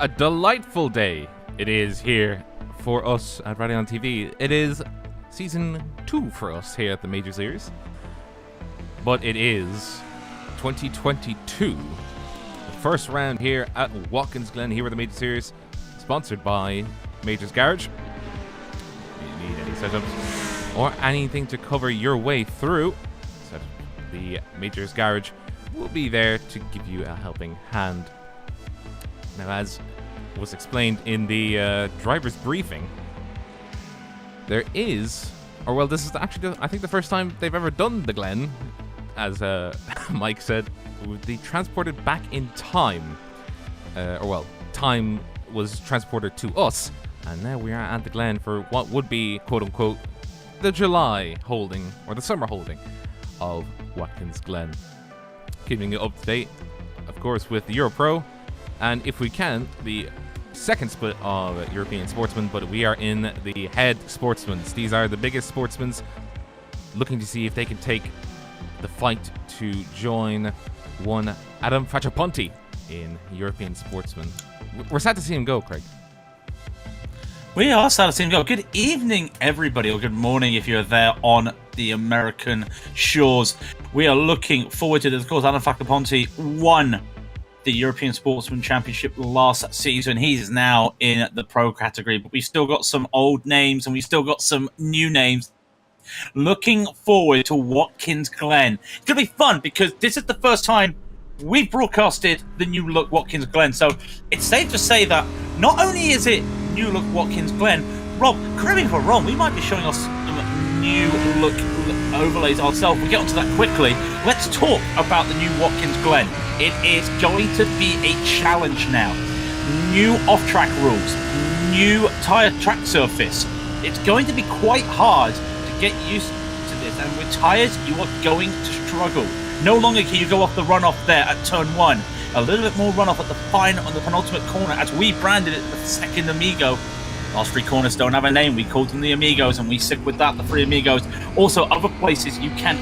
A delightful day it is here for us at Raidillon TV. It is season 2 for us here at the Major Series. But it is 2022. The first round here at Watkins Glen here at the Major Series, sponsored by Major's Garage. If you need any setups or anything to cover your way through, the Major's Garage will be there to give you a helping hand. Now, as was explained in the driver's briefing, there is, or well, this is actually, I think, the first time they've ever done the Glen, as Mike said, they transported back in time, time was transported to us, and now we are at the Glen for what would be, quote-unquote, the July holding, or the summer holding of Watkins Glen. Keeping it up to date, of course, with the Europro, and if we can, the second split of European Sportsman, but we are in the head sportsmen. These are the biggest sportsmen, looking to see if they can take the fight to join one Adam Fachaponti in European Sportsman. We're sad to see him go, Craig. We are sad to see him go. Good evening, everybody, or good morning if you're there on the American shores. We are looking forward to this. Of course, Adam Fachaponti won the European Sportsman Championship last season. He's now in the pro category, but we've still got some old names and we've still got some new names. Looking forward to Watkins Glen. It's going to be fun because this is the first time we've broadcasted the new look Watkins Glen. So it's safe to say that not only is it new look Watkins Glen, Rob, correct me if I'm wrong, we might be showing us some new look overlays ourselves. We'll get onto that quickly. Let's talk about the new Watkins Glen. It is going to be a challenge now. New off-track rules, new tyre track surface. It's going to be quite hard to get used to this, and with tyres, you are going to struggle. No longer can you go off the runoff there at turn 1. A little bit more runoff at the penultimate corner, as we branded it the second Amigo. Last 3 corners don't have a name. We called them the Amigos, and we stick with that, the 3 Amigos. Also, other places you can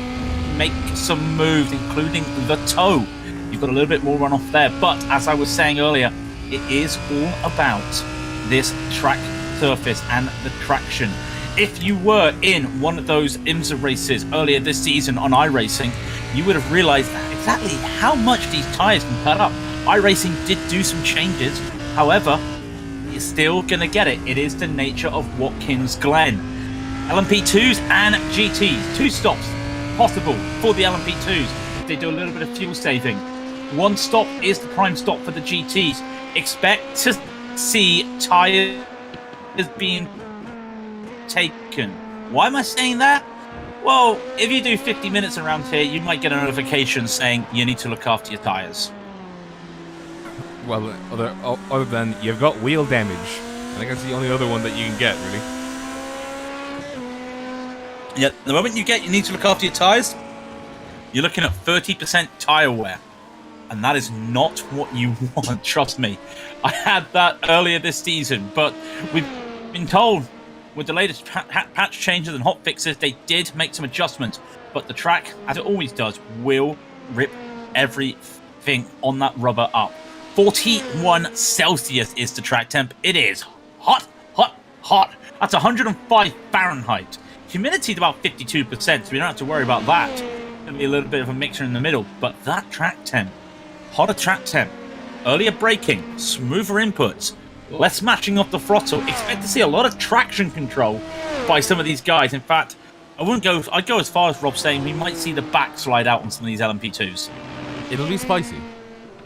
make some moves, including the toe. You've got a little bit more runoff there. But, as I was saying earlier, it is all about this track surface and the traction. If you were in one of those IMSA races earlier this season on iRacing, you would have realized exactly how much these tyres can cut up. iRacing did do some changes. However, you're still going to get it. It is the nature of Watkins Glen. LMP2s and GTs. 2 stops possible for the LMP2s. They do a little bit of fuel saving. 1 stop is the prime stop for the GTs. Expect to see tyres being taken. Why am I saying that? Well, if you do 50 minutes around here, you might get a notification saying you need to look after your tyres. Well, other than you've got wheel damage. I think that's the only other one that you can get, really. Yeah, the moment you need to look after your tyres, you're looking at 30% tyre wear. And that is not what you want, trust me. I had that earlier this season, but we've been told with the latest patch changes and hot fixes, they did make some adjustments. But the track, as it always does, will rip everything on that rubber up. 41 Celsius is the track temp. It is hot, hot, hot. That's 105 Fahrenheit. Humidity is about 52%, so we don't have to worry about that. There'll be a little bit of a mixture in the middle. But that track temp, hotter track temp, earlier braking, smoother inputs, less matching off the throttle. Expect to see a lot of traction control by some of these guys. In fact, I'd go as far as Rob saying we might see the back slide out on some of these LMP2s. It'll be spicy.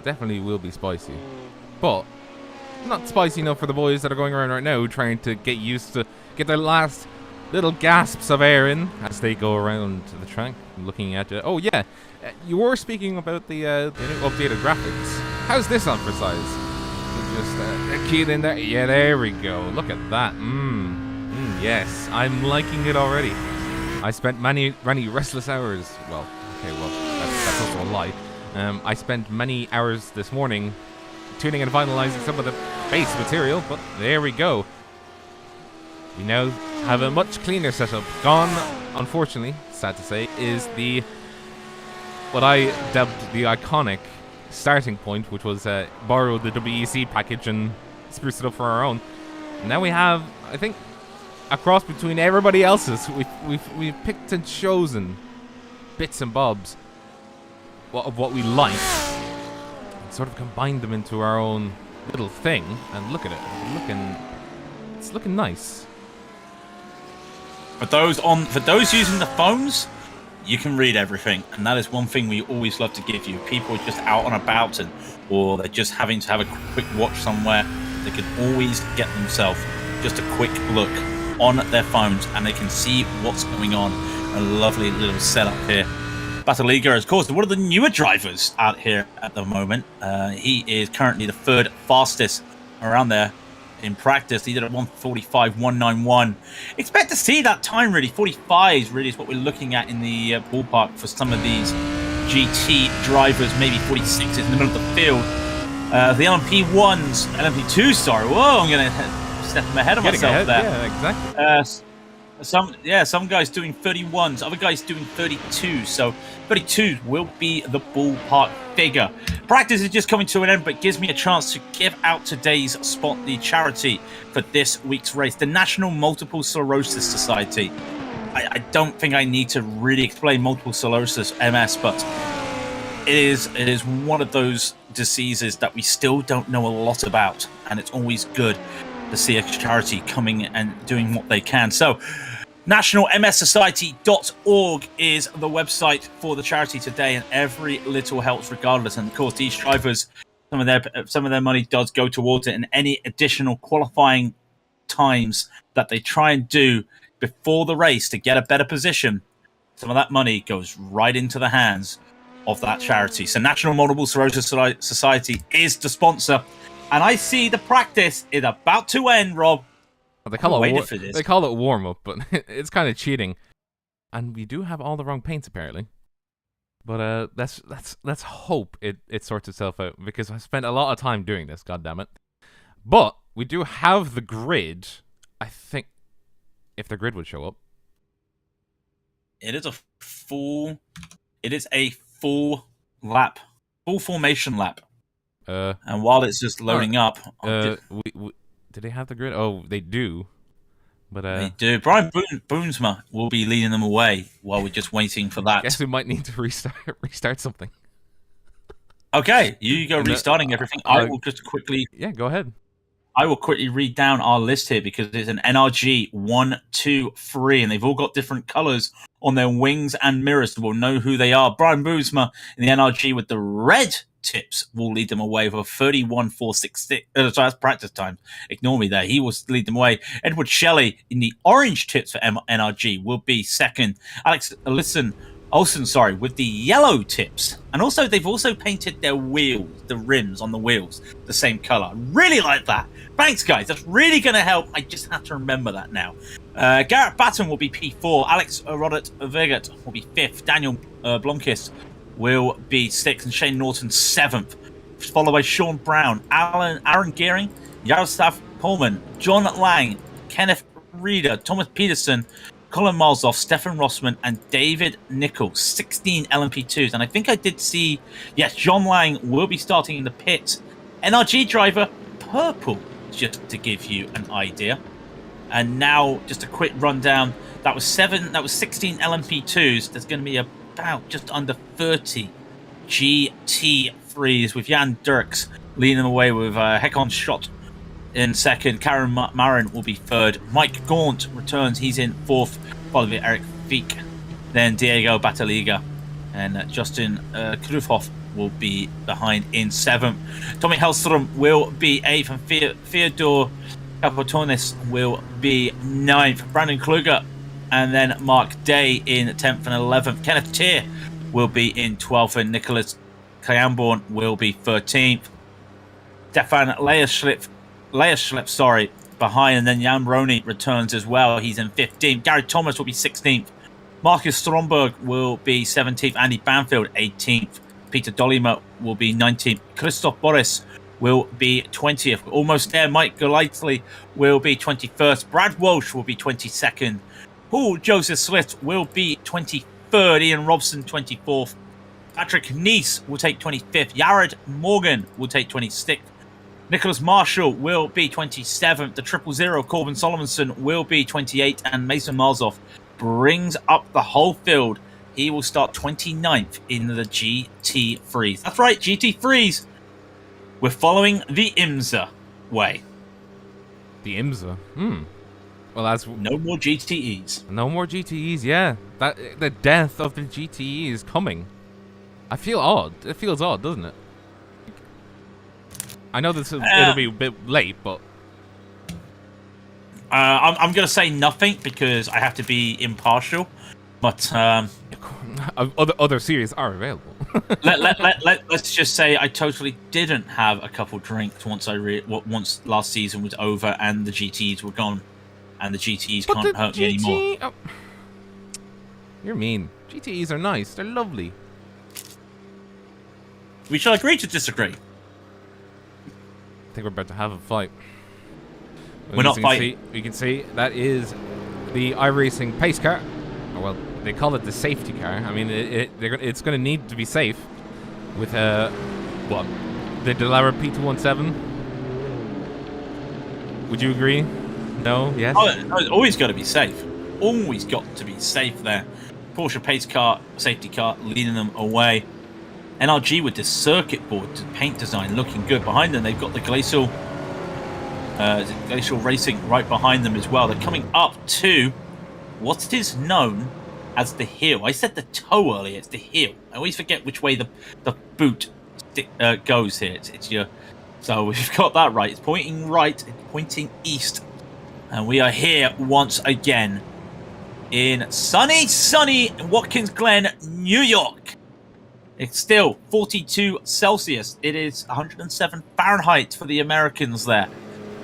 Definitely will be spicy. But not spicy enough for the boys that are going around right now trying to get used to get their last little gasps of air in as they go around the track looking at it. Oh yeah, you were speaking about the new updated graphics. How's this on for size? Just a kid in there. Yeah, there we go. Look at that. Yes, I'm liking it already. I spent many restless hours. Well, okay, well, that's also a lie. I spent many hours this morning tuning and finalizing some of the base material, but there we go. We now have a much cleaner setup. Gone, unfortunately, sad to say, is what I dubbed the iconic starting point, which was borrow the WEC package and spruce it up for our own. And now we have, I think, a cross between everybody else's. We've picked and chosen bits and bobs of what we like, and sort of combined them into our own little thing. And look at it, it's looking nice. For those using the phones, you can read everything, and that is one thing we always love to give you. People are just out and about, or they're just having to have a quick watch somewhere. They can always get themselves just a quick look on their phones, and they can see what's going on. A lovely little setup here. Battaliga, of course, one of the newer drivers out here at the moment. He is currently the 3rd fastest around there in practice. He did a 1:45.191. Expect to see that time, really. 45 really is what we're looking at in the ballpark for some of these GT drivers, maybe 46 in the middle of the field. The LMP2s, sorry. Whoa, I'm going to step ahead of myself there. Yeah, exactly. Some guys doing 31s, other guys doing 32s. So 32s will be the ballpark figure. Practice is just coming to an end, but gives me a chance to give out today's spot, the charity for this week's race, the National Multiple Sclerosis Society. I don't think I need to really explain multiple sclerosis, MS, but it is one of those diseases that we still don't know a lot about, and it's always good to see a charity coming and doing what they can. So nationalmssociety.org is the website for the charity today, and every little helps regardless. And of course, these drivers, some of their money does go towards it, and any additional qualifying times that they try and do before the race to get a better position, some of that money goes right into the hands of that charity. So National Multiple Sclerosis Society is the sponsor, and I see the practice is about to end, Rob. Well, they call it warm up, but it's kind of cheating. And we do have all the wrong paints apparently. But let's hope it sorts itself out, because I spent a lot of time doing this. God damn it! But we do have the grid. I think if the grid would show up, it is a full lap, full formation lap. And while it's just loading up, do they have the grid? Oh, they do. But they do. Brian Boomsma will be leading them away while we're just waiting for that. I guess we might need to restart something. Okay, you go restarting everything. I will just quickly. Yeah, go ahead. I will quickly read down our list here, because there's an NRG 1, 2, 3, and they've all got different colors on their wings and mirrors, so we'll know who they are. Brian Boomsma in the NRG with the red tips will lead them away with a 31.466. That's practice time. Ignore me there. He will lead them away. Edward Shelley in the orange tips for NRG will be second. Alex Olsen, with the yellow tips. And also, they've also painted their wheels, the rims on the wheels, the same color. Really like that. Thanks, guys. That's really going to help. I just have to remember that now. Garrett Batten will be P4. Alex Rodert Vergert will be 5th. Daniel Blomqvist will be 6th, and Shane Norton 7th, followed by Sean Brown, Aaron Gearing, Yaroslav Coleman, John Lang, Kenneth Reeder, Thomas Peterson, Colin Malzoff, Stefan Rossman, and David Nichols, 16 LMP2s. And I think I did see, yes, John Lang will be starting in the pit. NRG driver, purple, just to give you an idea. And now, just a quick rundown. That was 16 LMP2s. There's going to be about just under 30 GT3s, with Jan Dirks leading them away with Hekon Schott in second. Karen Marin will be third. Mike Gaunt returns. He's in fourth, followed by Eric Fiek. Then Diego Bataliga and Justin Krufhoff will be behind in seventh. Tommy Hellstrom will be eighth, and Theodore Capotonis will be ninth. Brandon Kluger and then Mark Day in 10th and 11th. Kenneth Tier will be in 12th, and Nicholas Kayamborn will be 13th. Stefan Leierschlip, behind, and then Jan Roney returns as well. He's in 15th. Gary Thomas will be 16th. Marcus Stromberg will be 17th. Andy Banfield, 18th. Peter Dolima will be 19th. Christoph Boris will be 20th. Almost there. Mike Golightly will be 21st. Brad Walsh will be 22nd. Paul Joseph Swift will be 23rd. Ian Robson, 24th. Patrick Neese will take 25th. Jared Morgan will take 26th. Nicholas Marshall will be 27th. The 000 Corbin Solomonson will be 28th. And Mason Marzoff brings up the whole field. He will start 29th in the GT3s. That's right, GT3s. We're following the IMSA way. The IMSA? Well, that's... No more GTEs. No more GTEs, yeah. The death of the GTE is coming. I feel odd. It feels odd, doesn't it? I know it'll be a bit late, but... I'm going to say nothing because I have to be impartial. But other series are available. let's just say I totally didn't have a couple drinks once once last season was over and the GTs were gone, and the GTs can't hurt me anymore. Oh. You're mean. GTEs are nice. They're lovely. We shall agree to disagree. I think we're about to have a fight. We're not fighting. You can see that is the iRacing pace car. Well, they call it the safety car. I mean, it's going to need to be safe with what, the Dallara P217. Would you agree? No? Yes? Oh, it's always got to be safe. Always got to be safe there. Porsche pace car, safety car, leading them away. NRG with this circuit board paint design looking good. Behind them, they've got the Glacial Racing right behind them as well. They're coming up to what is known as the heel. I said the toe earlier. It's the heel. I always forget which way the boot goes here. It's your. So we've got that right. It's pointing right. It's pointing east, and we are here once again in sunny Watkins Glen, New York. It's still 42 Celsius. It is 107 Fahrenheit for the Americans there.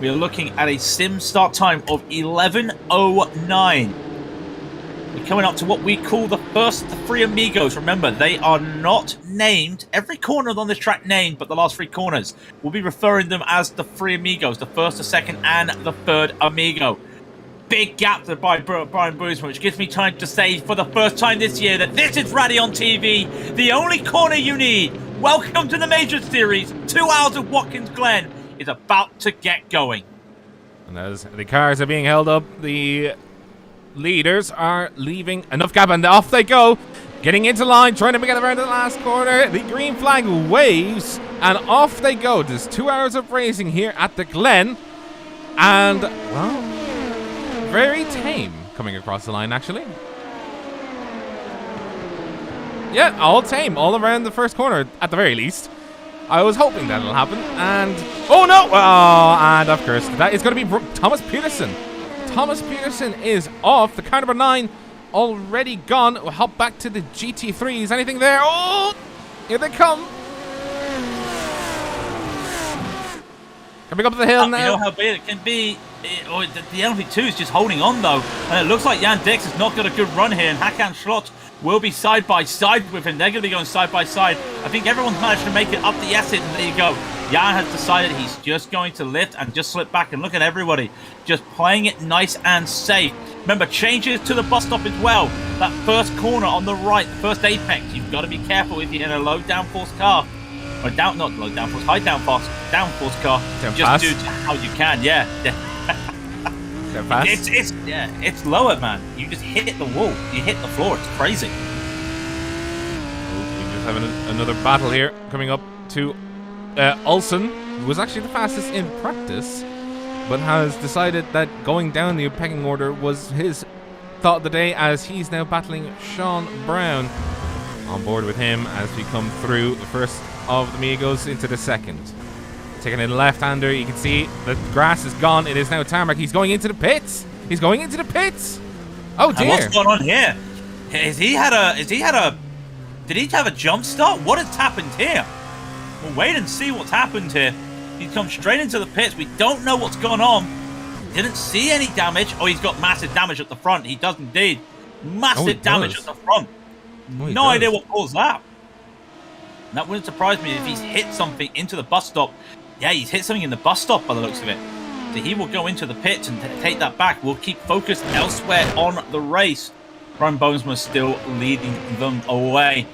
We are looking at a sim start time of 11:09. We're coming up to what we call the first three amigos. Remember, they are not named. Every corner on this track named, but the last three corners. We'll be referring them as the three amigos. The first, the second, and the third amigo. Big gap there by Brian Boozman, which gives me time to say for the first time this year that this is Raidillon TV, the only corner you need. Welcome to the Major Series. 2 hours of Watkins Glen is about to get going. And as the cars are being held up, the leaders are leaving enough gap, and off they go. Getting into line, trying to get around the last corner. The green flag waves, and off they go. There's 2 hours of racing here at the Glen, and, well, very tame coming across the line, actually. Yeah, all tame, all around the first corner, at the very least. I was hoping that'll happen, and... Oh, no! Oh, and of course, that is going to be Thomas Peterson. Thomas Peterson is off. The car number 9 already gone. We'll hop back to the GT3s. Anything there? Oh! Here they come. Coming up the hill now. You know how big it can be. The LMP2 is just holding on, though. And it looks like Jan Dix has not got a good run here. And Hakan Schlott will be side by side with him. They're going to be going side by side. I think everyone's managed to make it up the exit. And there you go. Jan has decided he's just going to lift and just slip back. And look at everybody just playing it nice and safe. Remember, changes to the bus stop as well. That first corner on the right, the first apex. You've got to be careful if you're in a low downforce car. Or not low downforce, high downforce car. Just do how you can, yeah. It's lower, man. You just hit the wall. You hit the floor. It's crazy. We just have another battle here coming up to Olsen, who was actually the fastest in practice, but has decided that going down the pecking order was his thought of the day, as he's now battling Sean Brown. On board with him as we come through the first of the Amigos into the second. Taking a left-hander, you can see the grass is gone. It is now tarmac. He's going into the pits. He's going into the pits. Oh dear! And what's going on here? Did he have a jump start? What has happened here? We'll wait and see what's happened here. He's come straight into the pits. We don't know what's going on. Didn't see any damage. Oh, he's got massive damage at the front. He does indeed. Massive damage at the front. No idea what caused that. And that wouldn't surprise me if he's hit something into the bus stop. Yeah, he's hit something in the bus stop by the looks of it. So he will go into the pits and take that back. We'll keep focused elsewhere on the race. Brian Bonesman still leading them away.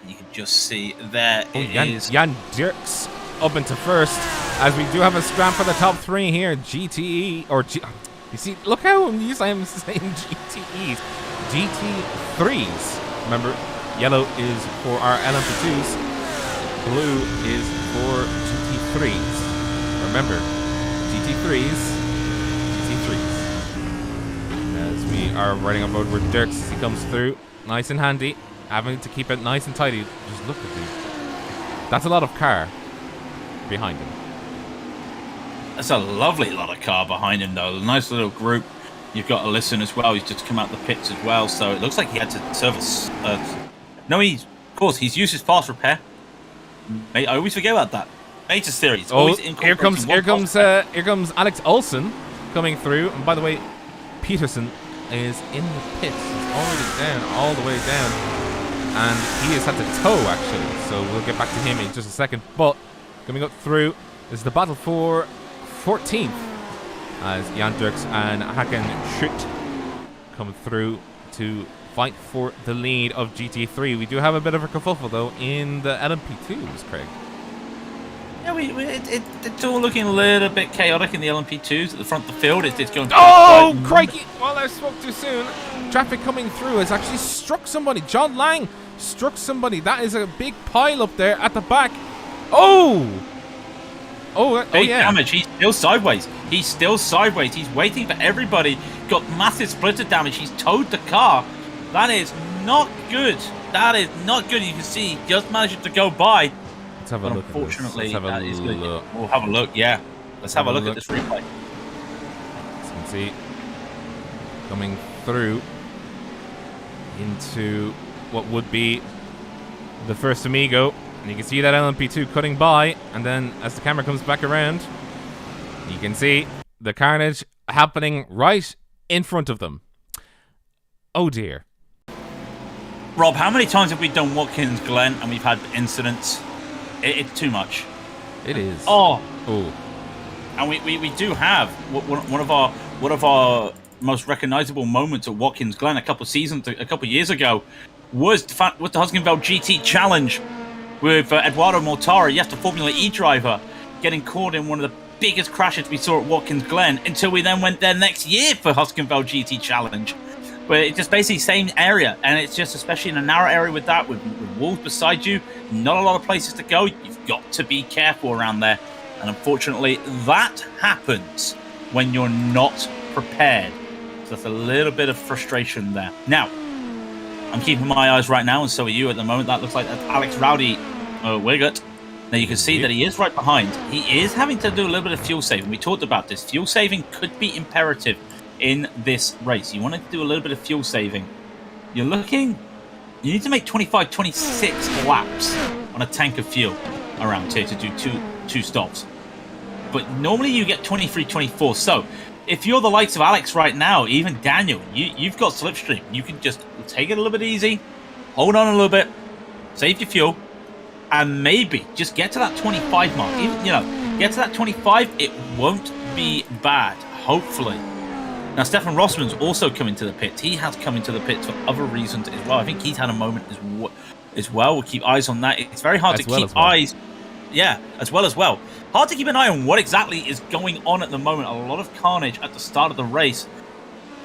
You can just see there Jan Dirks up into first, as we do have a scrap for the top three here. GTE, or you see, look how used I am saying GTEs. GT3s. Remember, yellow is for our LMP2s. Blue is for GT3s. Remember, GT3s. As we are riding on board with Dirks, he comes through nice and handy, having to keep it nice and tidy. Just look at these. That's a lot of car behind him. That's a lovely lot of car behind him, though. A nice little group. You've got to listen as well. He's just come out the pits as well, so it looks like he had to service. No, of course, he's used his fast repair. I always forget about that. Major series. Oh, here comes Alex Olsen coming through. And by the way, Peterson is in the pits. He's already down, all the way down, and he has had to tow actually. So we'll get back to him in just a second. But coming up through is the battle for 14th, as Jan Dirks and Hakan Schutt come through to fight for the lead of GT3. We do have a bit of a kerfuffle though in the LMP2s, Craig. Yeah, it's all looking a little bit chaotic in the LMP2s at the front of the field. It's going. Crikey! Well, I spoke too soon. Traffic coming through has actually struck somebody. John Lang struck somebody. That is a big pile up there at the back. Oh! Big yeah. damage. He's still sideways. He's waiting for everybody. Got massive splitter damage. He's towed the car. That is not good. You can see he just managed to go by. Let's have a look. Unfortunately, We'll have a look. Yeah, let's have a look at this replay. As you can see, coming through into what would be the first Amigo. And you can see that LMP2 cutting by, and then as the camera comes back around, you can see the carnage happening right in front of them. Oh dear. Rob, how many times have we done Watkins Glen and we've had incidents? It's too much. It is. Oh. And we do have one of our most recognizable moments at Watkins Glen a couple of years ago was the Huskinville GT Challenge with Eduardo Mortara, yes, the Formula E driver, getting caught in one of the biggest crashes we saw at Watkins Glen, until we then went there next year for Huskinville GT Challenge. But it's just basically same area, and it's just, especially in a narrow area with walls beside you, not a lot of places to go. You've got to be careful around there. And unfortunately, that happens when you're not prepared. So that's a little bit of frustration there. Now, I'm keeping my eyes right now, and so are you at the moment. That looks like that's Alex Rowdy Wiggett. Now you can see that he is right behind. He is having to do a little bit of fuel saving. We talked about this. Fuel saving could be imperative in this race. You want to do a little bit of fuel saving. You need to make 25, 26 laps on a tank of fuel around here to do two stops. But normally you get 23, 24. So if you're the likes of Alex right now, even Daniel, you've got slipstream. You can just take it a little bit easy, hold on a little bit, save your fuel, and maybe just get to that 25 mark. Even, get to that 25, it won't be bad, hopefully. Now, Stefan Rossman's also come into the pit. He has come into the pit for other reasons as well. I think he's had a moment as well. We'll keep eyes on that. It's very hard to keep eyes. Yeah, as well. Hard to keep an eye on what exactly is going on at the moment. A lot of carnage at the start of the race.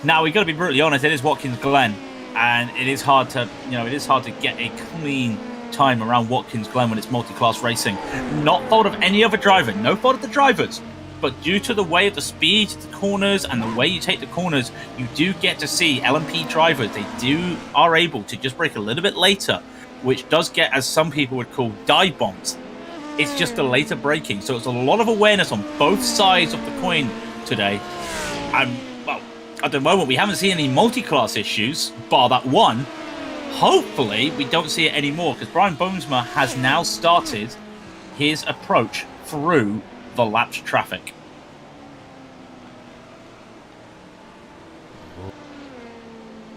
Now, we've got to be brutally honest. It is Watkins Glen, and it is hard to get a clean time around Watkins Glen when it's multi-class racing. Not fault of any other driver. No fault of the drivers. But due to the way of the speed, the corners, and the way you take the corners, you do get to see LMP drivers. They are able to just brake a little bit later, which does get, as some people would call, dive bombs. It's just a later braking. So it's a lot of awareness on both sides of the coin today. And, well, at the moment, we haven't seen any multi-class issues, bar that one. Hopefully, we don't see it anymore, because Brian Boomsma has now started his approach through the lapsed traffic.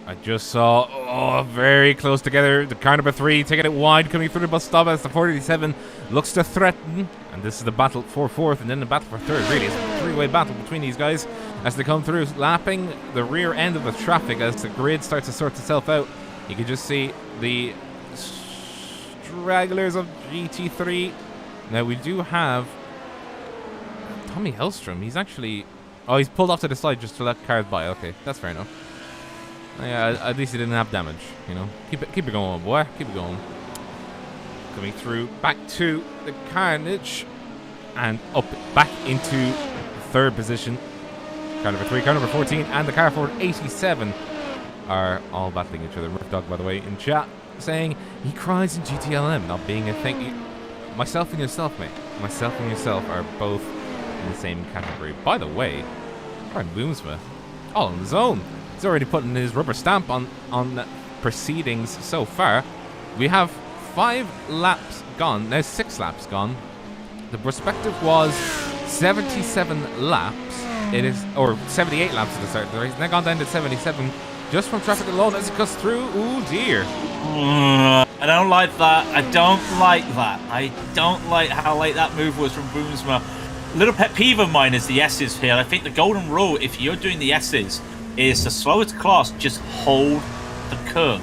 I just saw, very close together. The car number 3 taking it wide, coming through the bus stop as the 47 looks to threaten. And this is the battle for 4th and then the battle for 3rd. Really, it's a three-way battle between these guys as they come through, lapping the rear end of the traffic as the grid starts to sort itself out. You can just see the stragglers of GT3. Now, we do have Tommy Hellstrom. He's actually... Oh, he's pulled off to the side just to let cars by. Okay, that's fair enough. Yeah, at least he didn't have damage, Keep it going, boy. Keep it going. Coming through, back to the carnage, and up back into 3rd position. Car number 3, car number 14, and the car for 87 are all battling each other. Murph Dog, by the way, in chat, saying he cries in GTLM not being a thing. Myself and yourself, mate. Myself and yourself are both in the same category. By the way, Brian Boomsma, all on his own. He's already putting his rubber stamp on proceedings so far. We have 5 laps gone. Now 6 laps gone. The perspective was 77 laps. It is, or 78 laps at the start of the race. Now gone down to 77 just from traffic alone as it goes through. Oh dear. I don't like that. I don't like how late that move was from Boomsma. Little pet peeve of mine is the S's here. I think the golden rule, if you're doing the S's, is the slowest class just hold the curb.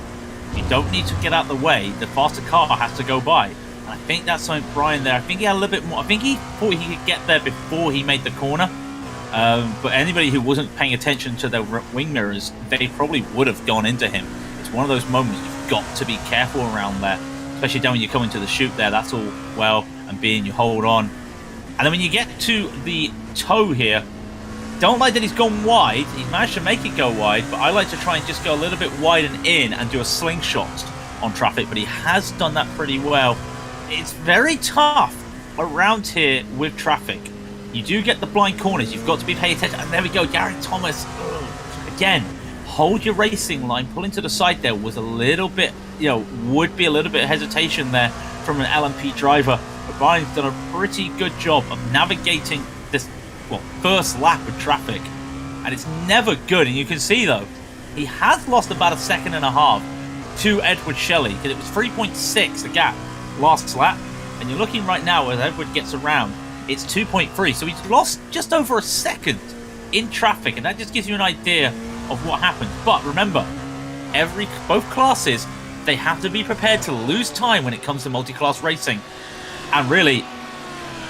You don't need to get out of the way. The faster car has to go by. And I think that's something Brian there. I think he had a little bit more. I think he thought he could get there before he made the corner. But anybody who wasn't paying attention to their wing mirrors, they probably would have gone into him. It's one of those moments. You've got to be careful around there, especially down when you come into the chute there. That's all well and being you hold on. And then when you get to the toe here, don't like that he's gone wide. He's managed to make it go wide, but I like to try and just go a little bit wide and in and do a slingshot on traffic, but he has done that pretty well. It's very tough around here with traffic. You do get the blind corners. You've got to be paying attention. And there we go, Gary Thomas. Again, hold your racing line. Pulling to the side there was a little bit, would be a little bit of hesitation there from an LMP driver. But Brian's done a pretty good job of navigating this, first lap of traffic. And it's never good. And you can see, though, he has lost about a second and a half to Edward Shelley, because it was 3.6 the gap last lap. And you're looking right now as Edward gets around, it's 2.3. So he's lost just over a second in traffic. And that just gives you an idea of what happens. But remember, both classes, they have to be prepared to lose time when it comes to multi-class racing. And really,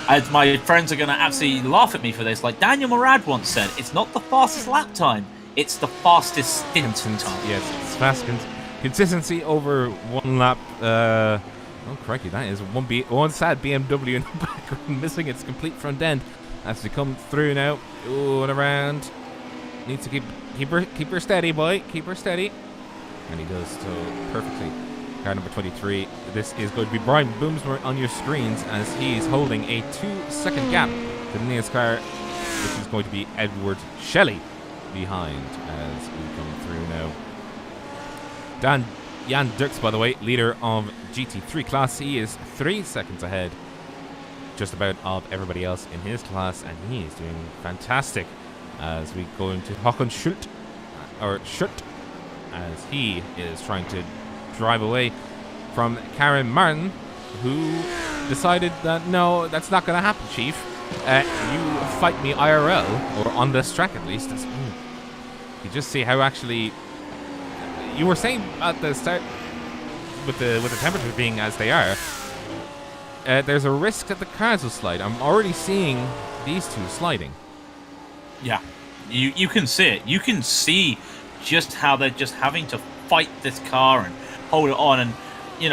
as my friends are going to absolutely laugh at me for this, like Daniel Murad once said, it's not the fastest lap time, it's the fastest stint time. Yes, it's fast consistency over one lap. Oh, crikey, that is one sad BMW in the background missing its complete front end as they come through now. Ooh, and around. Needs to keep her steady, boy. Keep her steady. And he does so perfectly. Car number 23. This is going to be Brian Boomsmer on your screens as he's holding a 2-second gap to the nearest car, which is going to be Edward Shelley behind as we come through now. Jan Dirks, by the way, leader of GT3 class. He is 3 seconds ahead just about of everybody else in his class, and he is doing fantastic as we go into Håkon Schult, as he is trying to drive away from Karen Martin, who decided that, no, that's not going to happen, Chief. You fight me IRL, or on this track at least. You just see how actually... You were saying at the start, with the temperatures being as they are, there's a risk that the cars will slide. I'm already seeing these two sliding. Yeah, you can see it. You can see just how they're just having to fight this car and hold it on. And, we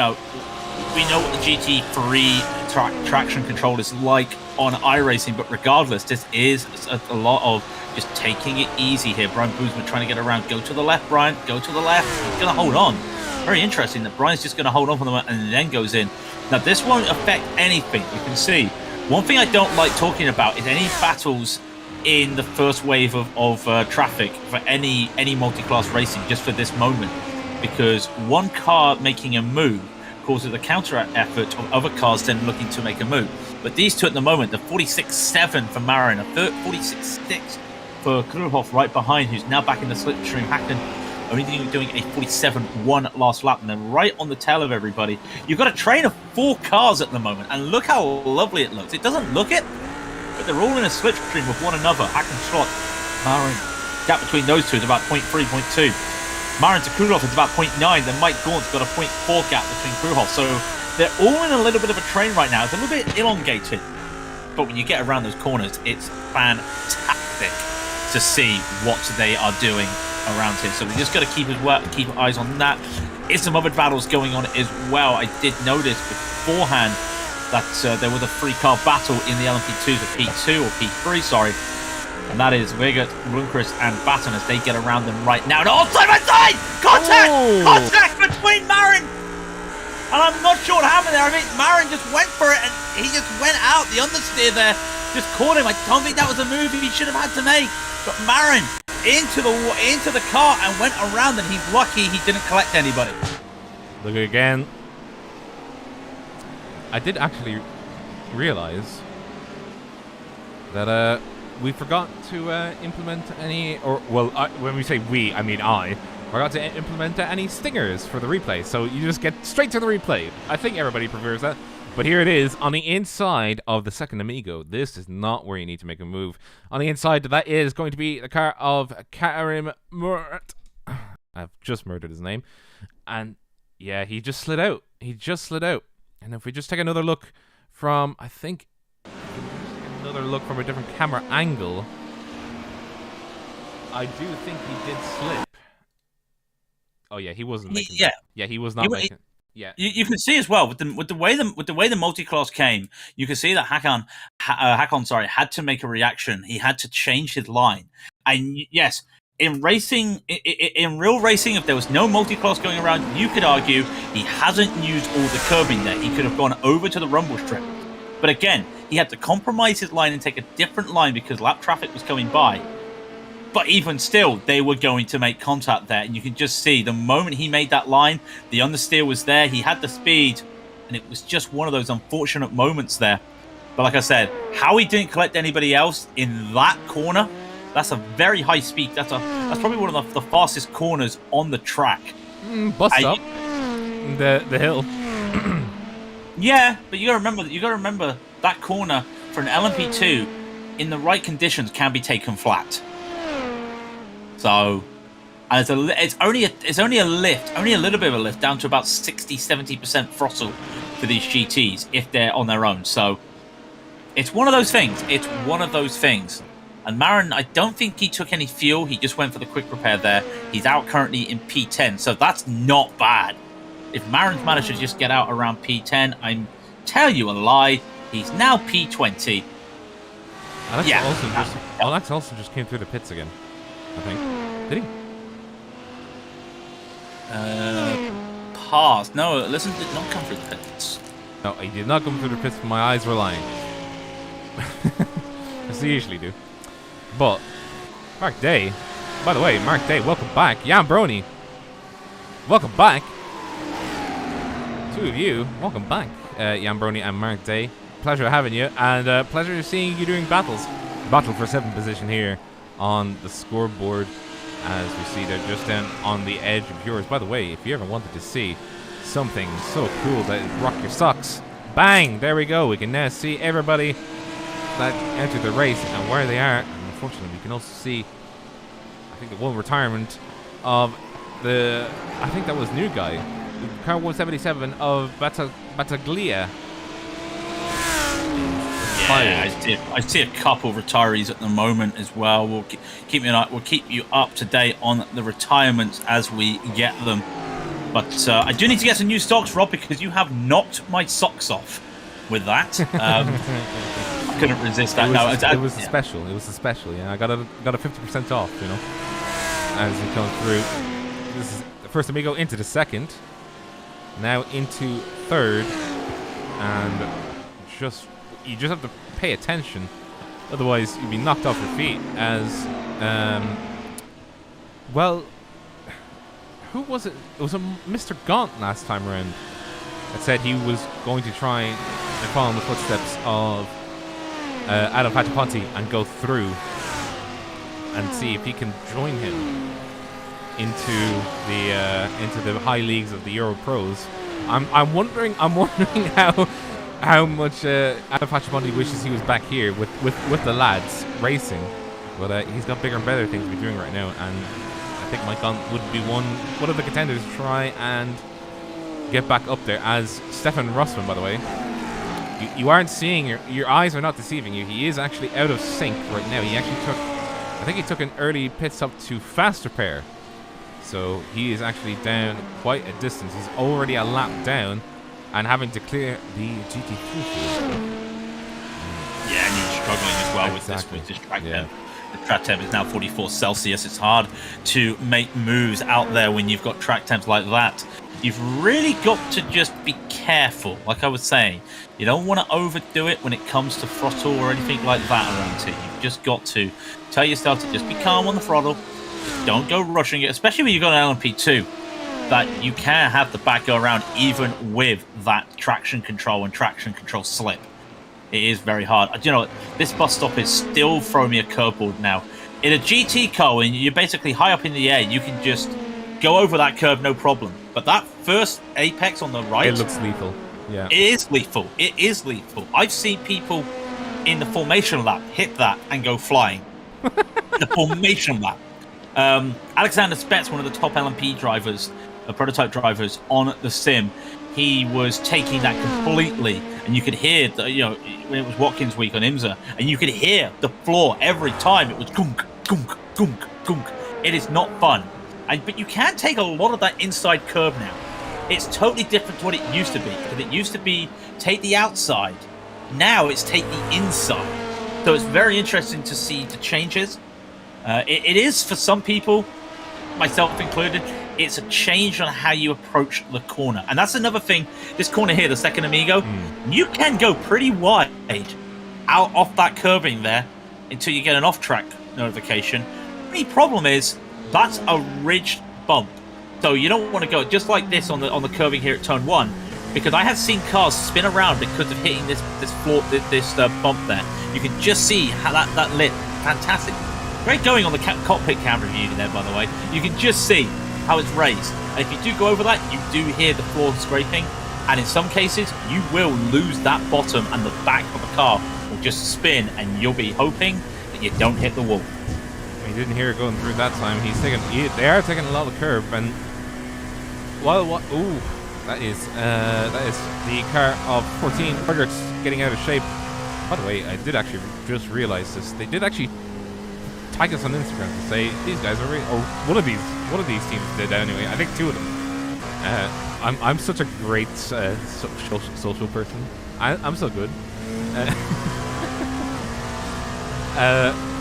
know what the GT3 traction control is like on iRacing, but regardless, this is a lot of just taking it easy here. Brian Boomsman trying to get around. Go to the left, Brian. Go to the left. He's going to hold on. Very interesting that Brian's just going to hold on for the moment and then goes in. Now, this won't affect anything. You can see. One thing I don't like talking about is any battles in the first wave of traffic for any multi-class racing just for this moment. Because one car making a move causes a counter effort of other cars then looking to make a move. But these two at the moment, the 46.7 for Marin, a 46.6 for Kruhoff right behind, who's now back in the slipstream. Hacken only doing a 47.1 last lap, and then right on the tail of everybody. You've got a train of 4 cars at the moment, and look how lovely it looks. It doesn't look it, but they're all in a slipstream with one another. Hacken, Schlott, Marin. Gap between those two is about 0.3, 0.2. Marin to Kruhoff is about 0.9. Then Mike Gaunt's got a 0.4 gap between Kruhoff. So they're all in a little bit of a train right now. It's a little bit elongated. But when you get around those corners, it's fantastic to see what they are doing around here. So we just got to keep eyes on that. There's some other battles going on as well. I did notice beforehand that there was a 3-car battle in the LMP2s of P2 or P3, sorry. And that is Wigert, Blomqvist, and Baton as they get around them right now. And all side by side! Contact! Oh. Contact between Marin! And I'm not sure what happened there. I mean, Marin just went for it and he just went out. The understeer there just caught him. I don't think that was a move he should have had to make. But Marin into the car and went around, and he's lucky he didn't collect anybody. Look again. I did actually realize that we forgot to implement any, when we say we, I mean I forgot to implement any stingers for the replay. So you just get straight to the replay. I think everybody prefers that. But here it is on the inside of the second Amigo. This is not where you need to make a move. On the inside, that is going to be the car of Karim Murat. I've just murdered his name. And yeah, he just slid out. And if we just take another look from, I think, another look from a different camera angle, I do think he did slip. Oh yeah, he wasn't making. Yeah, yeah, he was not making. Yeah, you can see as well with the way the multi-class came, you can see that Hakon had to make a reaction. He had to change his line, and yes, in racing, in real racing, if there was no multi-class going around, you could argue he hasn't used all the curbing there. He could have gone over to the rumble strip, but again, he had to compromise his line and take a different line because lap traffic was coming by. But even still, they were going to make contact there. And you can just see the moment he made that line, the understeer was there. He had the speed. And it was just one of those unfortunate moments there. But like I said, how he didn't collect anybody else in that corner, that's a very high speed. That's probably one of the fastest corners on the track. Bust up the hill. Yeah, but you got to remember that corner for an LMP2 in the right conditions can be taken flat. So, and it's only a lift, only a little bit of a lift, down to about 60-70% throttle for these GTs if they're on their own. So, it's one of those things. And Marin, I don't think he took any fuel. He just went for the quick repair there. He's out currently in P10, so that's not bad. If Marin's managed to just get out around P10, I'm tell you a lie. He's now P20. Alex Olsen just came through the pits again. I think. Did he? Paused. No, listen, did not come through the pits. No, he did not come through the pits, but my eyes were lying. As they usually do. But, Mark Day. By the way, Mark Day, welcome back. Jan Brony. Welcome back. Two of you, welcome back. Jan Brony and Mark Day. Pleasure having you, and pleasure seeing you doing battles. Battle for 7th position here on the scoreboard, as we see they're just down on the edge of yours. By the way, if you ever wanted to see something so cool that rock your socks, bang, there we go. We can now see everybody that entered the race and where they are. And unfortunately, we can also see, I think, the one retirement of I think that was new guy, car 177 of Battaglia. Yeah, I see a couple of retirees at the moment as well. We'll keep you up to date on the retirements as we get them. But I do need to get some new socks, Rob, because you have knocked my socks off with that. I couldn't resist that. It was a special. It was a special. Yeah, I got a 50% off. You know, as we come through. This is the first amigo into the second. Now into third, and you just have to pay attention, otherwise you'd be knocked off your feet. As well, who was it? It was a Mr. Gaunt last time around that said he was going to try and follow in the footsteps of Adam Fittipaldi and go through and see if he can join him into the high leagues of the Euro Pros. I'm wondering how much Adam Fittipaldi wishes he was back here with the lads racing, but he's got bigger and better things to be doing right now, and I think Mike Gaunt would be one of the contenders to try and get back up there. As Stefan Rossmann, by the way, you aren't seeing, your eyes are not deceiving you. He is actually out of sync right now. I think he took an early pit stop to fast repair, so he is actually down quite a distance. He's already a lap down and having to clear the GT3 field. Yeah, and he's struggling as well with this track temp. The track temp is now 44 Celsius. It's hard to make moves out there when you've got track temps like that. You've really got to just be careful. Like I was saying, you don't want to overdo it when it comes to throttle or anything like that around here. You've just got to tell yourself to just be calm on the throttle. Just don't go rushing it, especially when you've got an LMP2. That you can have the back go around even with that traction control and traction control slip. It is very hard. You know, this bus stop is still throwing me a curveball now. In a GT car, when you're basically high up in the air, you can just go over that curve, no problem. But that first apex on the right... It looks lethal. Yeah. It is lethal. It is lethal. I've seen people in the formation lap hit that and go flying. The formation lap. Alexander Spetz, one of the top LMP drivers, prototype drivers on the sim, he was taking that completely, and you could hear when it was Watkins week on IMSA, and you could hear the floor every time. It was gunk gunk gunk gunk. It is not fun. But you can take a lot of that inside curve now. It's totally different to what it used to be. Because it used to be take the outside. Now it's take the inside. So it's very interesting to see the changes. It is, for some people, myself included, it's a change on how you approach the corner. And that's another thing. This corner here, the second Amigo, you can go pretty wide out off that curving there until you get an off-track notification. The problem is that's a ridged bump. So you don't want to go just like this on the curving here at turn 1, because I have seen cars spin around because of hitting this bump there. You can just see how that lit. Fantastic. Great going on the cockpit camera view there, by the way. You can just see how it's raised. And if you do go over that, you do hear the floor scraping. And in some cases, you will lose that bottom, and the back of the car will just spin, and you'll be hoping that you don't hit the wall. He didn't hear it going through that time. They are taking a lot of curve, and that is the car of 14 Projects getting out of shape. By the way, I did actually just realize this. They did actually tag us on Instagram to say these guys are one of these teams did anyway. I think 2 of them. I'm such a great social person. I'm so good.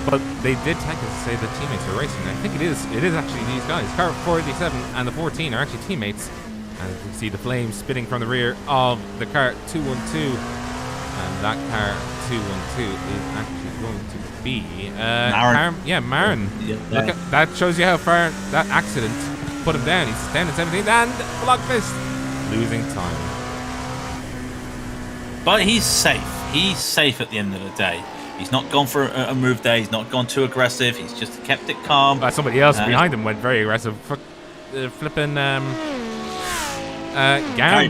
But they did tag us to say the teammates are racing. I think it is actually these guys. Car 487 and the 14 are actually teammates. And you can see the flames spitting from the rear of the car 212. And that car 212 is actually going to be Marin. Look at that, shows you how far that accident put him down. He's down in 17th and Blockfist losing time. But he's safe. He's safe at the end of the day. He's not gone for a move there. He's not gone too aggressive. He's just kept it calm. Somebody else behind him went very aggressive. Flipping Garen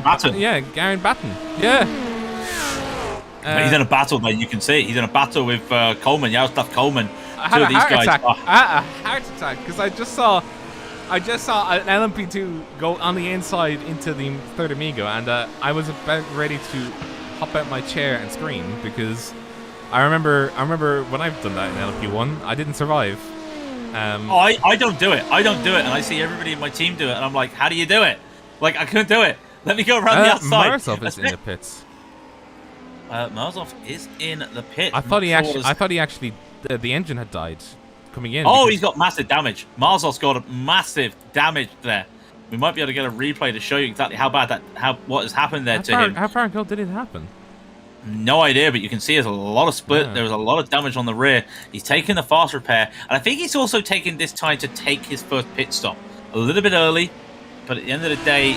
Batten. Yeah, Garen Batten. Yeah. He's in a battle there. You can see it. He's in a battle with Coleman, Yaroslav Coleman. I had a heart attack because I just saw an LMP2 go on the inside into the third Amigo, and I was about ready to hop out my chair and scream because I remember when I've done that in LMP1, I didn't survive. I don't do it. And I see everybody in my team do it, and I'm like, how do you do it? Like, I couldn't do it. Let me go around the outside. Marzov is in the pits. Marzov is in the pit. I thought he actually the engine had died coming in. Oh, he's got massive damage. Marzov's got a massive damage there. We might be able to get a replay to show you exactly what has happened there to him. How far ago did it happen? No idea, but you can see there's a lot of split. Yeah. There's a lot of damage on the rear. He's taken the fast repair, and I think he's also taken this time to take his first pit stop. A little bit early, but at the end of the day,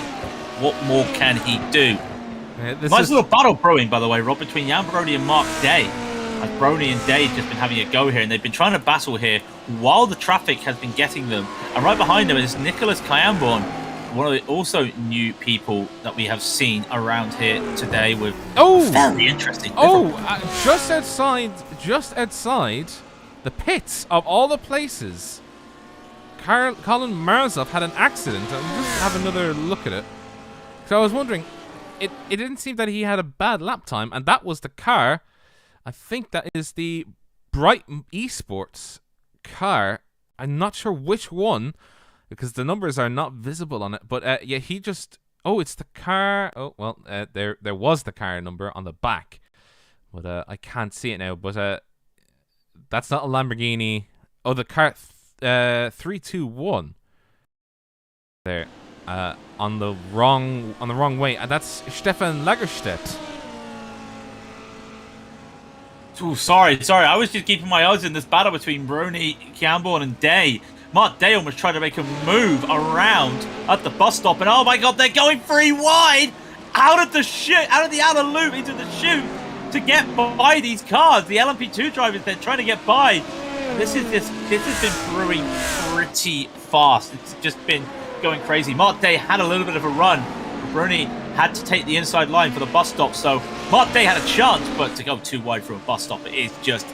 what more can he do? Nice little battle brewing, by the way, Rob, between Jan Brody and Mark Day. As Brody and Day just been having a go here, and they've been trying to battle here while the traffic has been getting them. And right behind them is Nicholas Kayamborn, one of the also new people that we have seen around here today with very interesting. Just outside the pits of all the places, Colin Marzov had an accident. I'll just have another look at it. So I was wondering, it didn't seem that he had a bad lap time, and that was the car. I think that is the Bright Esports car. I'm not sure which one, because the numbers are not visible on it. But he just... Oh, it's the car... Oh, well, there was the car number on the back. But I can't see it now. But that's not a Lamborghini. Oh, the car 321. There. On the wrong way. And that's Stefan Lagerstedt. Oh, sorry. I was just keeping my eyes in this battle between Brony, Kayamborn, and Day. Mark Day almost tried to make a move around at the bus stop, and oh my god, they're going 3 wide out of the outer loop into the chute to get by these cars. The LMP2 drivers, they're trying to get by. This has been brewing pretty fast. It's just been going crazy. Mark Day had a little bit of a run. Bruni had to take the inside line for the bus stop, so Mark Day had a chance, but to go too wide for a bus stop is just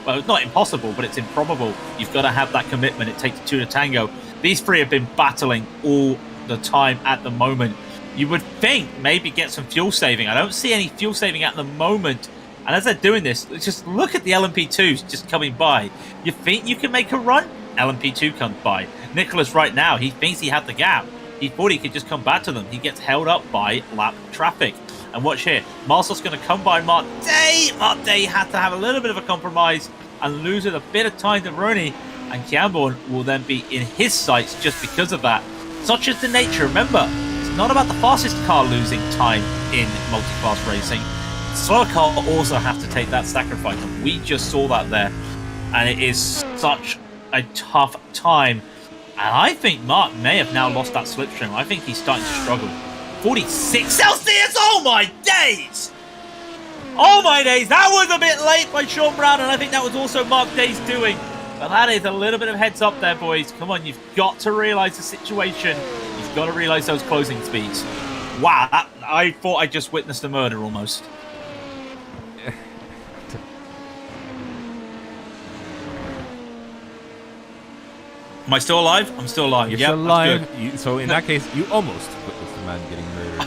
well, it's not impossible, but it's improbable. You've got to have that commitment. It takes 2 to tango. These 3 have been battling all the time at the moment. You would think maybe get some fuel saving. I don't see any fuel saving at the moment. And as they're doing this, just look at the LMP2s just coming by. You think you can make a run? LMP2 comes by. Nicholas right now, he thinks he had the gap. He thought he could just come back to them. He gets held up by lap traffic. And watch here. Marcel's going to come by Mark Day. Mark Day had to have a little bit of a compromise and lose a bit of time to Rooney. And Kiamborn will then be in his sights just because of that. Such is the nature. Remember, it's not about the fastest car losing time in multi-class racing. The slower car also has to take that sacrifice. And we just saw that there. And it is such a tough time. And I think Mark may have now lost that slipstream. I think he's starting to struggle. 46 Celsius! Oh my days! Oh my days! That was a bit late by Sean Brown, and I think that was also Mark Day's doing. But that is a little bit of heads up there, boys. Come on, you've got to realise the situation. You've got to realise those closing speeds. Wow, I thought I just witnessed a murder almost. Am I still alive? I'm still alive. You're still alive. So in that case, you almost witnessed a man getting murdered.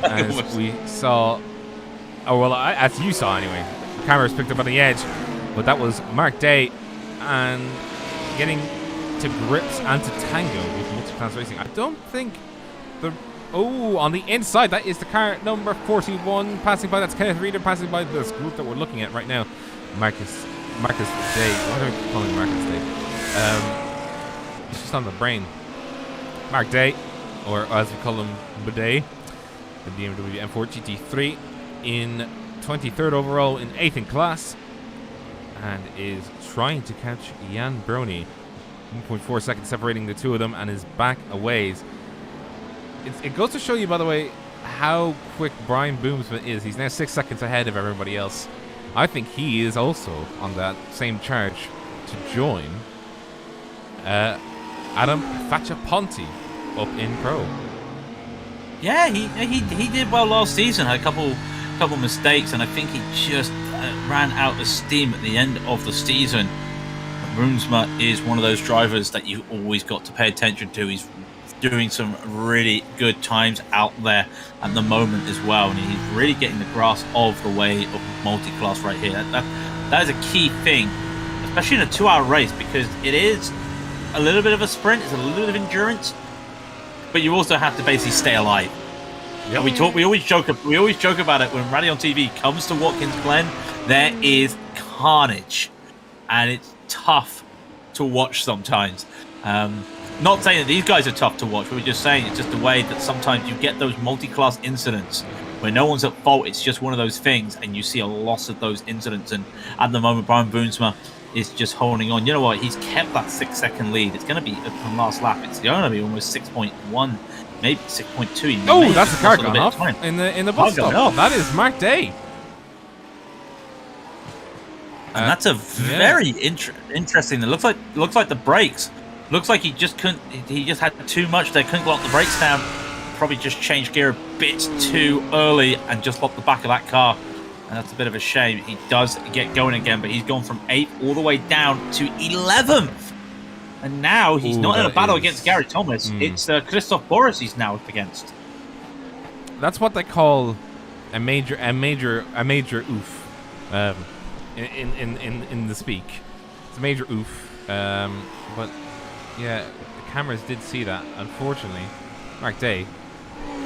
As we saw, as you saw anyway, the cameras picked up on the edge, but that was Mark Day and getting to grips and to tango with multi-class racing. I don't think on the inside, that is the car number 41 passing by. That's Kenneth Reader passing by this group that we're looking at right now. Marcus Day. Why do I keep calling him Marcus Day? It's just on the brain. Mark Day, or as we call him, Bidet, the BMW M4 GT3 in 23rd overall in 8th in class, and is trying to catch Jan Brony. 1.4 seconds separating the two of them, and is back a ways. It goes to show you, by the way, how quick Brian Boomsma is. He's now 6 seconds ahead of everybody else. I think he is also on that same charge to join Adam Facciaponti up in Pro. Yeah, he did well last season. Had a couple mistakes, and I think he just ran out of steam at the end of the season. Boomsma is one of those drivers that you always got to pay attention to. He's doing some really good times out there at the moment as well, and he's really getting the grasp of the way of multi-class right here. That is a key thing, especially in a 2-hour race, because it is a little bit of a sprint, it's a little bit of endurance, but you also have to basically stay alive. Yep. We always joke about it when Raidillon TV comes to Watkins Glen. There is carnage, and it's tough to watch sometimes. Not saying that these guys are tough to watch, we're just saying it's just the way that sometimes you get those multi-class incidents where no one's at fault. It's just one of those things, and you see a loss of those incidents. And at the moment, Brian Boomsma is just holding on. You know what? He's kept that 6-second lead. It's going to be from last lap. It's going to be almost 6.1, maybe 6.2. Oh, that's the car gone off in the bus stop. That is Mark Day. And that's a very interesting. It looks like the brakes. Looks like he just couldn't. He just had too much there. Couldn't lock the brakes down. Probably just changed gear a bit too early and just locked the back of that car. And that's a bit of a shame. He does get going again, but he's gone from 8th all the way down to 11th. And now he's not in a battle against Gary Thomas. It's Christoph Boris he's now up against. That's what they call a major oof. In the speak, it's a major oof. But yeah, the cameras did see that. Unfortunately, Mark Day,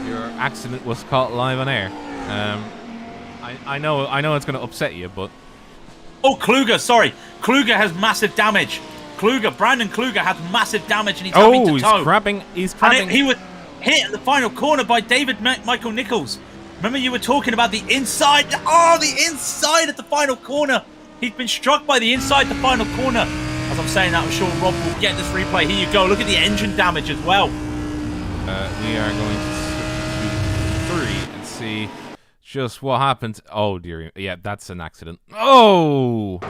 your accident was caught live on air. I know it's going to upset you, but Kluger, sorry, Kluger has massive damage. Brandon Kluger has massive damage, and he's having to tow. He's crabbing. And he was hit at the final corner by David Michael Nichols. Remember, you were talking about the inside. Oh, the inside at the final corner. He's been struck by the inside the final corner. As I'm saying that, I'm sure Rob will get this replay. Here you go. Look at the engine damage as well. We are going to 3 and see just what happened. Oh, dear. Yeah, that's an accident. Oh!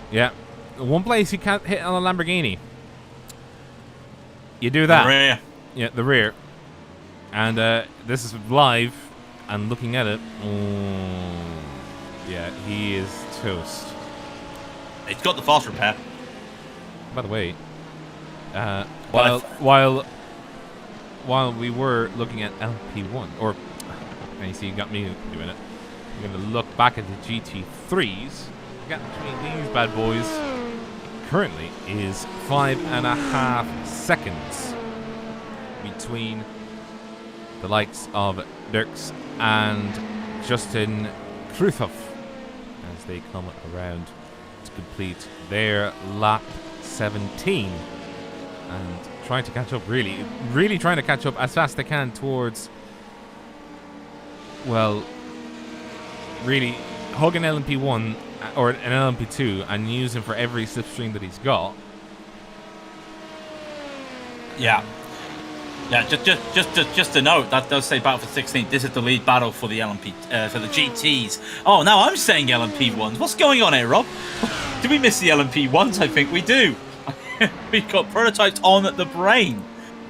Yeah. One place you can't hit on a Lamborghini. You do that. The rear. Yeah, the rear. And this is live, and looking at it, yeah, he is toast. He's got the fast repair. By the way, while we were looking at LP1, or and you see, you got me doing it. We're going to look back at the GT3s. We got between these bad boys, currently is 5.5 seconds between the likes of Dirks and Justin Kruthhoff as they come around to complete their lap 17 and trying to catch up, really trying to catch up as fast as they can towards, well, really hug an LMP1 or an LMP2 and use him for every slipstream that he's got. Yeah, just a note that does say battle for 16th. This is the lead battle for the LMP for the GTs. Oh, now I'm saying LMP1s. What's going on here, Rob? Did we miss the LMP1s? I think we do. We've got prototypes on the brain.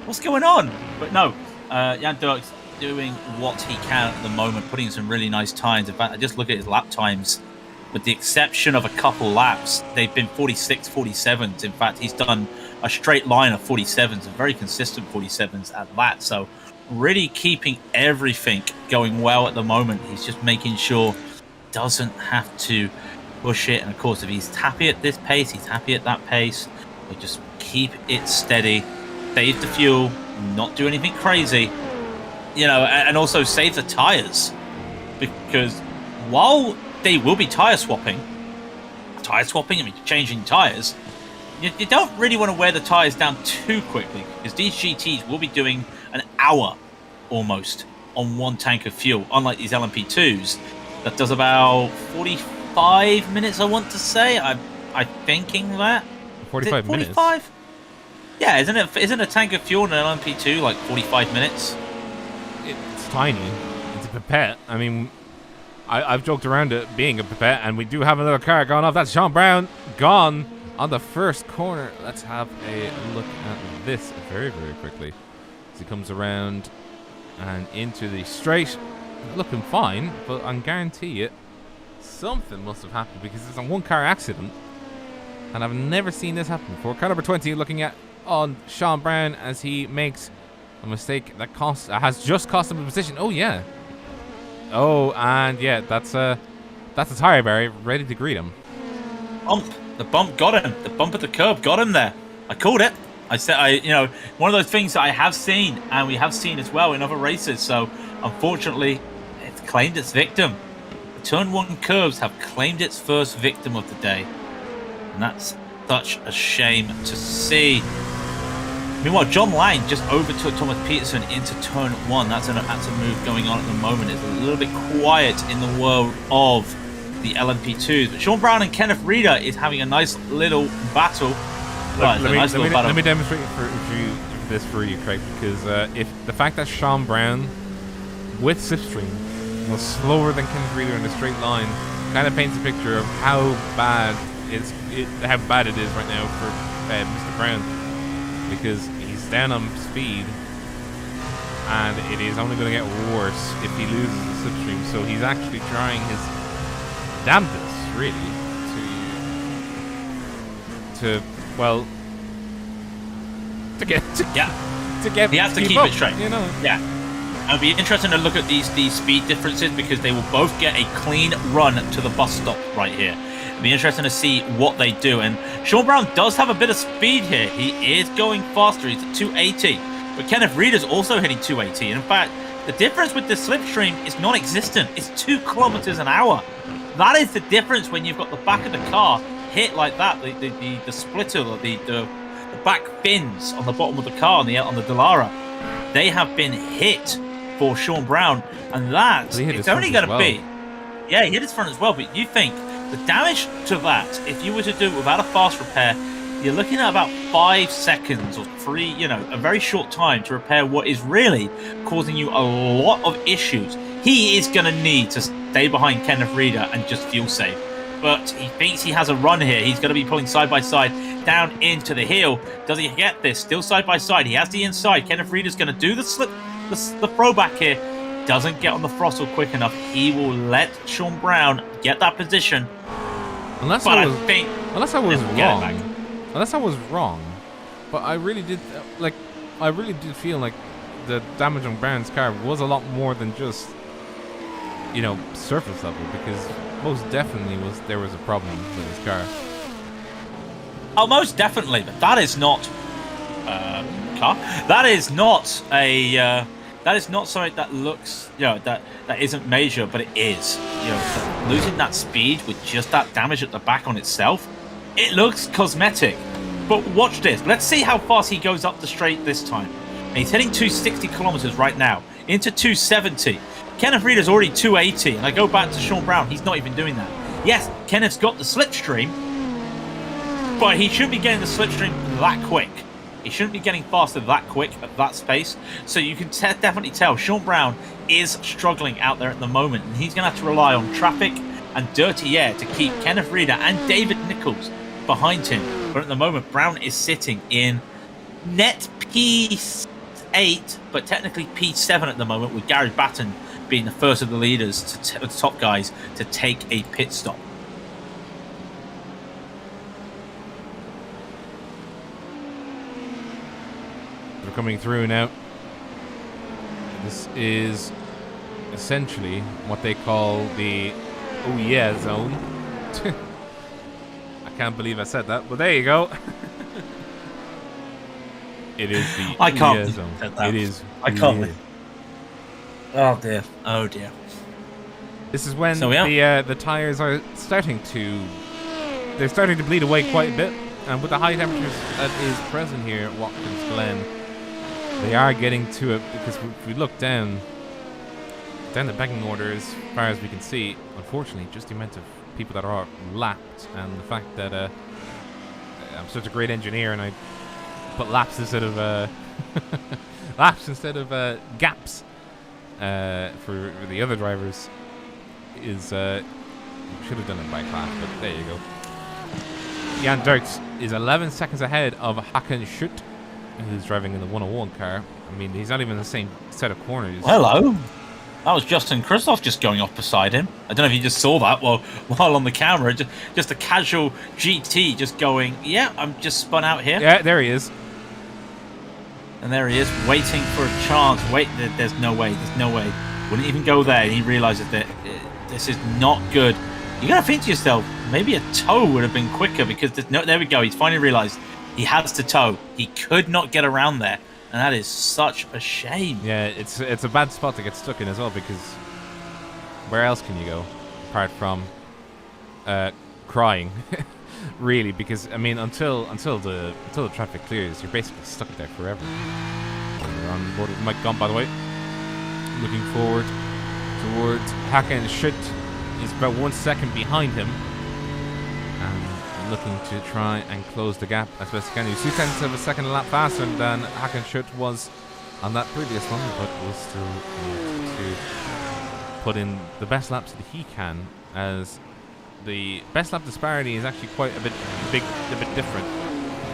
What's going on? But no, Jan Dirks doing what he can at the moment, putting in some really nice times. In fact, I just look at his lap times. With the exception of a couple laps, they've been 46, 47s. In fact, he's done a straight line of 47s, a very consistent 47s at that. So really keeping everything going well at the moment. He's just making sure he doesn't have to push it. And of course, if he's happy at this pace, he's happy at that pace. But just keep it steady, save the fuel, not do anything crazy, you know, and also save the tires, because while they will be tire swapping, I mean changing tires, you don't really want to wear the tires down too quickly, because these GTs will be doing an hour almost on one tank of fuel, unlike these LMP2s that does about 45 minutes. I want to say, I'm thinking that 45 minutes. 45? Yeah, isn't it? Isn't a tank of fuel in an LMP2 like 45 minutes? It's tiny. It's a pipette. I mean, I've joked around it being a pipette, and we do have another car going off. That's Sean Brown gone on the first corner. Let's have a look at this very, very quickly as he comes around and into the straight. Looking fine, but I guarantee you something must have happened, because it's a one-car accident. And I've never seen this happen before. Car number 20 looking at on Sean Brown as he makes a mistake that has just cost him a position. Oh, yeah. Oh, and yeah, that's a tire barrier ready to greet him. The bump got him. The bump at the curb got him there. I called it. I said, you know, one of those things that I have seen, and we have seen as well in other races. So, unfortunately, it's claimed its victim. The Turn 1 curves have claimed its first victim of the day. And that's such a shame to see. Meanwhile, John Lang just overtook Thomas Peterson into Turn 1. That's a move going on at the moment. It's a little bit quiet in the world of the LMP2s. But Sean Brown and Kenneth Reeder is having a nice little battle. Let me demonstrate this for you, Craig, because if the fact that Sean Brown with slipstream was slower than Kenneth Reeder in a straight line kind of paints a picture of how bad it is right now for Mr. Brown, because he's down on speed and it is only going to get worse if he loses the slipstream. So he's actually trying his damnedest, really, he has to keep it straight, you know. Yeah. It'll be interesting to look at these speed differences, because they will both get a clean run to the bus stop right here. It'll be interesting to see what they do. And Sean Brown does have a bit of speed here. He is going faster. He's at 280. But Kenneth Reeder's also hitting 280. And in fact, the difference with this slipstream is non-existent. It's 2 kilometers an hour. That is the difference when you've got the back of the car hit like that. The splitter, or the back fins on the bottom of the car on the Dallara, they have been hit for Sean Brown. And that, it's only going to be... Yeah, he hit his front as well. But you think the damage to that, if you were to do it without a fast repair, you're looking at about 5 seconds or 3, you know, a very short time to repair what is really causing you a lot of issues. He is going to need to stay behind Kenneth Reeder and just fuel save. But he thinks he has a run here. He's going to be pulling side by side down into the hill. Does he get this? Still side by side. He has the inside. Kenneth Reeder's going to do the throwback here. Doesn't get on the throttle quick enough. He will let Sean Brown get that position. Unless I was wrong, but I really did feel like the damage on Brown's car was a lot more than just, you know, surface level, because most definitely there was a problem with his car. Oh, most definitely. But that is not car. That is not a. That is not something that looks, that isn't major, but it is. Losing that speed with just that damage at the back on itself, it looks cosmetic. But watch this. Let's see how fast he goes up the straight this time. And he's hitting 260 kilometers right now into 270. Kenneth Reeder's already 280, and I go back to Sean Brown. He's not even doing that. Yes, Kenneth's got the slipstream, but he shouldn't be getting the slipstream that quick. He shouldn't be getting faster that quick at that space. So you can definitely tell Sean Brown is struggling out there at the moment, and he's going to have to rely on traffic and dirty air to keep Kenneth Reeder and David Nichols behind him. But at the moment, Brown is sitting in net P8, but technically P7 at the moment, with Gary Batten being the first of the leaders, the top guys, to take a pit stop. We're coming through now. This is essentially what they call the oh yeah zone. I can't believe I said that, but there you go. It is the I can't yeah zone. It is. I can't believe. Oh dear. Oh dear. This is when the tires are starting to bleed away quite a bit, and with the high temperatures that is present here at Watkins Glen, they are getting to it, because if we look down the pecking order as far as we can see, unfortunately, just the amount of people that are lapped, and the fact that I'm such a great engineer and I put laps instead of gaps for the other drivers is should have done it by class, but there you go. Jan Dirks is 11 seconds ahead of Hakan Schutt, who's driving in the 101 car. I mean, he's not even in the same set of corners. Hello. That was Justin Kristoff just going off beside him. I don't know if you just saw that while on the camera. Just a casual GT just going, yeah, I'm just spun out here. Yeah, there he is. And there he is, waiting for a chance. Wait, there's no way. There's no way. Wouldn't even go there. And he realizes that this is not good. You got to think to yourself, maybe a tow would have been quicker, because there we go. He's finally realized he has to tow. He could not get around there. And that is such a shame. Yeah, it's a bad spot to get stuck in as well, because where else can you go apart from crying? Really, because I mean, until the traffic clears, you're basically stuck there forever. We're on board with Mike Gump, by the way. Looking forward towards Hakan Schutt. He's about 1 second behind him, and looking to try and close the gap as best he can. He's 2 tenths of a second a lap faster than Hakan Schutt was on that previous one, but will still need to put in the best laps that he can, as the best lap disparity is actually quite a bit different.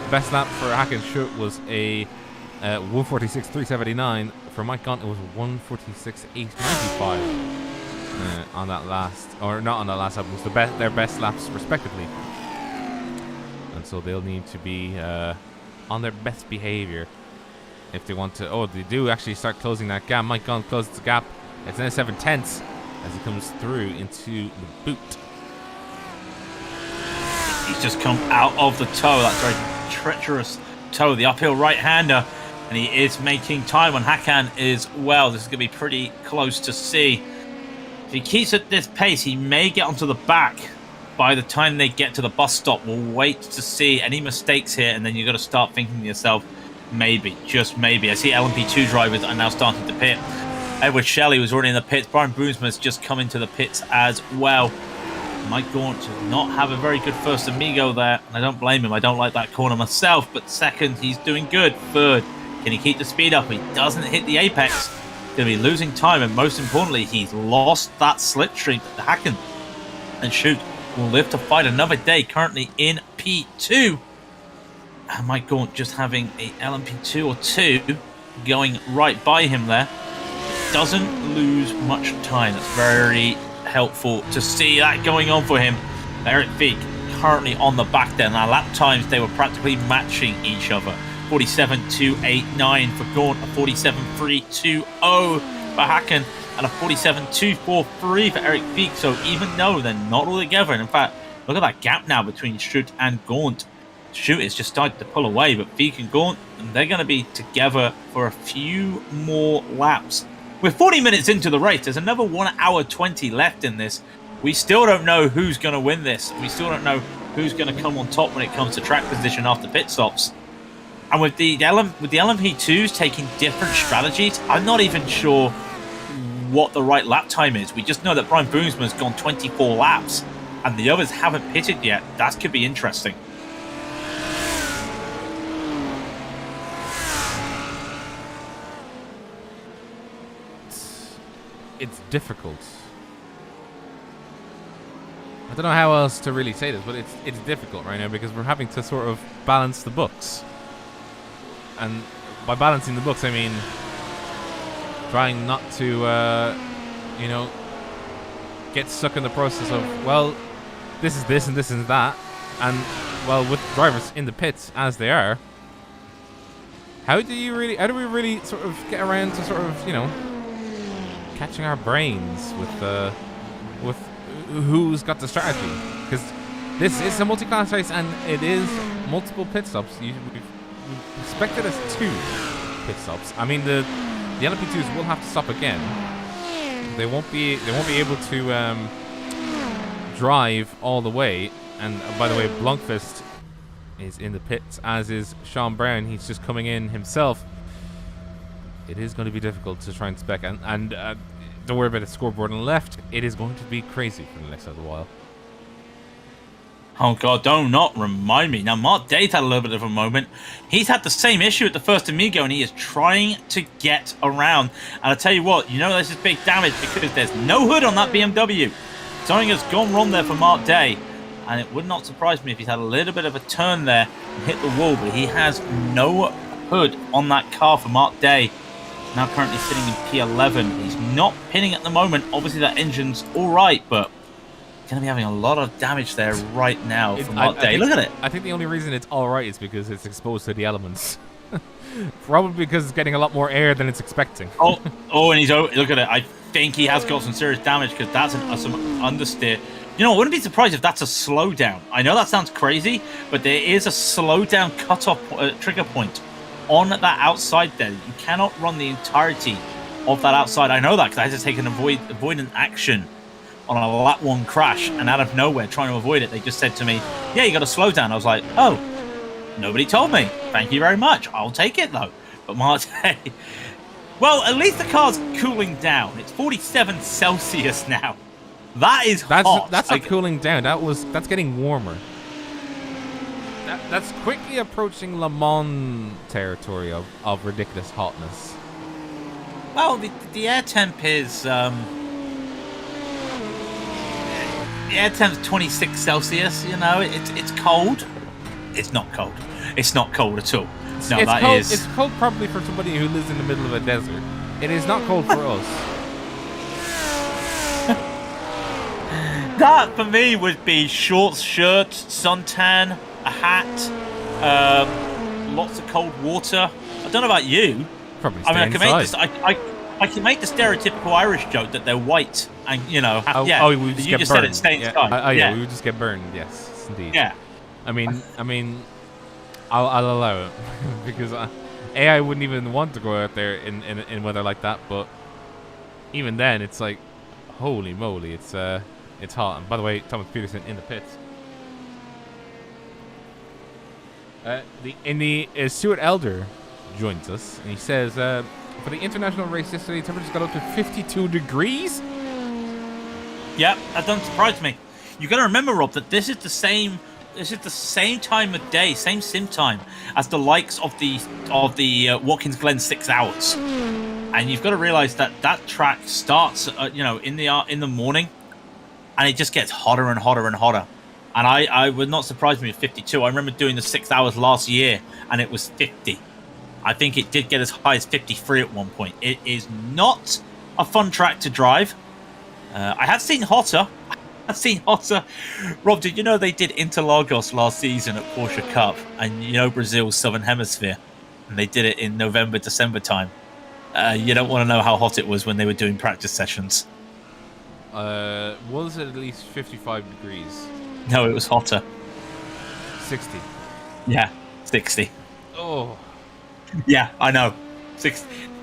The best lap for Hakan Schutt was a 146.379. For Mike Gaunt, it was 146.895 on that last, or not on that last lap. It was their best laps respectively, and so they'll need to be on their best behavior if they want to. Oh, they do actually start closing that gap. Mike Gaunt closes the gap. It's now 7 tenths as he comes through into the boot. He's just come out of the toe, that very treacherous toe, the uphill right-hander, and he is making time on Hakan as well. This is going to be pretty close to see. If he keeps at this pace, he may get onto the back by the time they get to the bus stop. We'll wait to see any mistakes here, and then you've got to start thinking to yourself, maybe, just maybe. I see LMP2 drivers are now starting to pit. Edward Shelley was already in the pits. Brian Boomsma has just come into the pits as well. Mike Gaunt does not have a very good first amigo there, and I don't blame him. I don't like that corner myself, but second, he's doing good. Third, can he keep the speed up? He doesn't hit the apex. Going to be losing time, and most importantly, he's lost that slipstream to Hakan. And Schutt will live to fight another day, currently in P2. And Mike Gaunt just having a LMP2 or 2 going right by him there. Doesn't lose much time. That's very helpful to see that going on for him. Eric Viek currently on the back there. Now lap times, they were practically matching each other. 47.289 for Gaunt, a 47.320 for Hakan, and a 47.243 for Eric Viek. So even though they're not all together, and in fact, look at that gap now between Schutt and Gaunt. shoot, it's just started to pull away. But Feek and Gaunt, they're going to be together for a few more laps. We're 40 minutes into the race. There's another 1 hour 20 left in this. We still don't know who's going to win this. We still don't know who's going to come on top when it comes to track position after pit stops. And with the LMP2s taking different strategies, I'm not even sure what the right lap time is. We just know that Brian Boomsman's gone 24 laps and the others haven't pitted yet. That could be interesting. It's difficult. I don't know how else to really say this, but it's difficult right now because we're having to sort of balance the books. And by balancing the books, I mean trying not to, you know, get stuck in the process of, well, this is this and this is that. And, well, with drivers in the pits as they are, how do we really sort of get around to sort of, you know, catching our brains with who's got the strategy? Because this is a multi-class race and it is multiple pit stops. We've expected us 2 pit stops. I mean, the LMP2s will have to stop again. They won't be able to drive all the way. And by the way, Blunkfist is in the pits, as is Sean Brown. He's just coming in himself. It is going to be difficult to try and spec, and don't worry about the scoreboard on the left. It is going to be crazy for the next little while. Oh God, don't not remind me. Now, Mark Day's had a little bit of a moment. He's had the same issue at the first Amigo, and he is trying to get around. And I tell you what, you know this is big damage because there's no hood on that BMW. Something has gone wrong there for Mark Day, and it would not surprise me if he's had a little bit of a turn there and hit the wall, but he has no hood on that car for Mark Day. Now currently sitting in P11. He's not pinning at the moment. Obviously that engine's all right, but going to be having a lot of damage there right now for Mark Day. Look at it. I think the only reason it's all right is because it's exposed to the elements. Probably because it's getting a lot more air than it's expecting. Oh, and he's over. Look at it. I think he has got some serious damage because that's some understeer. You know, I wouldn't be surprised if that's a slowdown. I know that sounds crazy, but there is a slowdown cutoff trigger point on that outside there. You cannot run the entirety of that outside. I know that because I had to take an avoidant action on a lap 1 crash, and out of nowhere, trying to avoid it, they just said to me, yeah, you got to slow down. I was like, oh, nobody told me. Thank you very much. I'll take it, though. But Marte, well, at least the car's cooling down. It's 47 Celsius now. That is hot. That's not cooling down. That's getting warmer. That's quickly approaching Le Mans territory of ridiculous hotness. Well, the air temp is... the air temp's 26 Celsius, you know, it's cold. It's not cold. It's not cold at all. No, it's that cold, is... It's cold probably for somebody who lives in the middle of a desert. It is not cold for us. That, for me, would be shorts, shirts, suntan, a hat, lots of cold water. I don't know about you. Probably I mean, inside. I can make the stereotypical Irish joke that they're white and, you know, we would just you get just burned. said it, stay inside. Yeah, we would just get burned, yes, indeed. Yeah. I mean, I'll allow it because I wouldn't even want to go out there in weather like that. But even then, it's like, holy moly, it's hot. And by the way, Thomas Peterson in the pits. Stuart Elder joins us, and he says for the international race yesterday, temperatures got up to 52 degrees. Yeah, that doesn't surprise me. You got to remember, Rob, that this is the same time of day, same sim time as the likes of the Watkins Glen 6 hours, and you've got to realize that track starts, in the morning, and it just gets hotter and hotter and hotter. And I would not surprise me at 52. I remember doing the 6 hours last year, and it was 50. I think it did get as high as 53 at one point. It is not a fun track to drive. I have seen hotter. Rob, did you know they did Interlagos last season at Porsche Cup? And you know Brazil's Southern Hemisphere. And they did it in November, December time. You don't want to know how hot it was when they were doing practice sessions. Was it at least 55 degrees? No, it was hotter. 60. Yeah, 60. Oh. Yeah, I know.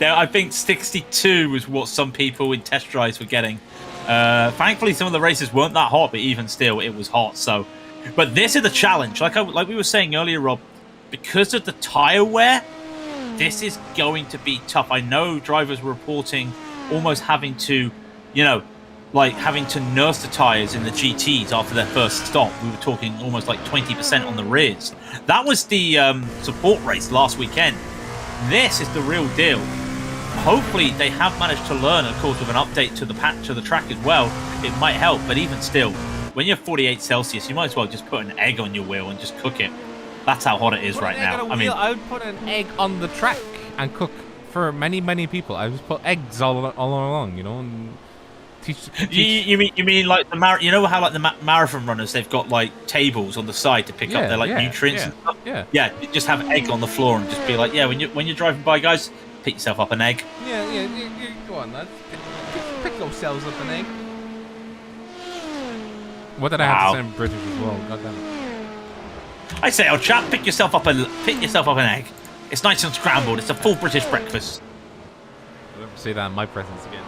I think 62 was what some people in test drives were getting. Thankfully, some of the races weren't that hot, but even still, it was hot. So, but this is the challenge. Like we were saying earlier, Rob, because of the tire wear, this is going to be tough. I know drivers were reporting almost having to, having to nurse the tires in the GTs after their first stop. We were talking almost like 20% on the rears. That was the support race last weekend. This is the real deal. Hopefully they have managed to learn, of course, with an update to the track as well. It might help, but even still, when you're 48 Celsius, you might as well just put an egg on your wheel and just cook it. That's how hot it is right now. I would put an egg on the track and cook for many, many people. I would just put eggs all along, and teach. You mean like the you know how like the marathon runners, they've got like tables on the side to pick up their nutrients and stuff. Yeah. You just have egg on the floor and just be like, when you're driving by, guys, pick yourself up an egg. Yeah. Go on, lads. Pick yourselves up an egg. What did I have to say in British as well? God damn it. I say, old chap, pick yourself up an egg. It's nice and scrambled. It's a full British breakfast. I'll never say that in my presence again.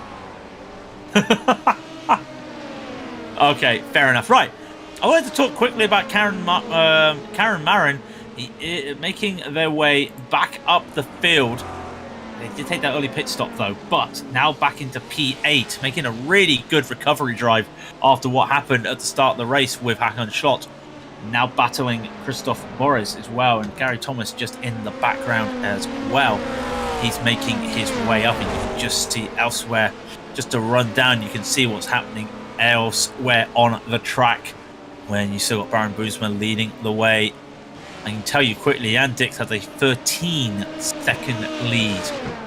Okay, fair enough. Right, I wanted to talk quickly about Karen Marin making their way back up the field. They did take that early pit stop though, but now back into P8, making a really good recovery drive after what happened at the start of the race with Hakan Schlott. Now battling Christoph Boris as well, and Gary Thomas just in the background as well. He's making his way up, and you can just see elsewhere, just to run down, you can see what's happening elsewhere on the track when you still got Baron Boozman leading the way. I can tell you quickly, Jan Dix has a 13-second lead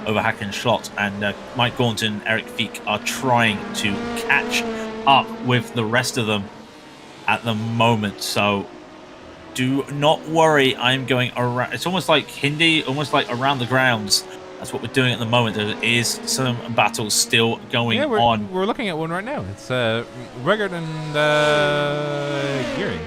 over Hakan Schlott, and Mike Gaunton and Eric Fiek are trying to catch up with the rest of them at the moment. So do not worry, I'm going around. It's almost like Hindi, almost like around the grounds. That's what we're doing at the moment. There is some battles still going on. We're looking at one right now. It's Regard and Gearing.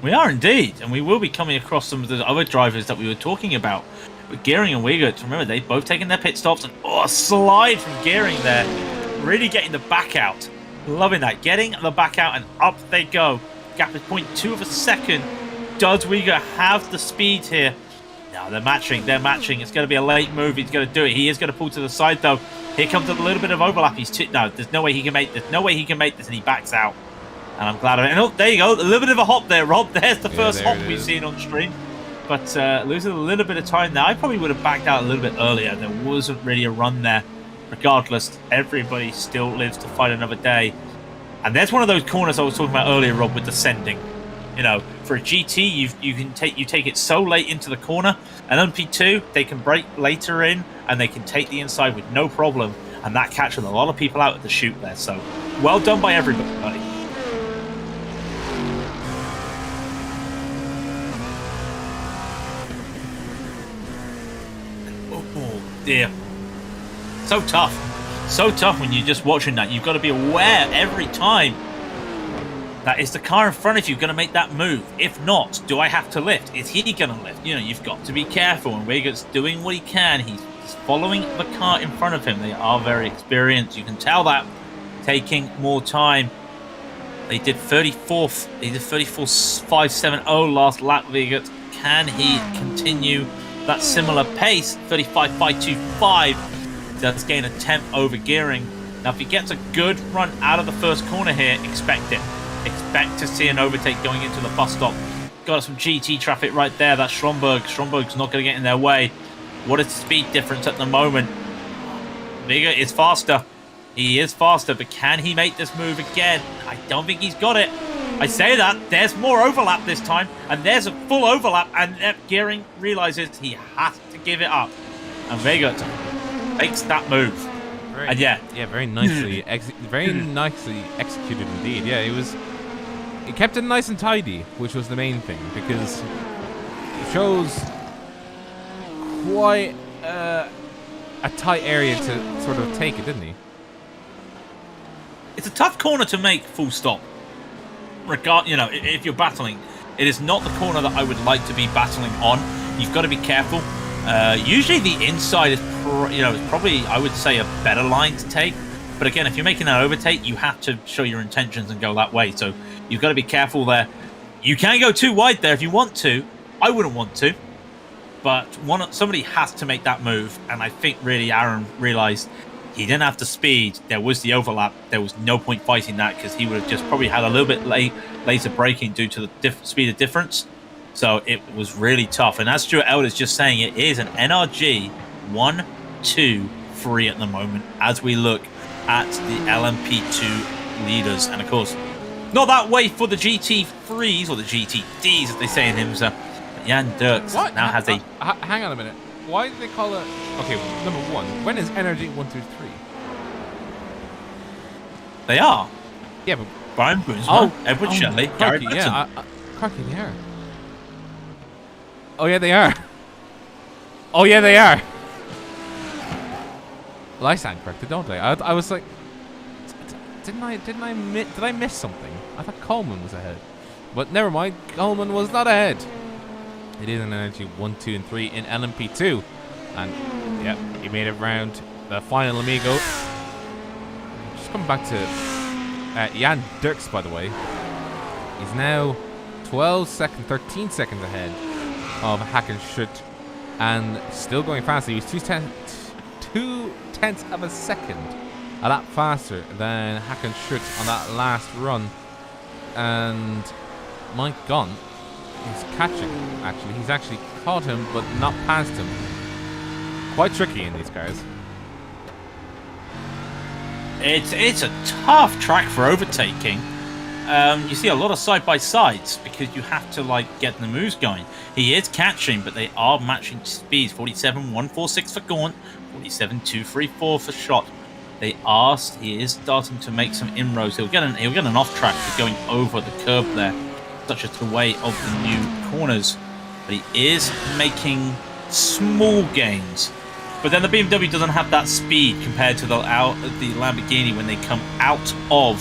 We are indeed, and we will be coming across some of the other drivers that we were talking about. But Gearing and Wiegert, remember, they've both taken their pit stops, and a slide from Gearing there. Really getting the back out. Loving that. Getting the back out, and up they go. Gap is 0.2 of a second. Does Wiegert have the speed here? No, they're matching. It's going to be a late move. He's going to do it. He is going to pull to the side, though. Here comes a little bit of overlap. No, there's no way he can make this. And he backs out. And I'm glad of it. And there you go. A little bit of a hop there, Rob. There's the first hop we've seen on stream. But losing a little bit of time there. I probably would have backed out a little bit earlier. There wasn't really a run there. Regardless, everybody still lives to fight another day. And there's one of those corners I was talking about earlier, Rob, with the sending. For a GT, you take it so late into the corner. And MP2, they can break later in, and they can take the inside with no problem. And that catches a lot of people out at the chute there. So, well done by everybody. Oh dear. So tough when you're just watching that. You've got to be aware every time that is the car in front of you going to make that move. If not, do I have to lift? Is he going to lift? You've got to be careful. And Wiegert's doing what he can. He's following the car in front of him. They are very experienced. You can tell that. Taking more time. They did 34th. They did 34.570 last lap, Wiegert. Can he continue that similar pace? 35.525. Does gain a tenth over Gearing. Now, if he gets a good run out of the first corner here, expect it. Expect to see an overtake going into the bus stop. Got some GT traffic right there. That's Stromberg. Stromberg's not going to get in their way. What is the speed difference at the moment? Wiegert is faster. He is faster, but can he make this move again? I don't think he's got it. I say that. There's more overlap this time, and there's a full overlap, and Gearing realizes he has to give it up. And Wiegert makes that move. Very nicely executed indeed. Yeah, he kept it nice and tidy, which was the main thing, because it shows quite a tight area to sort of take it, didn't he? It's a tough corner to make full stop. If you're battling, It is not the corner that I would like to be battling on. You've got to be careful. Usually the inside is, probably, I would say, a better line to take. But again, if you're making an overtake, you have to show your intentions and go that way. So you've got to be careful there. You can go too wide there if you want to. I wouldn't want to. But somebody has to make that move. And I think really Aaron realized he didn't have the speed. There was the overlap. There was no point fighting that because he would have just probably had a little bit later braking due to the speed of difference. So it was really tough. And as Stuart Elder's just saying, it is an NRG 1, 2, 3 at the moment as we look at the LMP2 leaders. And of course, not that way for the GT3s or the GTDs, as they say in IMSA. Jan Dirks now has a... Hang on a minute. Why do they call it... Okay, number one, when is Energy 1 through 3? They are. Yeah, but... Brian Boomsma, Edward Shelley, Gary Burton. Yeah, Crikey, they are. Oh, yeah, they are. Oh, yeah, they are. Well, I stand corrected, don't I? I was like... Did I miss something? I thought Coleman was ahead. But never mind, Coleman was not ahead. It is an Energy 1, 2, and 3 in LMP2. And, yeah, he made it round the final Amigo. Just coming back to Jan Dirks, by the way. He's now 13 seconds ahead of Hackenschut. And still going faster. He was 2/10 of a second a lap faster than Hackenschut on that last run. And Mike Gunn is catching, actually. He's actually caught him, but not past him. Quite tricky in these cars. It's a tough track for overtaking. You see a lot of side-by-sides because you have to, get the moves going. He is catching, but they are matching speeds. 47.146 for Gaunt, 47.234 for Schott. He is starting to make some inroads. He'll get an off track for going over the curb there, such as the way of the new corners. But he is making small gains. But then the BMW doesn't have that speed compared to the Lamborghini when they come out of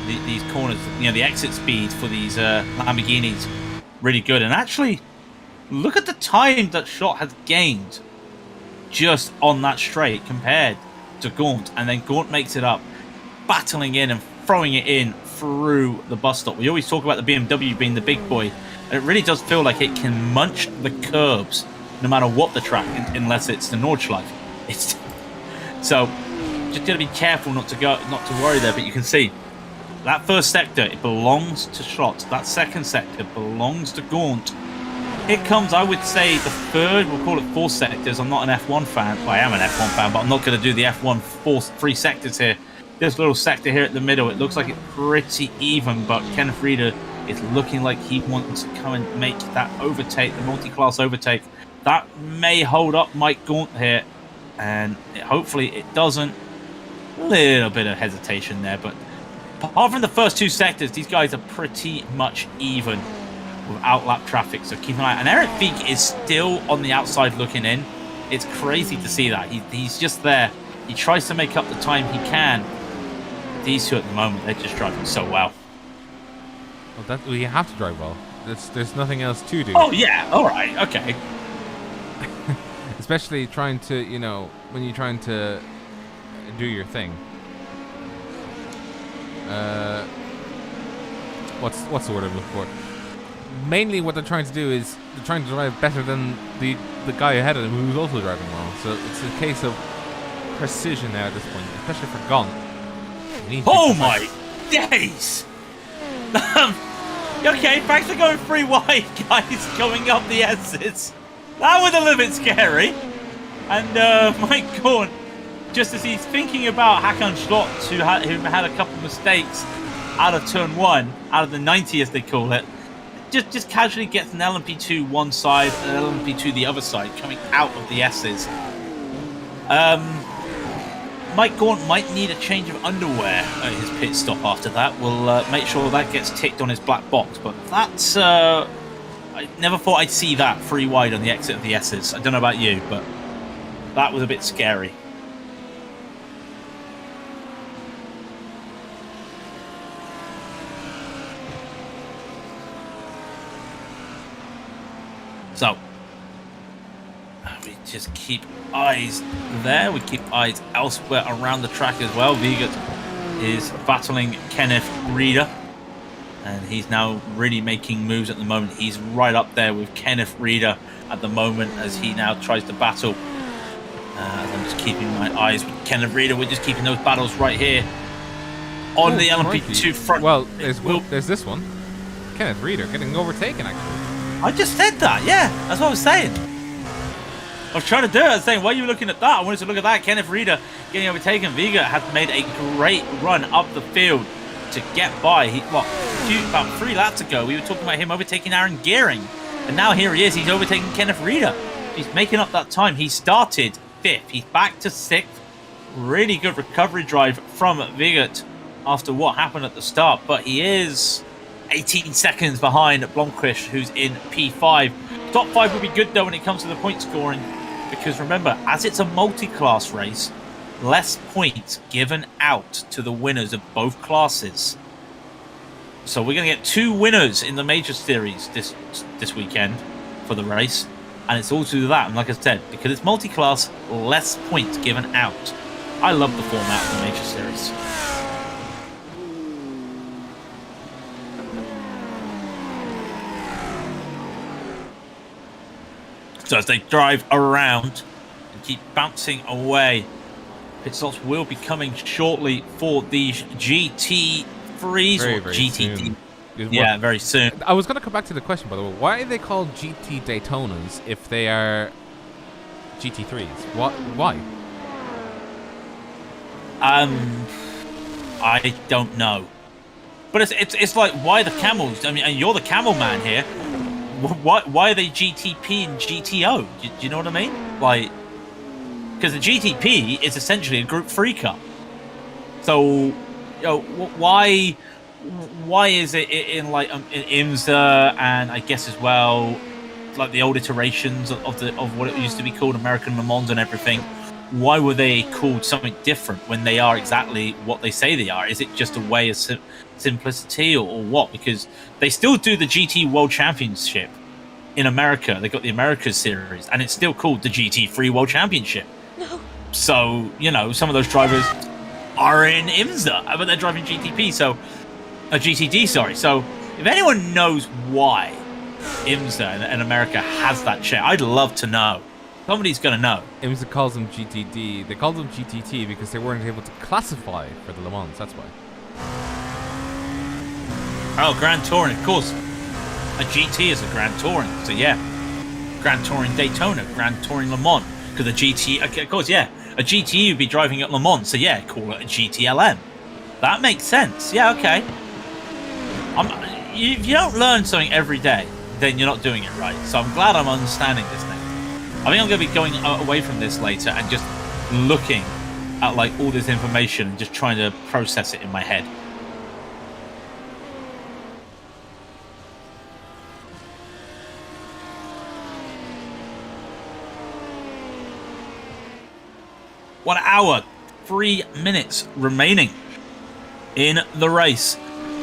these corners. The exit speed for these Lamborghinis really good. And actually, look at the time that Schott has gained just on that straight compared to Gaunt, and then Gaunt makes it up, battling in and throwing it in through the bus stop. We always talk about the BMW being the big boy, and it really does feel like it can munch the curbs no matter what the track, unless it's the Nordschleife. So just gotta be careful not to worry there. But you can see that first sector, it belongs to Schott. That second sector belongs to Gaunt. Here comes, I would say, the third, we'll call it 4 sectors. I'm not an F1 fan. Well, I am an F1 fan, but I'm not going to do the F1 3 sectors here. This little sector here at the middle, it looks like it's pretty even, but Kenneth Reeder is looking like he wants to come and make that overtake, the multi-class overtake. That may hold up Mike Gaunt here, and hopefully it doesn't. A little bit of hesitation there, but apart from the first 2 sectors, these guys are pretty much even without lap traffic, so keep an eye. And Eric Feek is still on the outside looking in. It's crazy to see that. He's just there. He tries to make up the time he can. These two at the moment, they're just driving so well. Well, you have to drive well. There's nothing else to do. Oh, yeah. All right. Okay. Especially trying to, when you're trying to do your thing. What's the word I'm looking for? Mainly what they're trying to do is they're trying to drive better than the guy ahead of them who's also driving well. So it's a case of precision now at this point, especially for Gunn. Oh my days! Okay, thanks for going 3 wide, guys, going up the S's. That was a little bit scary. And Mike Gaunt, just as he's thinking about Hakan Schott, who had a couple of mistakes out of turn 1, out of the 90 as they call it, just casually gets an LMP2 one side and an LMP2 the other side, coming out of the S's. Mike Gaunt might need a change of underwear at his pit stop after that. We'll make sure that gets ticked on his black box. But that's... I never thought I'd see that 3 wide on the exit of the S's. I don't know about you, but that was a bit scary. So we just keep eyes there. We keep eyes elsewhere around the track as well. Vigat is battling Kenneth Reeder, and he's now really making moves at the moment. He's right up there with Kenneth Reeder at the moment as he now tries to battle. I'm just keeping my eyes with Kenneth Reeder. We're just keeping those battles right here on the LMP2 front. Well, there's this one. Kenneth Reeder getting overtaken, actually. I just said that, yeah. That's what I was saying. I was trying to do it. I was saying, why are you looking at that? I wanted to look at that. Kenneth Reeder getting overtaken. Vigat has made a great run up the field to get by. About 3 laps ago, we were talking about him overtaking Aaron Gearing. And now here he is. He's overtaking Kenneth Reeder. He's making up that time. He started 5th. He's back to 6th. Really good recovery drive from Vigat after what happened at the start. But he is 18 seconds behind Blomqvist, who's in P5. Top 5 would be good, though, when it comes to the point scoring. Because remember, as it's a multi-class race, less points given out to the winners of both classes. So we're going to get 2 winners in the major series this weekend for the race. And it's all to do that. And like I said, because it's multi-class, less points given out. I love the format of the major series. So as they drive around and keep bouncing away, pit stops will be coming shortly for these GT3s or GTD. Soon. Yeah, very soon. I was going to come back to the question, by the way. Why are they called GT Daytonas if they are GT3s? Why? I don't know. But it's like, why the camels? I mean, and you're the camel man here. Why are they GTP and GTO? Do you know what I mean? Like, because the GTP is essentially a Group 3 car. So, you know, why is it in like in IMSA and I guess as well, like the old iterations of what it used to be called American Le Mans and everything? Why were they called something different when they are exactly what they say they are? Is it just a way of simplicity or what? Because they still do the GT World Championship in America. They got the Americas series, and it's still called the GT3 World Championship. No. So, you know, some of those drivers are in IMSA, but they're driving GTP, so a GTD, sorry. So, if anyone knows why IMSA in America has that share, I'd love to know. Somebody's going to know. IMSA calls them GTD. They called them GTT because they weren't able to classify for the Le Mans. That's why. Oh, Grand Touring, of course. A GT is a Grand Touring. So, yeah. Grand Touring Daytona, Grand Touring Le Mans. Because a GT, okay, of course, yeah. A GT would be driving at Le Mans. So, yeah, call it a GTLM. That makes sense. Yeah, okay. If you don't learn something every day, then you're not doing it right. So, I'm glad I'm understanding this now. I think I'm going to be going away from this later and just looking at like all this information and just trying to process it in my head. One hour, 3 minutes remaining in the race.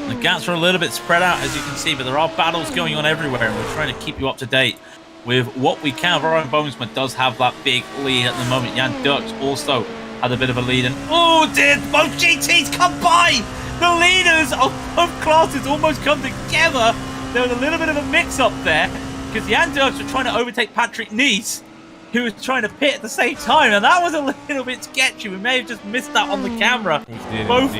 The gaps are a little bit spread out, as you can see, but there are battles going on everywhere, and we're trying to keep you up to date with what we can. Ryan Bonesman does have that big lead at the moment. Jan Dirks also had a bit of a lead. And oh, did both GTs come by? The leaders of both classes almost come together. There was a little bit of a mix-up there because Jan Dirks was trying to overtake Patrick Nice, who was trying to pit at the same time. And that was a little bit sketchy. We may have just missed that on the camera. Both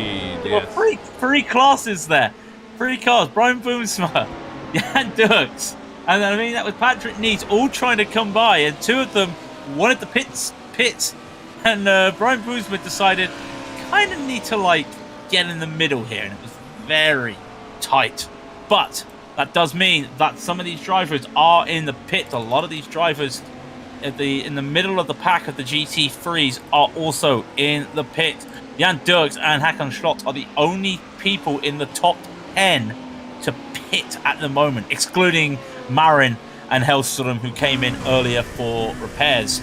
were three classes there. 3 cars. Brian Boomsma, Jan Dirks. And I mean, that was Patrick Nice all trying to come by, and 2 of them wanted the pits. And Brian Boomsma decided, kind of need to like get in the middle here, and it was very tight. But that does mean that some of these drivers are in the pit. A lot of these drivers in the middle of the pack of the GT3s are also in the pit. Jan Dirks and Hakan Schlott are the only people in the top 10 to pit at the moment, excluding Marin and Hellstrom, who came in earlier for repairs.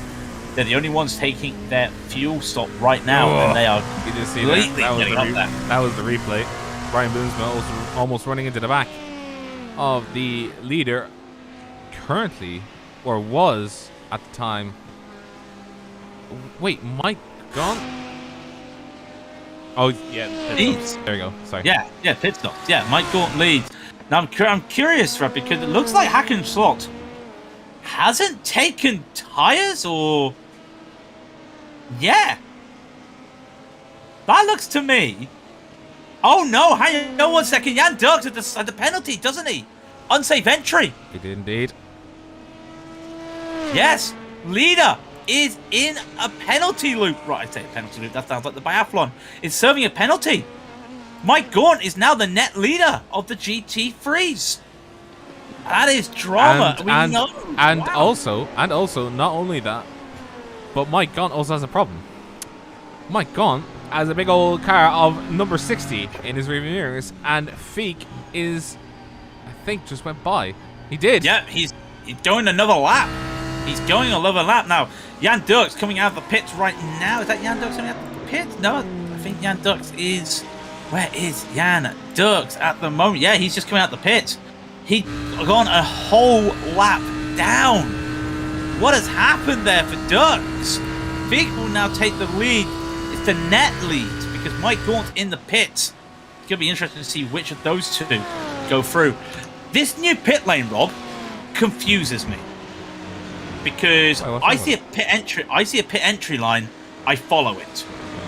They're the only ones taking their fuel stop right now, and they are completely getting up there. That was the replay. Brian Boomsma also almost running into the back of the leader. Currently, or was at the time. Wait, Mike gone? Oh yeah, leads. There we go. Sorry. Yeah, pit stops. Yeah, Mike Gaunt leads. Now I'm curious, right, because it looks like Hacken Slot hasn't taken tires, or yeah, that looks to me. Oh no! Hang on 1 second. Jan Dirks at the penalty, doesn't he? Unsafe entry. He did indeed. Yes, leader is in a penalty loop. Right, I say a penalty loop. That sounds like the biathlon. Is serving a penalty. Mike Gaunt is now the net leader of the GT3s. That is drama. And also, not only that, but Mike Gaunt also has a problem. Mike Gaunt has a big old car of number 60 in his rearview mirrors, and Feek is, I think, just went by. He did. Yeah, he's going another lap. He's going another lap now. Jan Dirks coming out of the pits right now. Is that Jan Dirks coming out of the pits? No, I think Jan Dirks is... Where is Jan Dirks at the moment? Yeah, he's just coming out the pits. He's gone a whole lap down. What has happened there for Dirks? Feek will now take the lead. It's the net lead because Mike Gaunt's in the pits. It's going to be interesting to see which of those two go through. This new pit lane, Rob, confuses me. Because I see a pit entry line, I follow it.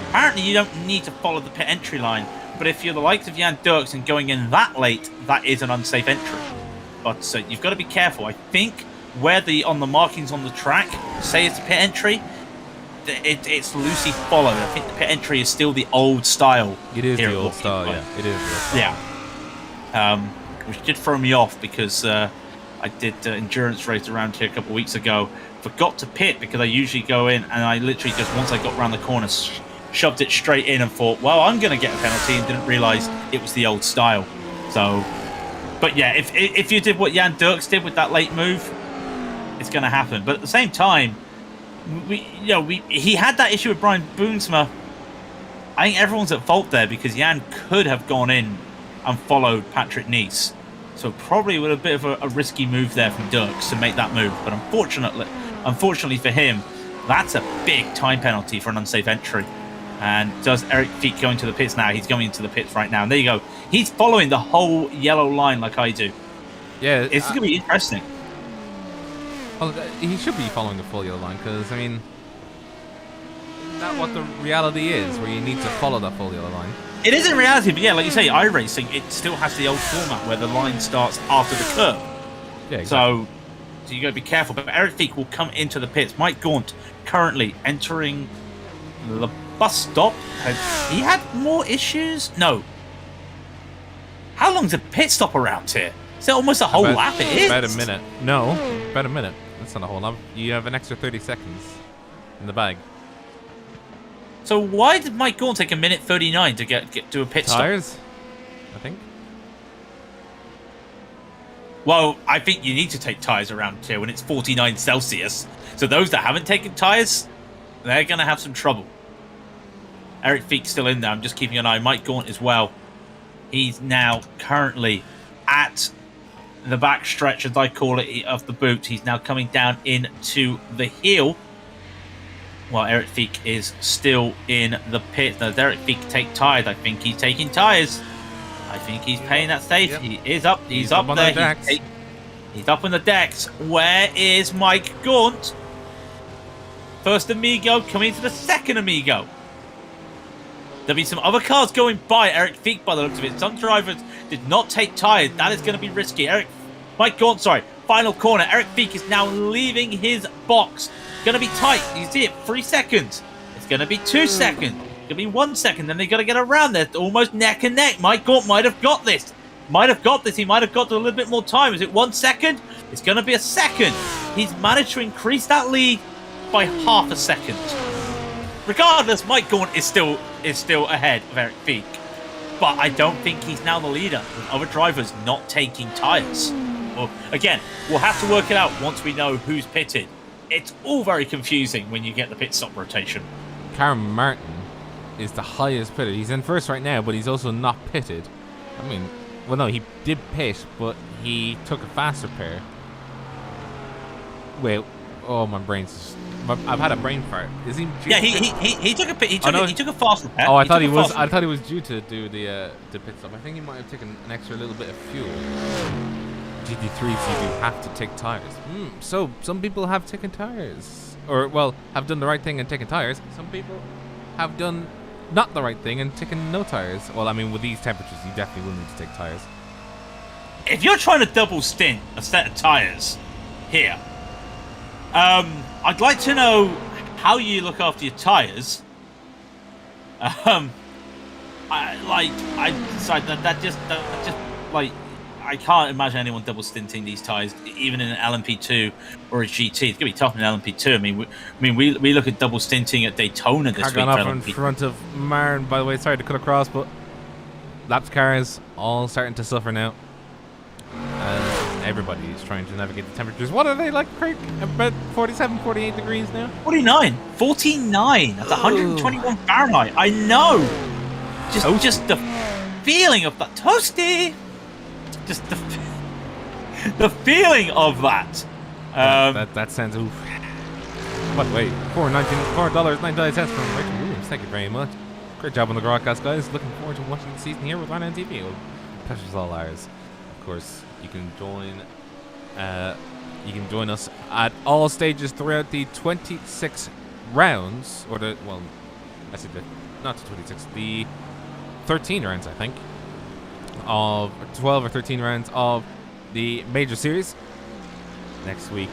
Apparently you don't need to follow the pit entry line, but if you're the likes of Jan Dirks and going in that late, that is an unsafe entry. But you've got to be careful. I think where on the markings on the track say it's a pit entry, it's loosely followed. I think the pit entry is still the old style. It is the old style, yeah. It is the old style. Yeah. Which did throw me off because I did endurance race around here a couple of weeks ago. Forgot to pit because I usually go in, and I literally just, once I got around the corner, shoved it straight in and thought, well, I'm going to get a penalty, and didn't realise it was the old style. So, but yeah, if you did what Jan Dirks did with that late move, it's going to happen. But at the same time, he had that issue with Brian Boomsma. I think everyone's at fault there because Jan could have gone in and followed Patrick Nice. So probably with a bit of a risky move there from Dirks to make that move. But unfortunately for him, that's a big time penalty for an unsafe entry. And does Eric Feek go into the pits now? He's going into the pits right now. And there you go. He's following the whole yellow line like I do. Yeah. It's going to be interesting. Well, he should be following the full yellow line because, I mean, that's what the reality is, where you need to follow that full yellow line. It is in reality, but yeah, like you say, iRacing, it still has the old format where the line starts after the curve. Yeah, exactly. So you got to be careful. But Eric Feek will come into the pits. Mike Gaunt currently entering the bus stop. Has he had more issues? No. How long's a pit stop around here? Is it almost a whole lap? It is. About a minute. No, about a minute. That's not a whole lap. You have an extra 30 seconds in the bag. So why did Mike Gaunt take a minute 39 to get to a pit stop? Tires, I think. Well, I think you need to take tyres around here when it's 49 Celsius. So those that haven't taken tyres, they're going to have some trouble. Eric Feek's still in there. I'm just keeping an eye. Mike Gaunt as well. He's now currently at the back stretch, as I call it, of the boot. He's now coming down into the heel. While Eric Feek is still in the pit. Now, Eric Feek take tyres. I think he's taking tyres. I think he's paying that safe. Yep. He is up. He's up there. He's up on the decks. Where is Mike Gaunt? First Amigo coming into the second Amigo. There'll be some other cars going by Eric Feek by the looks of it. Some drivers did not take tyres. That is going to be risky. Mike Gaunt, sorry. Final corner. Eric Feek is now leaving his box. Going to be tight. You see it, 3 seconds. It's going to be 2 seconds. It's going to be 1 second. Then they got to get around there. Almost neck and neck. Mike Gaunt might have got this. He might have got a little bit more time. Is it 1 second? It's going to be a second. He's managed to increase that lead by half a second. Regardless, Mike Gaunt is still ahead of Eric Feek. But I don't think he's now the leader with other drivers not taking tyres. Well, again, we'll have to work it out once we know who's pitted. It's all very confusing when you get the pit stop rotation. Karen Martin is the highest pitted. He's in first right now, but he's also not pitted. I mean, well, no, he did pit, but he took a faster pair. Wait. Oh, my brain's just... I've had a brain fart. Is he? Yeah, he took a pit. He took a fast repair. Oh, I thought he was. I thought he was due to do the pit stop. I think he might have taken an extra little bit of fuel. GT3s, you do have to take tires. So some people have taken tires, or well, have done the right thing and taken tires. Some people have done not the right thing and taken no tires. Well, I mean, with these temperatures, you definitely will need to take tires. If you're trying to double stint a set of tires here, I'd like to know how you look after your tires. I can't imagine anyone double stinting these tires, even in an LMP2 or a GT. It's gonna be tough in an LMP2. We look at double stinting at Daytona this week. Off in front of Marin, by the way. Sorry to cut across, but laps cars all starting to suffer now. Everybody is trying to navigate the temperatures. What are they like, Craig? About 47, 48 degrees now? 49. That's 121 Fahrenheit. I know. Just the feeling of that toasty. Just the feeling of that. That sounds oof. By the way, $4.99 from Rachel Williams. Thank you very much. Great job on the broadcast, guys. Looking forward to watching the season here with Raidillon TV. Well, pleasure's all ours. Of course, you can join us at all stages throughout the 26 rounds, or not the 26, the 13 rounds, I think, of 12 or 13 rounds of the major series. Next week,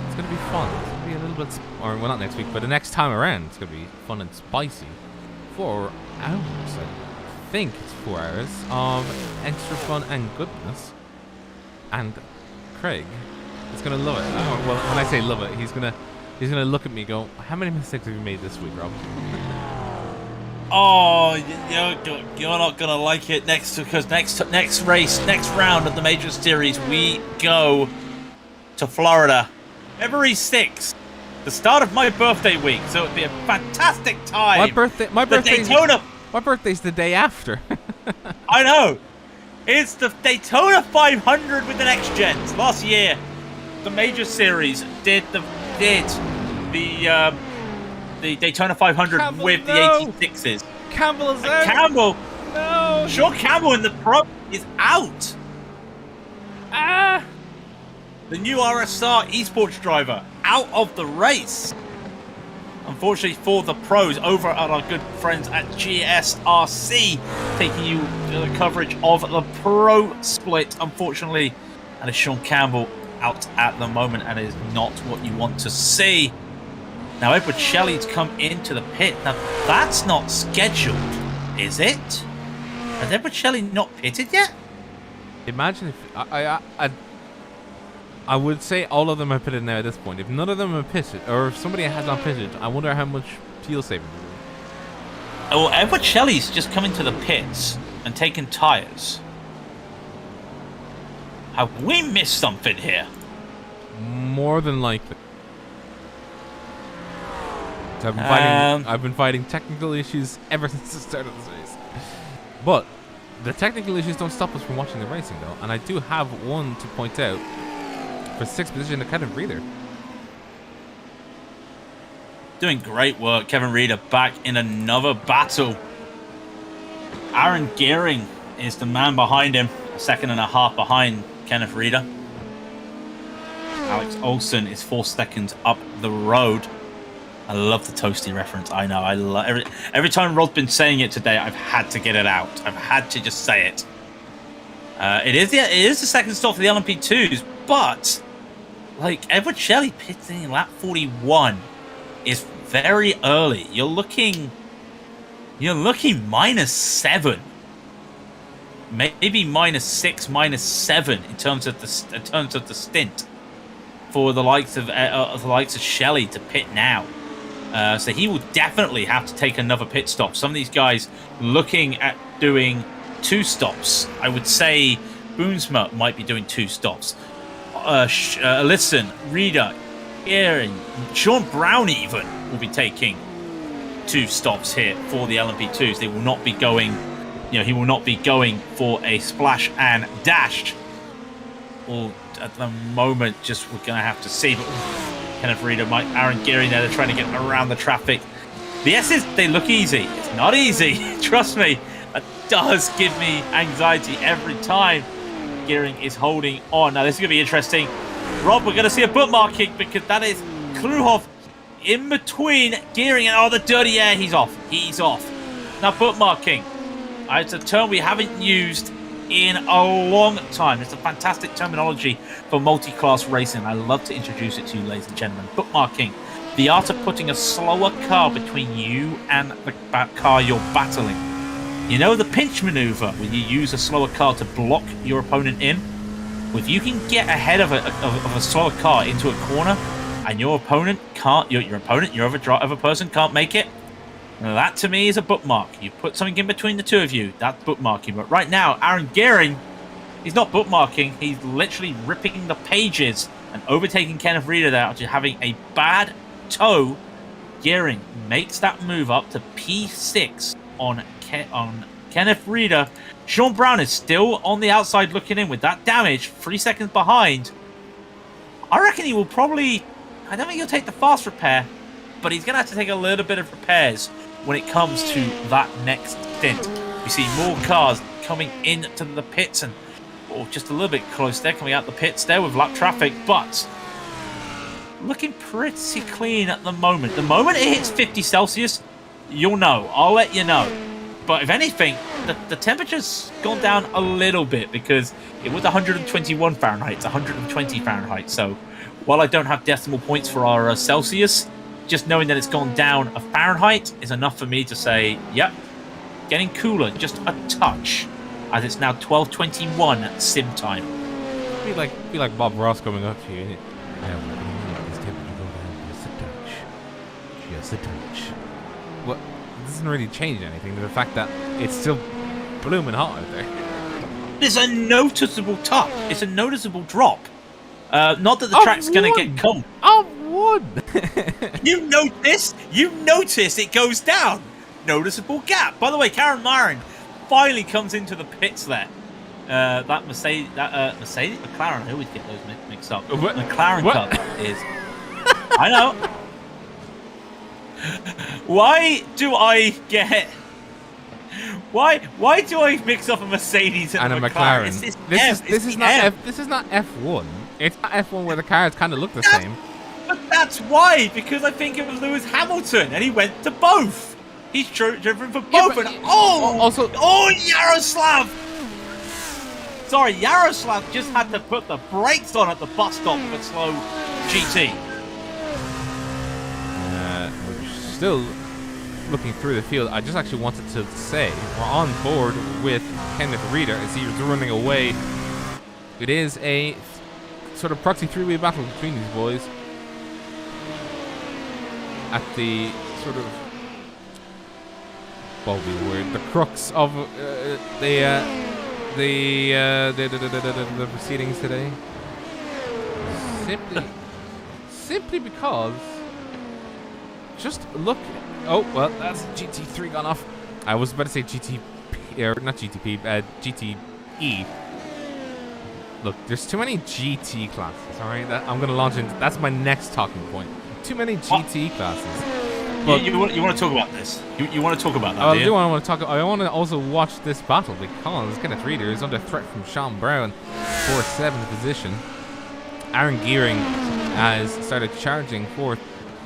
it's going to be fun. It's going to be a little bit, or well, not next week, but the next time around, it's going to be fun and spicy. 4 hours, I think it's 4 hours of extra fun and goodness. And Craig is gonna love it. Oh, well, when I say love it, he's gonna look at me and go, how many mistakes have you made this week, Rob? Oh, you're not gonna like it because next round of the major series, we go to Florida, February 6th, the start of my birthday week. So it'd be a fantastic time. My birthday's the day after. I know. It's the Daytona 500 with the next gens. Last year, the major series did the Daytona 500 Campbell, with the no. 86s. Campbell is out. Campbell, no. Sean Campbell in the Pro is out. The new RSR esports driver out of the race. Unfortunately for the pros, over at our good friends at GSRC, taking you the coverage of the pro split. Unfortunately, and is Sean Campbell out at the moment, and it is not what you want to see. Now, Edward Shelley's come into the pit. Now, that's not scheduled, is it? Has Edward Shelley not pitted yet? Imagine if I would say all of them are pitted now at this point. If none of them are pitted, or if somebody has not pitted, I wonder how much fuel saving. Well, Edward Shelley's just come into the pits and taken tyres. Have we missed something here? More than likely. So I've been fighting technical issues ever since the start of this race. But the technical issues don't stop us from watching the racing, though. And I do have one to point out. For 6th position, the Kevin Reeder. Doing great work. Kevin Reeder back in another battle. Aaron Gearing is the man behind him. A second and a half behind Kenneth Reeder. Alex Olsen is 4 seconds up the road. I love the toasty reference. I know. I love every time Rod's been saying it today, I've had to get it out. I've had to just say it. It is the second stop for the LMP2s, but like Edward Shelley pitting in lap 41 is very early. You're looking -7, maybe -6, -7 in terms of the stint for the likes of Shelley to pit now. So he will definitely have to take another pit stop. Some of these guys looking at doing 2 stops. I would say Boomsma might be doing 2 stops. Listen, Reeder, Aaron, Sean Brown even will be taking 2 stops here for the LMP2s. They will not be going, he will not be going for a splash and dash Well, at the moment, just we're going to have to see. But Kenneth Reader, Aaron Gearing there, they're trying to get around the traffic. The S's, they look easy. It's not easy. Trust me. That does give me anxiety every time Gearing is holding on. Now, this is going to be interesting. Rob, we're going to see a bookmarking because that is Kruhoff in between Gearing and, oh, the dirty air. He's off. He's off. Now, bookmarking. It's a term we haven't used in a long time. It's a fantastic terminology for multi-class racing. I love to introduce it to you, ladies and gentlemen. Bookmarking. The art of putting a slower car between you and the car you're battling. You know the pinch maneuver where you use a slower car to block your opponent in? Well, if you can get ahead of a slower car into a corner and your opponent can't, your other person can't make it, now that to me is a bookmark. You put something in between the two of you, that's bookmarking. But right now, Aaron Gearing, he's not bookmarking, he's literally ripping the pages and overtaking Kenneth Reader there after having a bad toe. Gearing makes that move up to P6 on Kenneth Reader. Sean Brown is still on the outside looking in with that damage, 3 seconds behind. I reckon he will probably, I don't think he'll take the fast repair, but he's going to have to take a little bit of repairs when it comes to that next stint. We see more cars coming into the pits and just a little bit close there, coming out the pits there with lap traffic, but looking pretty clean at the moment. The moment it hits 50 Celsius, you'll know. I'll let you know. But if anything, the temperature's gone down a little bit because it was 121 Fahrenheit. It's 120 Fahrenheit. So while I don't have decimal points for our Celsius, just knowing that it's gone down a Fahrenheit is enough for me to say, yep, getting cooler just a touch, as it's now 12:21 sim time. Be like Bob Ross coming up to you. This temperature go down just a touch. Just a touch. What? It doesn't really change anything. The fact that it's still blooming hot out there. It's a noticeable touch. It's a noticeable drop. Not that the track's going to get cold. You notice it goes down. Noticeable gap. By the way, Karen Marin finally comes into the pits there. That Mercedes, McLaren. I always get those mixed up. What? McLaren What? Cup is. I know. Why do I get? Why do I mix up a Mercedes and a McLaren? This is not F1. It's not F1 where the cars kind of look the same. But that's why, because I think it was Lewis Hamilton, and he went to both. He's driven for both. Yeah, Yaroslav! Sorry, Yaroslav just had to put the brakes on at the bus stop for slow GT. We're still looking through the field. I just actually wanted to say we're on board with Kenneth Reader as he was running away. It is a sort of proxy three-way battle between these boys at the sort of, what would be the word, the crux of the proceedings today. Simply because, just look. Oh well, that's GT3 gone off. I was about to say GTP, or not GTP, GTE. Look, there's too many GT classes. All right, I'm gonna launch into. That's my next talking point. Too many GT classes. But you want to talk about this? You want to talk about that? I do want to talk. I want to also watch this battle because Kenneth Reader is under threat from Sean Brown for 7th position. Aaron Gearing has started charging fourth.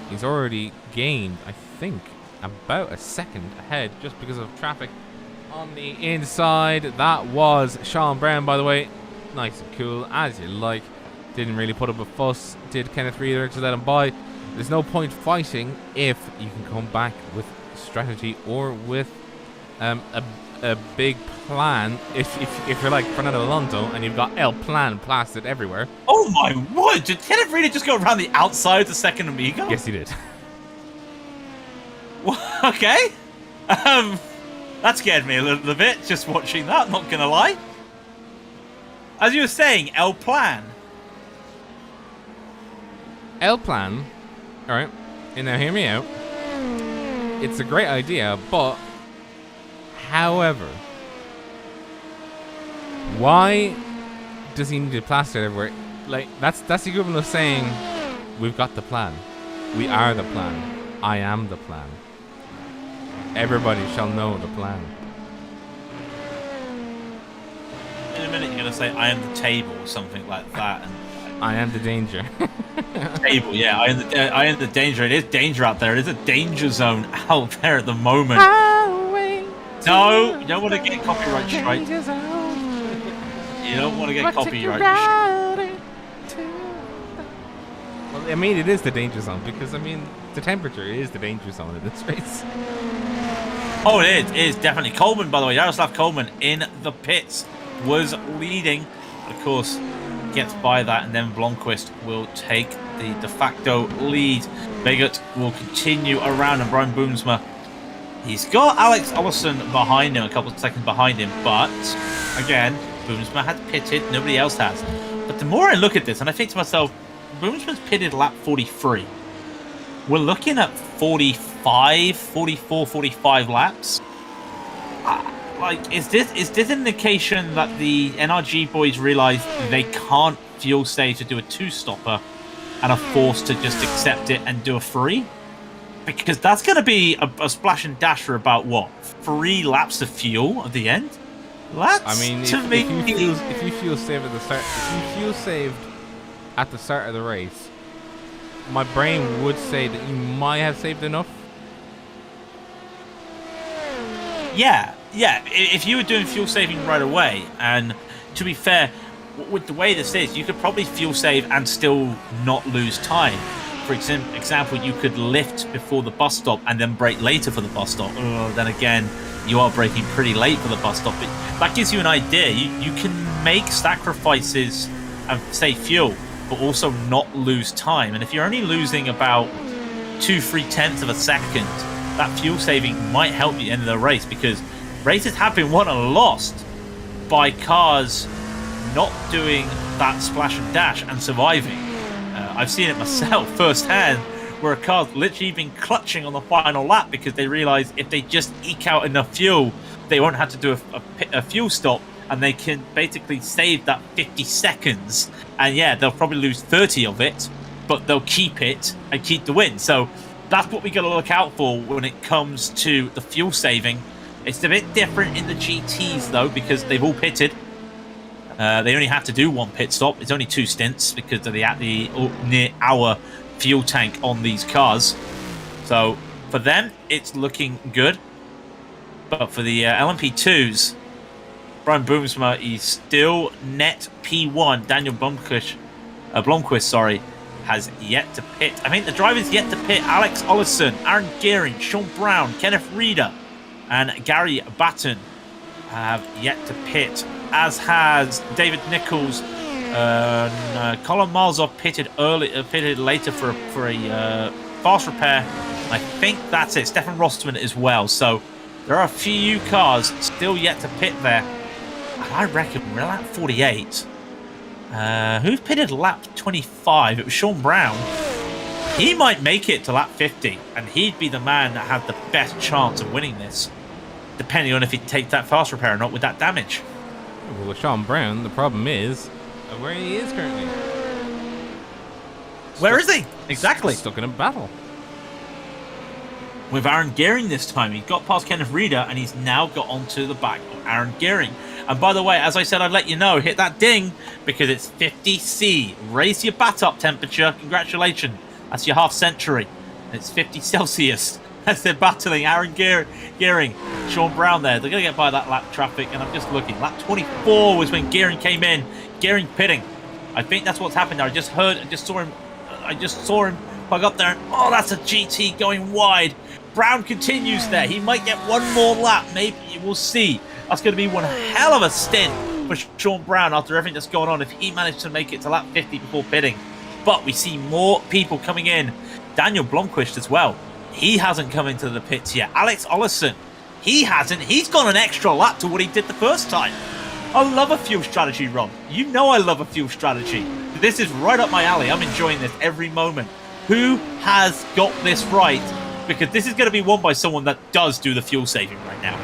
He's already gained, I think, about a second ahead just because of traffic on the inside. That was Sean Brown, by the way. Nice and cool, as you like. Didn't really put up a fuss, did Kenneth Reader, to let him by. There's no point fighting if you can come back with strategy or with a big plan. If you're like Fernando Alonso and you've got El Plan plastered everywhere. Oh my word! Did Kenneth Reader just go around the outside of the second Amigo? Yes, he did. Okay. That scared me a little bit just watching that. Not gonna lie. As you were saying, El Plan. El Plan. All right, and now hear me out. It's a great idea, but however, why does he need to plaster everywhere? Like, that's the equivalent of saying, we've got the plan. We are the plan. I am the plan. Everybody shall know the plan. In a minute, you're going to say, I am the table, or something like that. And I am the danger. Table, yeah. I am the danger. It is danger out there. It is a danger zone out there at the moment. No, you don't want to get copyright strike. You don't want to get copyright strike. Well, I mean, it is the danger zone because, I mean, the temperature is the danger zone in this race. Oh, it is definitely. Coleman, by the way, Jaroslav Coleman in the pits was leading. Of course, gets by that, and then Blomqvist will take the de facto lead. Bigot will continue around, and Brian Boomsma, he's got Alex Ollison behind him, a couple of seconds behind him, but again, Boomsma has pitted, nobody else has. But the more I look at this, and I think to myself, Boomsma's pitted lap 43. We're looking at 45, 44, 45 laps. Like, is this an indication that the NRG boys realize they can't fuel save to do a two-stopper and are forced to just accept it and do a free? Because that's going to be a splash and dash for about, what, 3 laps of fuel at the end? That's, I mean, if you fuel save at the start, if you fuel saved at the start of the race, my brain would say that you might have saved enough. Yeah, if you were doing fuel saving right away, and to be fair, with the way this is, you could probably fuel save and still not lose time. For example, you could lift before the bus stop and then brake later for the bus stop. Then again, you are braking pretty late for the bus stop. But that gives you an idea. You can make sacrifices and save fuel, but also not lose time. And if you're only losing about 2-3 of a second, that fuel saving might help you in the race, because races have been won and lost by cars not doing that splash and dash and surviving. I've seen it myself firsthand, where a car's literally been clutching on the final lap because they realise if they just eke out enough fuel, they won't have to do a fuel stop, and they can basically save that 50 seconds. And yeah, they'll probably lose 30 of it, but they'll keep it and keep the win. So that's what we got to look out for when it comes to the fuel saving. It's a bit different in the GTs though, because they've all pitted. They only have to do 1 pit stop. It's only 2 stints because of the near hour fuel tank on these cars. So for them, it's looking good. But for the LMP2s, Brian Boomsma is still net P1. Daniel Blomqvist, has yet to pit. I mean, the drivers yet to pit. Alex Ollison, Aaron Gearing, Sean Brown, Kenneth Reeder, and Gary Batten have yet to pit, as has David Nichols. Colin Marzov pitted later for a fast repair. I think that's it. Stefan Rostman as well. So there are a few cars still yet to pit there. And I reckon we're at lap 48. Who pitted lap 25? It was Sean Brown. He might make it to lap 50, and he'd be the man that had the best chance of winning this, depending on if he'd take that fast repair or not with that damage. Well, with Sean Brown, the problem is where he is currently. Where is he? Exactly. Stuck in a battle. With Aaron Gearing this time. He got past Kenneth Reeder, and he's now got onto the back of Aaron Gearing. And by the way, as I said, I'd let you know, hit that ding, because it's 50C. Raise your bat up temperature. Congratulations. That's your half century. It's 50 Celsius. As they're battling Aaron Gearing, Sean Brown there. They're going to get by that lap traffic, and I'm just looking. Lap 24 was when Gearing came in. Gearing pitting. I think that's what's happened there. I just saw him plug up there, and oh, that's a GT going wide. Brown continues there. He might get one more lap. Maybe we'll see. That's going to be one hell of a stint for Sean Brown after everything that's going on, if he managed to make it to lap 50 before pitting. But we see more people coming in. Daniel Blomqvist as well. He hasn't come into the pits yet. Alex Ollison, he hasn't. He's gone an extra lap to what he did the first time. I love a fuel strategy, Rob. You know I love a fuel strategy. This is right up my alley. I'm enjoying this every moment. Who has got this right? Because this is going to be won by someone that does do the fuel saving right now.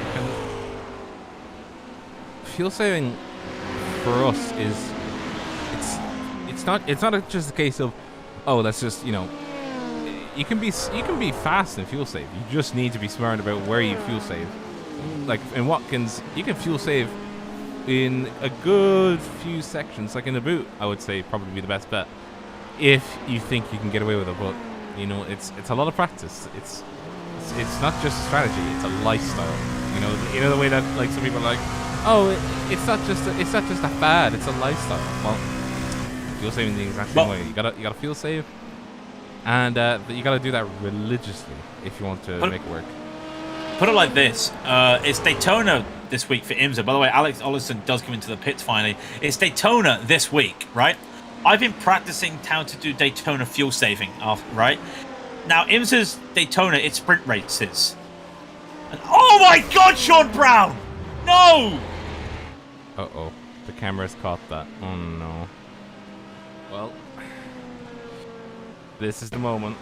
Fuel saving for us is it's not just a case of, oh, let's just, you know, you can be fast in fuel save. You just need to be smart about where you fuel save. Like in Watkins, you can fuel save in a good few sections. Like in the boot, I would say probably be the best bet if you think you can get away with it. But you know, it's a lot of practice. It's not just a strategy; it's a lifestyle. You know the way that like some people are like, oh, it's not just a fad; it's a lifestyle. Well, fuel saving the exact same way. You gotta fuel save, and you gotta do that religiously if you want to make it work. Put it like this: it's Daytona this week for IMSA. By the way, Alex Ollison does come into the pits finally. It's Daytona this week, right? I've been practicing how to do Daytona fuel saving, right? Now, IMSA's Daytona, it's sprint races. And, oh my God, Sean Brown! No! Uh-oh. The camera's caught that. Oh, no. Well, this is the moment.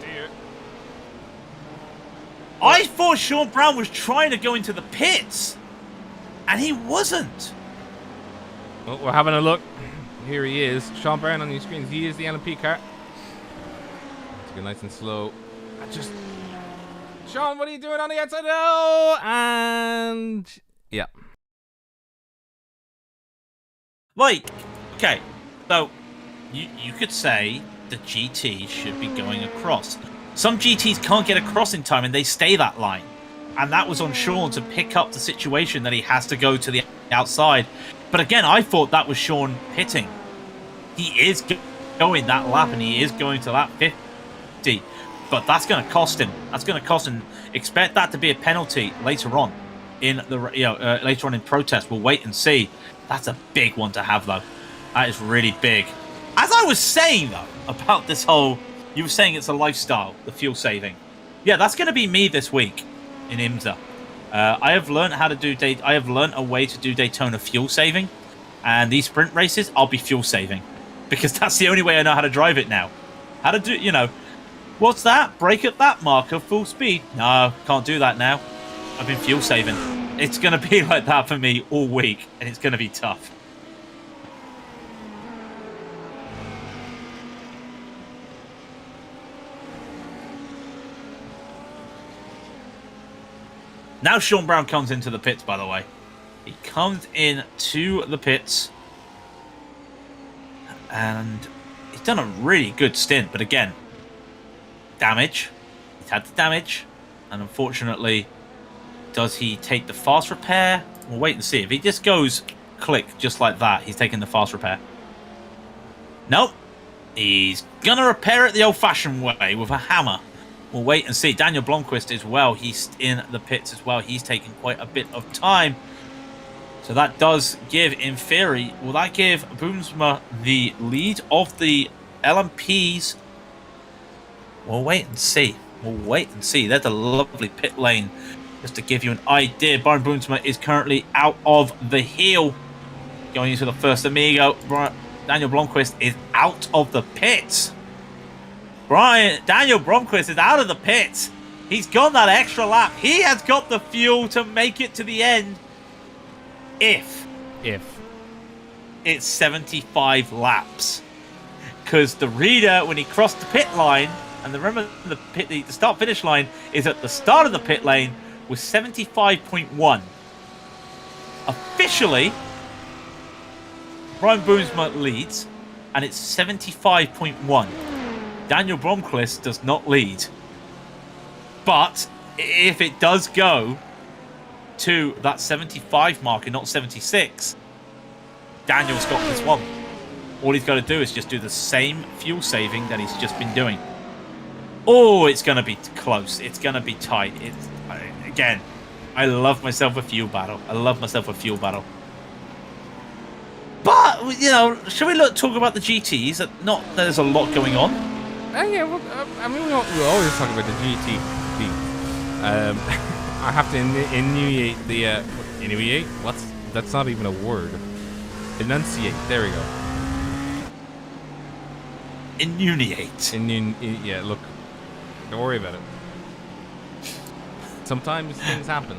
Dear. I thought Sean Brown was trying to go into the pits, and he wasn't. Well, we're having a look. Here he is. Sean Brown on your screens. He is the LMP car. Take it nice and slow. Sean, what are you doing on the outside? No! And yeah. Like, okay, so you could say the GT should be going across. Some GTs can't get across in time and they stay that line. And that was on Sean to pick up the situation that he has to go to the outside. But again, I thought that was Sean pitting. He is going that lap and he is going to lap 50. But that's going to cost him. That's going to cost him. Expect that to be a penalty later on in the later on in protest. We'll wait and see. That's a big one to have, though. That is really big. As I was saying, though, about this whole... You were saying it's a lifestyle, the fuel saving. Yeah, that's going to be me this week in IMSA. I have learned how to do... I have learned a way to do Daytona fuel saving. And these sprint races, I'll be fuel saving. Because that's the only way I know how to drive it now. How to do... You know... What's that? Brake at that marker, full speed. No, can't do that now. I've been fuel saving. It's going to be like that for me all week, and it's going to be tough. Now Sean Brown comes into the pits, by the way. He comes into the pits, and he's done a really good stint, but again, damage. He's had the damage, and unfortunately, does he take the fast repair? We'll wait and see. If he just goes click just like that, he's taking the fast repair. Nope. He's gonna repair it the old-fashioned way with a hammer. We'll wait and see. Daniel Blomqvist as well. He's in the pits as well. He's taking quite a bit of time. So that does give, in theory, will that give Boomsma the lead of the LMPs? We'll wait and see. We'll wait and see. There's a lovely pit lane. Just to give you an idea, Brian Boomsma is currently out of the heel. Going into the first Amigo. Daniel Blomqvist is out of the pits. Daniel Blomqvist is out of the pits. He's gone that extra lap. He has got the fuel to make it to the end. If it's 75 laps. Because the reader, when he crossed the pit line, and remember the start-finish line is at the start of the pit lane, was 75.1. Officially, Brian Boomsma leads, and it's 75.1. Daniel Blomqvist does not lead. But if it does go to that 75 mark and not 76, Daniel's got this one. All he's got to do is just do the same fuel saving that he's just been doing. Oh, it's going to be close. It's going to be tight. Again, I love myself a fuel battle. But, you know, should we talk about the GTs? There's a lot going on. Yeah, well, I mean, we always talk about the GT. I have to enunciate the... enunciate? That's not even a word. Enunciate. There we go. Enunciate. Yeah, look. Don't worry about it. Sometimes things happen.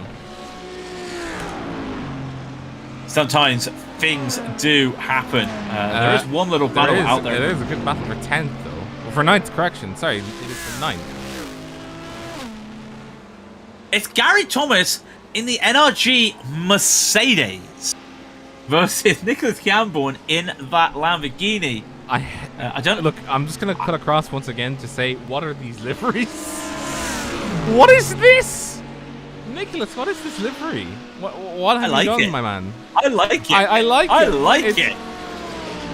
sometimes things do happen. There is one little battle out there. It is a good battle for 10th, though. Well, for 9th, correction. Sorry, it is for 9th. It's Gary Thomas in the NRG Mercedes versus Nicholas Camborne in that Lamborghini. I don't look. I'm just gonna cut across once again to say, what are these liveries? What is this, Nicholas? What is this livery? What have you done, my man? I like it. I like it. I like it.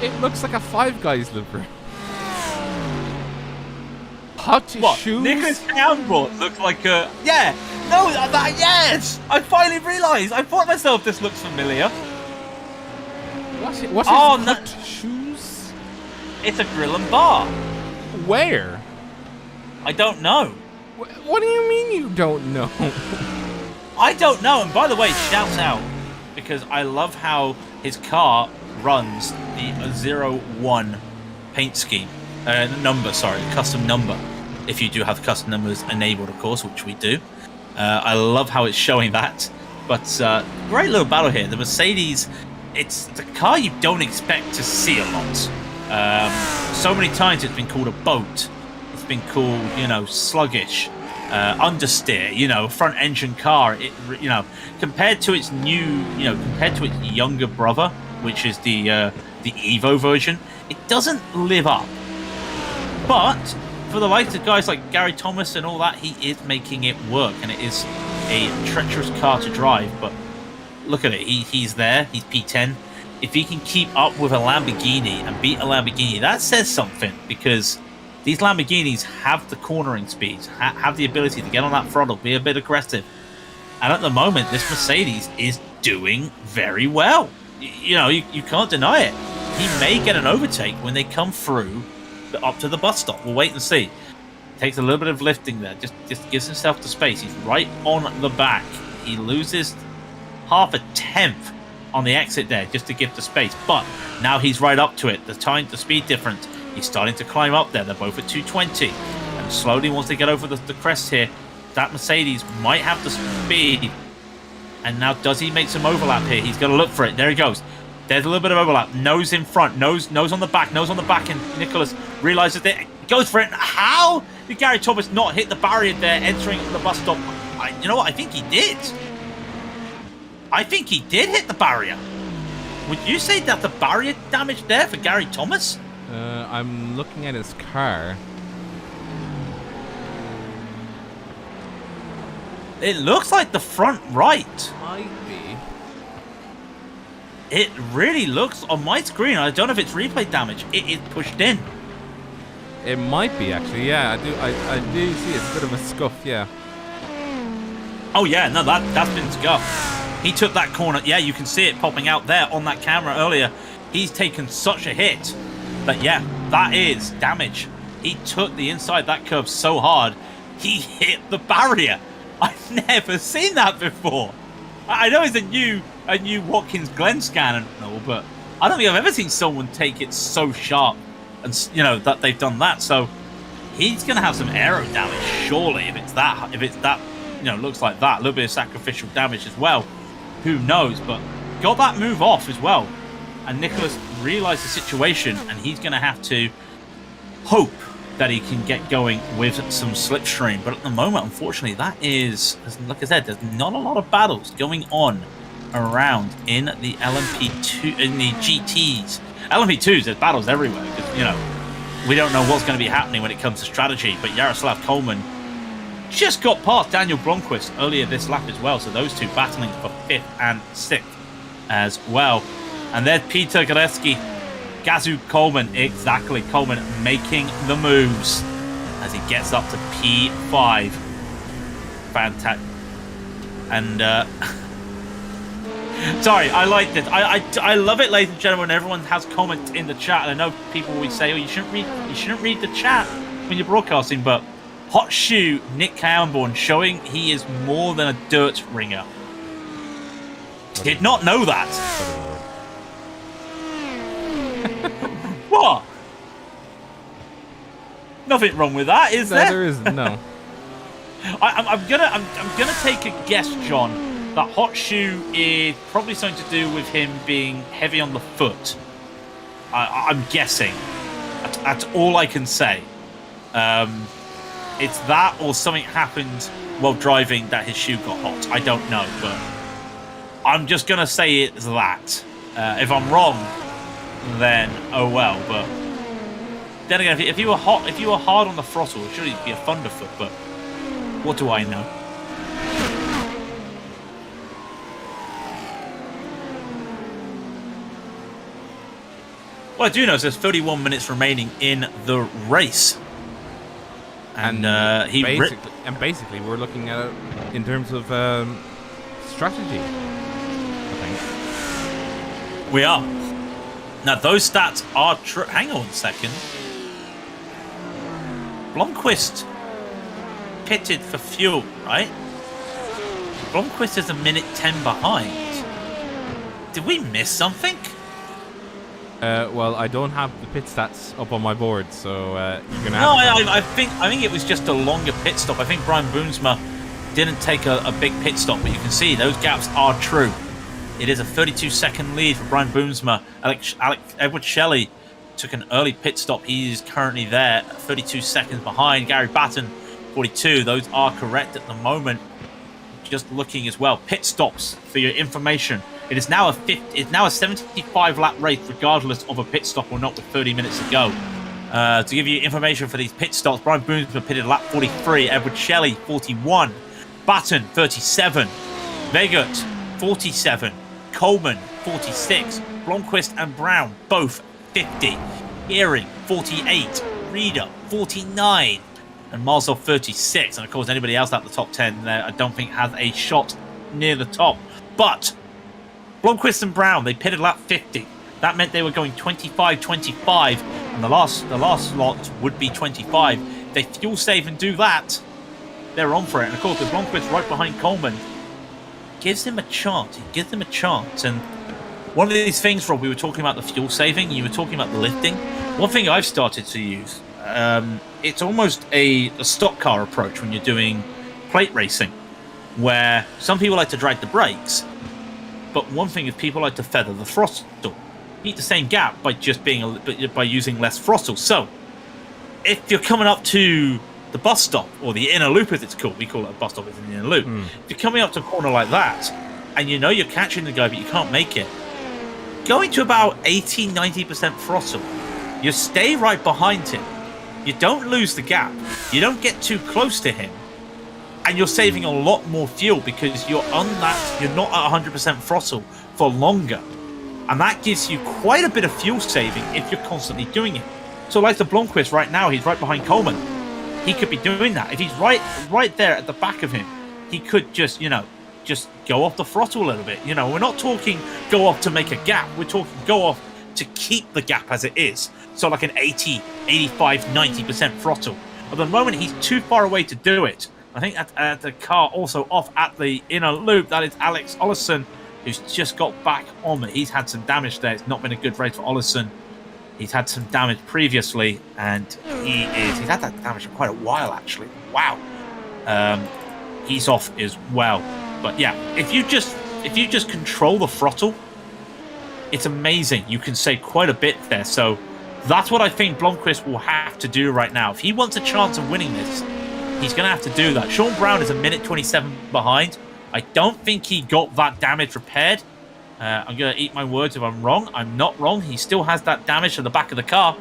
It looks like a Five Guys livery. Hot shoes. Nicholas Camborne looks like a yes. I finally realised. I thought to myself, this looks familiar. What's hot shoes? It's a grill and bar. Where? I don't know. What do you mean you don't know? I don't know. And by the way, shouts out, because I love how his car runs the 01 paint scheme. Custom number. If you do have custom numbers enabled, of course, which we do. I love how it's showing that. But great little battle here. The Mercedes, it's a car you don't expect to see a lot. So many times it's been called a boat. It's been called, sluggish, understeer, front engine car. Compared to its compared to its younger brother, which is the Evo version, it doesn't live up. But for the likes of guys like Gary Thomas and all that, he is making it work, and it is a treacherous car to drive. But look at it, he's there, he's P10. If he can keep up with a Lamborghini and beat a Lamborghini, that says something, because these Lamborghinis have the cornering speeds, have the ability to get on that throttle, be a bit aggressive. And at the moment, this Mercedes is doing very well. You can't deny it. He may get an overtake when they come through up to the bus stop. We'll wait and see. Takes a little bit of lifting there. Just gives himself the space. He's right on the back. He loses half a tenth on the exit there just to give the space. But now he's right up to it. The speed difference. He's starting to climb up there. They're both at 220. And slowly, once they get over the crest here, that Mercedes might have the speed. And now does he make some overlap here? He's got to look for it. There he goes. There's a little bit of overlap. Nose in front, nose on the back, and Nicholas realizes that he goes for it. How did Gary Thomas not hit the barrier there entering the bus stop? You know what? I think he did. I think he did hit the barrier. Would you say that the barrier damage there for Gary Thomas? I'm looking at his car. It looks like the front right. Might be. It really looks, on my screen, I don't know if it's replay damage, it is pushed in. It might be, actually, yeah. I do see it's a bit of a scuff, yeah. Oh yeah, no, that's been scuffed. He took that corner, yeah, you can see it popping out there on that camera earlier. He's taken such a hit that, yeah, that is damage. He took the inside that curve so hard, he hit the barrier. I've never seen that before. I know it's a new Watkins Glen scan and all, but I don't think I've ever seen someone take it so sharp, and that they've done that. So he's going to have some aero damage, surely, if it's that, looks like that. A little bit of sacrificial damage as well. Who knows? But got that move off as well. And Nicholas realised the situation, and he's going to have to hope that he can get going with some slipstream. But at the moment, unfortunately, that is, like I said, there's not a lot of battles going on around in the LMP2, in the GTs. LMP2s, there's battles everywhere, because, we don't know what's going to be happening when it comes to strategy. But Jaroslav Coleman just got past Daniel Blomqvist earlier this lap as well. So those two battling for 5th and 6th as well. And there's Peter Goreski, Gazu Coleman, exactly, Coleman making the moves as he gets up to P5. Fantastic. And, sorry, I like this. I love it, ladies and gentlemen. Everyone has comments in the chat. And I know people always say, oh, you shouldn't read the chat when you're broadcasting, but Hot Shoe Nick Camborne showing he is more than a dirt ringer. Did not know that. What? Nothing wrong with that, is there? There isn't. No. I'm gonna take a guess, John, That hot shoe is probably something to do with him being heavy on the foot. I'm guessing. That's all I can say. It's that or something happened while driving that his shoe got hot. I don't know, but I'm just going to say it's that. If I'm wrong, then oh well. But then again, if you were hard on the throttle, it should be a thunderfoot. But what do I know? What I do know is there's 31 minutes remaining in the race, and basically we're looking at it in terms of strategy. I think we are. Now those stats are true. Hang on a second. Blomqvist pitted for fuel, right? Blomqvist is a minute 10 behind. Did we miss something? Well, I don't have the pit stats up on my board, so you're gonna have. No, I think it was just a longer pit stop. I think Brian Boomsma didn't take a big pit stop, but you can see those gaps are true. It is a 32-second lead for Brian Boomsma. Edward Shelley took an early pit stop. He is currently there, 32 seconds behind. Gary Batten, 42. Those are correct at the moment. Just looking as well. Pit stops for your information. It is now a 75 lap race, regardless of a pit stop or not, with 30 minutes to go. To give you information for these pit stops, Brian Boomsma pitted lap 43, Edward Shelley 41, Batten 37, Vegut 47, Coleman 46, Blomqvist and Brown both 50, Earing 48, Reeder 49, and Marzell 36. And of course, anybody else out the top 10 there, I don't think has a shot near the top. But Blomqvist and Brown, they pitted lap 50. That meant they were going 25-25, and the last slot would be 25. They fuel save and do that, they're on for it. And of course, with Blomqvist right behind Coleman, gives him a chance. He gives him a chance. And one of these things, Rob, we were talking about the fuel saving, you were talking about the lifting. One thing I've started to use, it's almost a stock car approach when you're doing plate racing, where some people like to drag the brakes, but one thing is people like to feather the throttle. Eat the same gap by just by using less throttle. So, if you're coming up to the bus stop, or the inner loop as it's called, we call it a bus stop, it's in the inner loop. If you're coming up to a corner like that, and you know you're catching the guy, but you can't make it, going to about 80-90% throttle, you stay right behind him. You don't lose the gap. You don't get too close to him. And you're saving a lot more fuel because you're not at 100% throttle for longer. And that gives you quite a bit of fuel saving if you're constantly doing it. So like the Blomqvist right now, he's right behind Coleman. He could be doing that. If he's right there at the back of him, he could just go off the throttle a little bit. We're not talking go off to make a gap. We're talking go off to keep the gap as it is. So like an 80, 85, 90% throttle. At the moment, he's too far away to do it. I think at the car also off at the inner loop, that is Alex Ollison, who's just got back on. He's had some damage there. It's not been a good race for Ollison. He's had some damage previously, and he's had that damage for quite a while, actually. Wow. He's off as well. But yeah, if you just control the throttle, it's amazing. You can save quite a bit there. So that's what I think Blomqvist will have to do right now. If he wants a chance of winning this, he's going to have to do that. Sean Brown is a minute 27 behind. I don't think he got that damage repaired. I'm going to eat my words if I'm wrong. I'm not wrong. He still has that damage to the back of the car.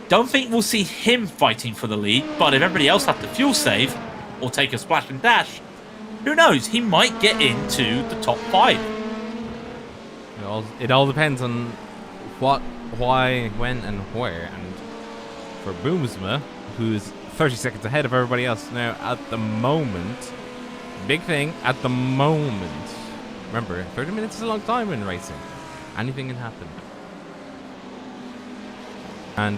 Don't think we'll see him fighting for the lead, but if everybody else has to fuel save or take a splash and dash, who knows? He might get into the top 5. It all depends on what, why, when, and where. And for Boomsma, who's 30 seconds ahead of everybody else now at the moment, big thing at the moment. Remember, 30 minutes is a long time in racing. Anything can happen. And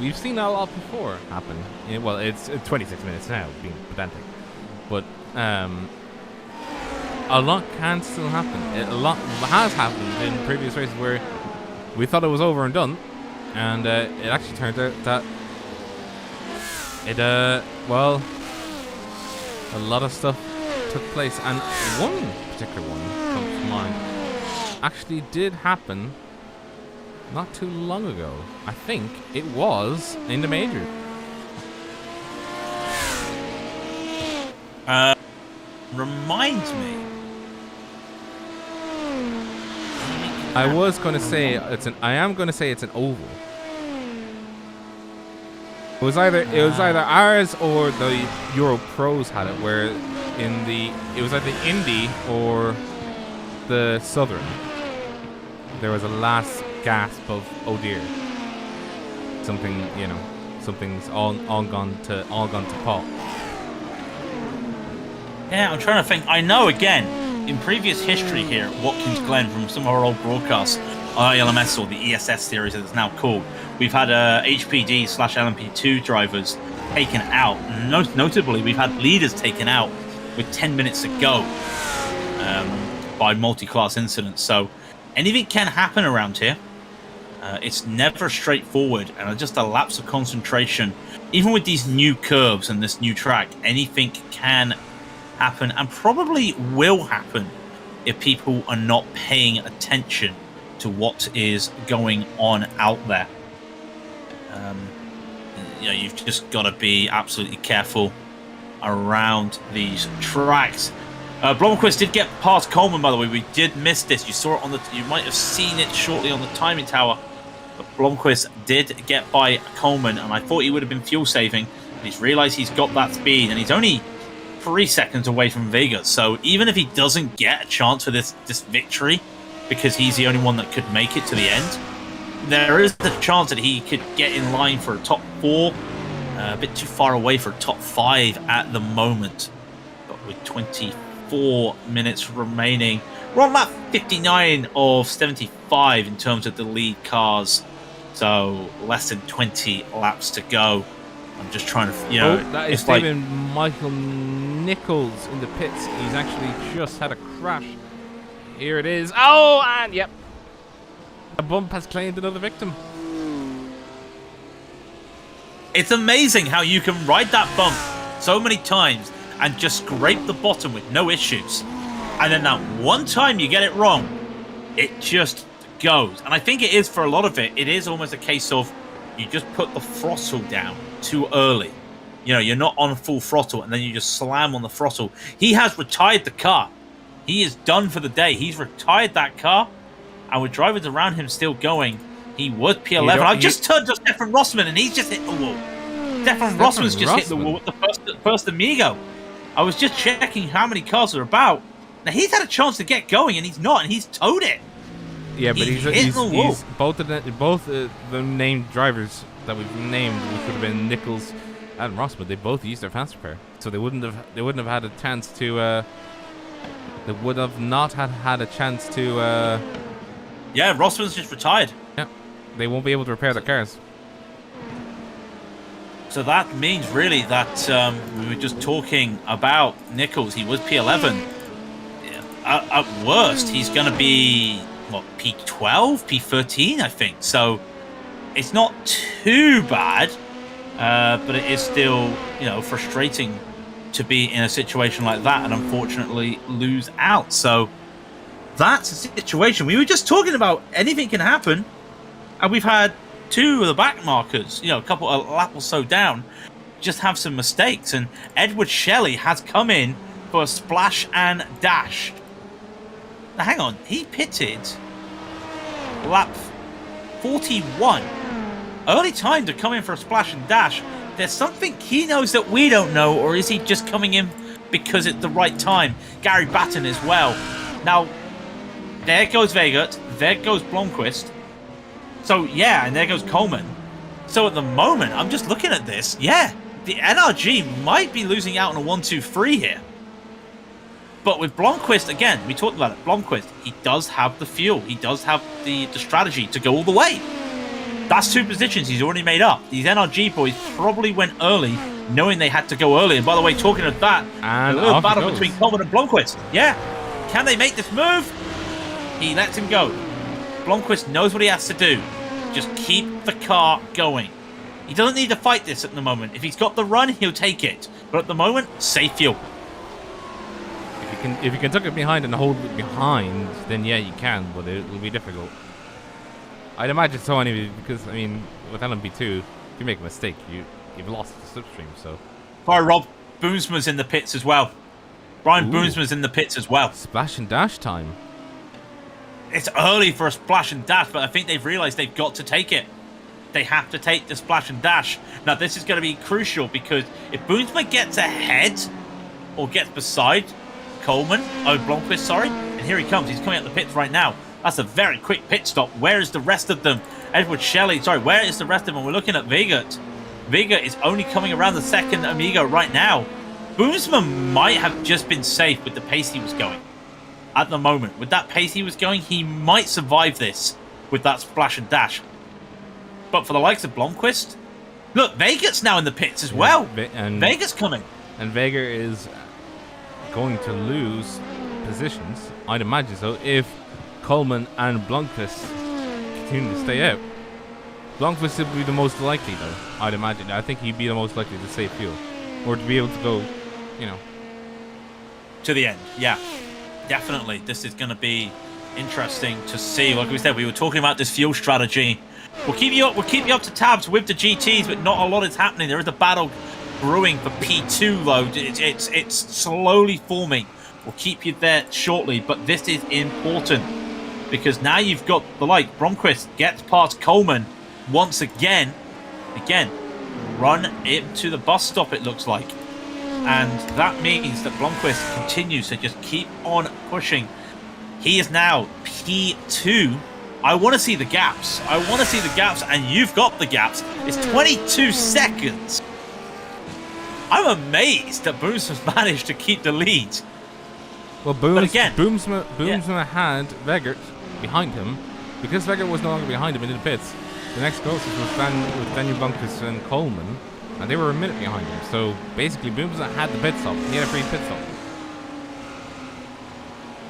we've seen that a lot before happen. Well, it's 26 minutes now, being pedantic. But a lot can still happen. A lot has happened in previous races where we thought it was over and done, and it actually turned out that a lot of stuff took place, and one particular one comes to mind actually did happen not too long ago. I think it was in the major. Remind me. I was going to say I am going to say it's an oval. It was either ours or the Euro Pros had it, where it was either Indy or the Southern. There was a last gasp of oh dear. Something's all gone to pot. Yeah, I'm trying to think. I know, again, in previous history here at Watkins Glen from some of our old broadcasts, ILMS or the ESS series as it's now called, we've had HPD/LMP2 drivers taken out. Notably, we've had leaders taken out with 10 minutes to go by multi-class incidents. So anything can happen around here. It's never straightforward, and just a lapse of concentration. Even with these new curves and this new track, anything can happen, and probably will happen if people are not paying attention to what is going on out there. You've just got to be absolutely careful around these tracks. Blomqvist did get past Coleman, by the way. We did miss this. You saw it you might have seen it shortly on the timing tower. But Blomqvist did get by Coleman, and I thought he would have been fuel saving. He's realised he's got that speed, and he's only 3 seconds away from Vegas. So even if he doesn't get a chance for this victory, because he's the only one that could make it to the end, there is the chance that he could get in line for a top 4. A bit too far away for a top 5 at the moment. But with 24 minutes remaining, we're on lap 59 of 75 in terms of the lead cars. So less than 20 laps to go. I'm just trying to, that is David Michael Nichols in the pits. He's actually just had a crash. Here it is. Oh, and yep. A bump has claimed another victim. It's amazing how you can ride that bump so many times and just scrape the bottom with no issues. And then that one time you get it wrong, it just goes. And I think it is, for a lot of it, it is almost a case of you just put the throttle down too early. You're not on full throttle, and then you just slam on the throttle. He has retired the car. He is done for the day. He's retired that car, and with drivers around him still going, he was P11. I just turned to Stefan Rossman, and he's just hit the wall. Stefan Rossman's just hit the wall with the first Amigo. I was just checking how many cars are about. Now, he's had a chance to get going, and he's not, and he's towed it. Yeah, but he's both the named drivers that we've named, which would have been Nichols and Rossman, they both used their fast repair, so they wouldn't have had a chance to. They would have not had a chance to. Yeah, Rossman's just retired. Yeah, they won't be able to repair their cars. So that means really that we were just talking about Nichols. He was P11. At worst, he's going to be P12, P13, I think. So it's not too bad, but it is still frustrating to be in a situation like that and unfortunately lose out. So that's a situation. We were just talking about anything can happen, and we've had 2 of the back markers, a couple of lap or so down, just have some mistakes. And Edward Shelley has come in for a splash and dash. Now, hang on, he pitted lap 41. Early time to come in for a splash and dash. There's something he knows that we don't know, or is he just coming in because it's the right time? Gary Batten as well. Now, there goes Vegat, there goes Blomqvist. So, yeah, and there goes Coleman. So, at the moment, I'm just looking at this. Yeah, the NRG might be losing out on a 1-2-3 here. But with Blomqvist, again, we talked about it. Blomqvist, he does have the fuel. He does have the strategy to go all the way. That's 2 positions he's already made up. These NRG boys probably went early, knowing they had to go early. And by the way, talking of that, and a little battle between Coleman and Blomqvist. Yeah. Can they make this move? He lets him go. Blomqvist knows what he has to do. Just keep the car going. He doesn't need to fight this at the moment. If he's got the run, he'll take it. But at the moment, safe fuel. if you can tuck it behind and hold it behind, then yeah, you can, but it will be difficult. I'd imagine so anyway, because I mean, with LMP2, if you make a mistake, you've lost the slipstream. So. Sorry, Rob. Boomsma's in the pits as well. Brian Boomsma's in the pits as well. Splash and dash time. It's early for a splash and dash, but I think they've realised they've got to take it. They have to take the splash and dash. Now, this is going to be crucial because if Boomsma gets ahead or gets beside Coleman, Blomqvist, sorry, and here he comes. He's coming out the pits right now. That's a very quick pit stop. Where is the rest of them? Edward Shelley, sorry, where is the rest of them? We're looking at Vegert. Vega is only coming around the second Amigo right now. Boomsma might have just been safe with the pace he was going. At the moment, with that pace he was going, he might survive this with that splash and dash. But for the likes of Blomqvist, look, Vega's now in the pits as well. And Vega's coming. And Vega is going to lose positions, I'd imagine so, if Coleman and Blomqvist continue to stay out. Blomqvist would be the most likely, though, I'd imagine. I think he'd be the most likely to save fuel. Or to be able to go, you know. To the end, yeah. Definitely. This is going to be interesting to see. Like we said, we were talking about this fuel strategy. We'll keep you up to tabs with the GTs, but not a lot is happening. There is a battle brewing for P2, though. It's slowly forming. We'll keep you there shortly, but this is important because now you've got the Blomqvist gets past Coleman once again, run into the bus stop, it looks like. And that means that Blomqvist continues to just keep on pushing. He is now P2. I want to see the gaps. And you've got the gaps. It's 22 seconds. I'm amazed that Boomsma managed to keep the lead. Well, Boomsma had Vegert behind him. Because Vegert was no longer behind him in the pits, the next closest was Daniel Blomqvist and Coleman, and they were a minute behind him. So basically, Boomsma had the pit stop. He had a free pit stop.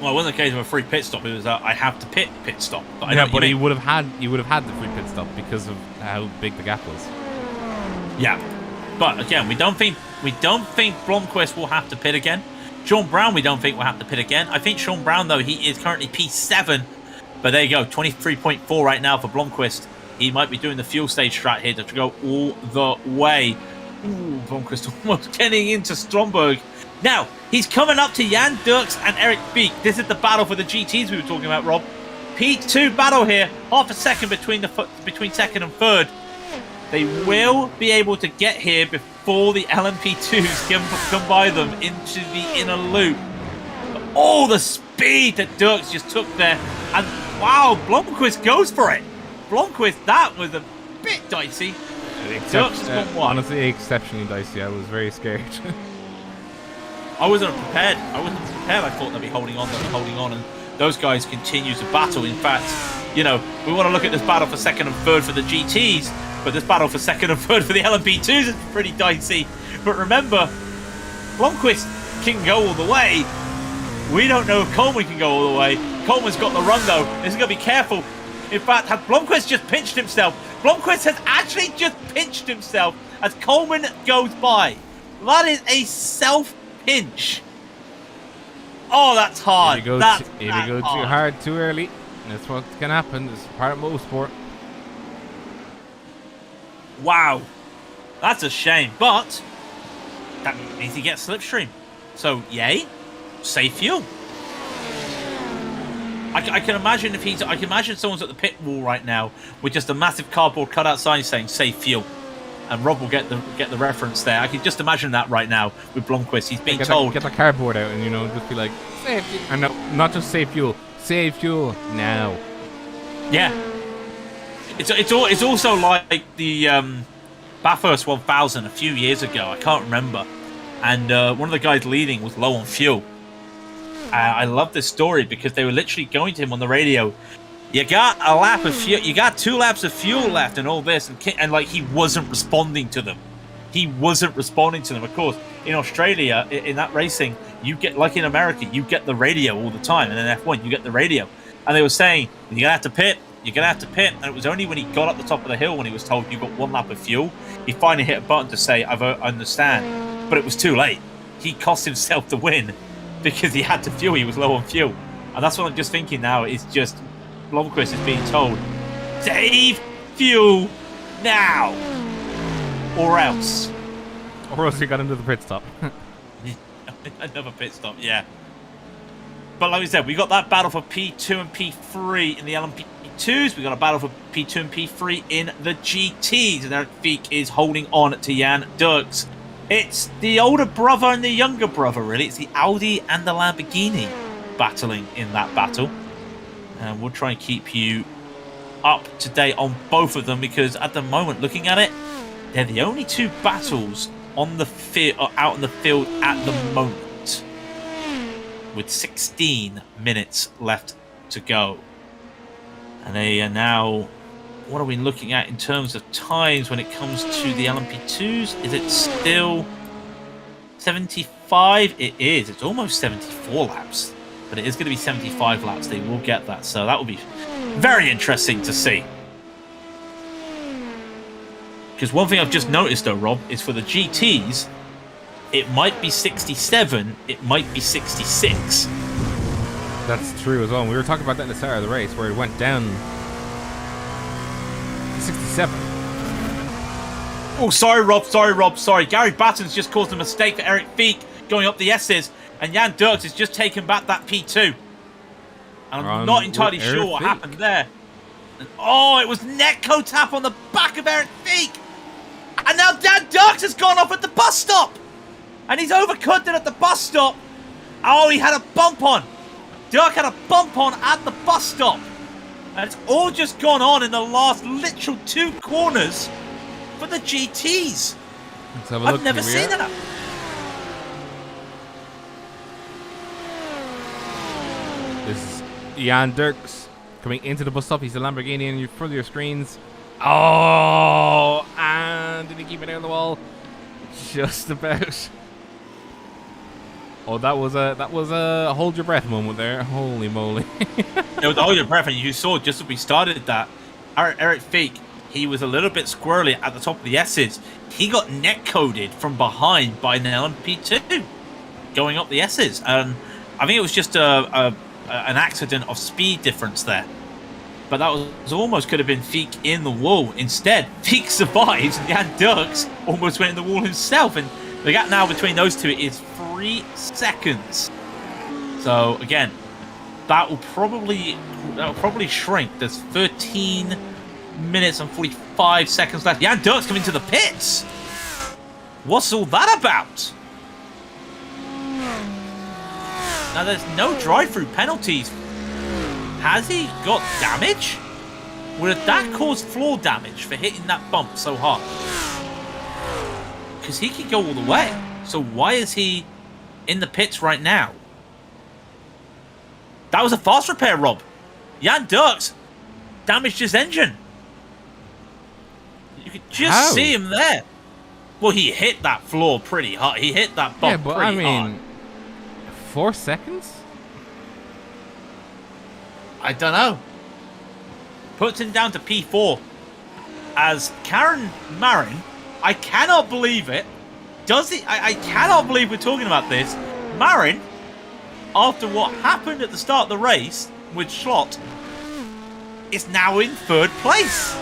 Well, it wasn't a case of a free pit stop. It was I have to pit stop. But but he would have had the free pit stop because of how big the gap was. Yeah, but again, we don't think Blomqvist will have to pit again. Sean Brown, we don't think will have to pit again. I think Sean Brown, though, he is currently P7. But there you go, 23.4 right now for Blomqvist. He might be doing the fuel stage strat here to go all the way. Ooh, Blomqvist almost getting into Stromberg. Now, he's coming up to Jan Dirks and Eric Beek. This is the battle for the GTs we were talking about, Rob. P2 battle here. Half a second between second and third. They will be able to get here before the LMP2s can come by them into the inner loop. But all the speed that Dirks just took there. And wow, Blomqvist goes for it. Blomqvist, that was a bit dicey. Dirks has gone one. Honestly, exceptionally dicey. I was very scared. I wasn't prepared. I thought they'd be holding on, and those guys continue to battle. In fact, you know, we want to look at this battle for second and third for the GTs, but this battle for second and third for the LMP2s is pretty dicey. But remember, Blomqvist can go all the way. We don't know if Coleman can go all the way. Coleman's got the run, though. This is going to be careful. In fact, had Blomqvist just pinched himself? Blomqvist has actually just pinched himself as Coleman goes by. That is a self-pinch. Oh, that's hard. If you go too hard too early, that's what can happen. It's part of motorsport. Wow. That's a shame. But that means he gets slipstream. So, yay. Safe fuel. I can imagine I can imagine someone's at the pit wall right now with just a massive cardboard cutout sign saying "safe fuel," and Rob will get the reference there. I can just imagine that right now with Blomqvist. He's being told get the cardboard out and just be like "safe fuel," and no, not just "safe fuel," "save fuel now." Yeah, it's also like the Bathurst 1000 a few years ago. I can't remember, and one of the guys leading was low on fuel. I love this story because they were literally going to him on the radio. You got a lap of fuel. You got 2 laps of fuel left, and all this, and like he wasn't responding to them. Of course, in Australia, in that racing, you get, like in America, you get the radio all the time, and in F1, you get the radio. And they were saying, "You're gonna have to pit. And it was only when he got up the top of the hill when he was told you got 1 lap of fuel, he finally hit a button to say, "I understand," but it was too late. He cost himself the win because he had to fuel. He was low on fuel. And that's what I'm just thinking now. Is just Blomqvist is being told, save fuel now, or else. Or else he got into the pit stop. Another pit stop, yeah. But like we said, we got that battle for P2 and P3 in the LMP2s. We got a battle for P2 and P3 in the GTs. And Eric Fiek is holding on to Jan Dirks. It's the older brother and the younger brother, really. It's the Audi and the Lamborghini battling in that battle. And we'll try and keep you up to date on both of them, because at the moment, looking at it, they're the only two battles on the out in the field at the moment, with 16 minutes left to go. And they are now, what are we looking at in terms of times when it comes to the LMP2s? Is it still 75? It is. It's almost 74 laps, but it is going to be 75 laps. They will get that, so that will be very interesting to see. Because one thing I've just noticed, though, Rob, is for the GTs, it might be 67, it might be 66. That's true as well. And we were talking about that at the start of the race, where it went down to 67. Oh, sorry, Rob. Sorry. Gary Batten's just caused a mistake for Eric Fiek going up the S's, and Jan Dirks has just taken back that P2. And I'm not entirely sure what happened there. And, oh, it was Netco tap on the back of Eric Fiek. And now Jan Dirks has gone off at the bus stop. And he's overcut it at the bus stop. Oh, he had a bump on. Dirk had a bump on at the bus stop. And it's all just gone on in the last literal 2 corners for the GTs. Let's have a look. I've never seen that. This is Jan Dirks coming into the bus stop. He's the Lamborghini in front of your screens. Oh, and did he keep it out on the wall? Just about. Oh, that was a hold your breath moment there. Holy moly! It was hold your breath, and you saw just as we started that Eric Fiek, he was a little bit squirrely at the top of the S's. He got net coded from behind by an LMP2 going up the S's, and I think it was just an accident of speed difference there. But that was almost could have been Fiek in the wall. Instead, Fiek survives, and Jan Dirks almost went in the wall himself. And the gap now between those two is 3 seconds. So again, that will probably shrink. There's 13 minutes and 45 seconds left. Jan Dirks coming to the pits. What's all that about? Now there's no drive-through penalties. Has he got damage? Would that cause floor damage for hitting that bump so hard? Because he could go all the way. So why is he in the pits right now? That was a fast repair, Rob. Jan Dirks damaged his engine. You could just see him there. Well, he hit that floor pretty hard. He hit that bump pretty hard. 4 seconds? I don't know. Puts him down to P4 as Karen Marin. I cannot believe it. Does he? I cannot believe we're talking about this. Marin, after what happened at the start of the race with Schlott, is now in 3rd place.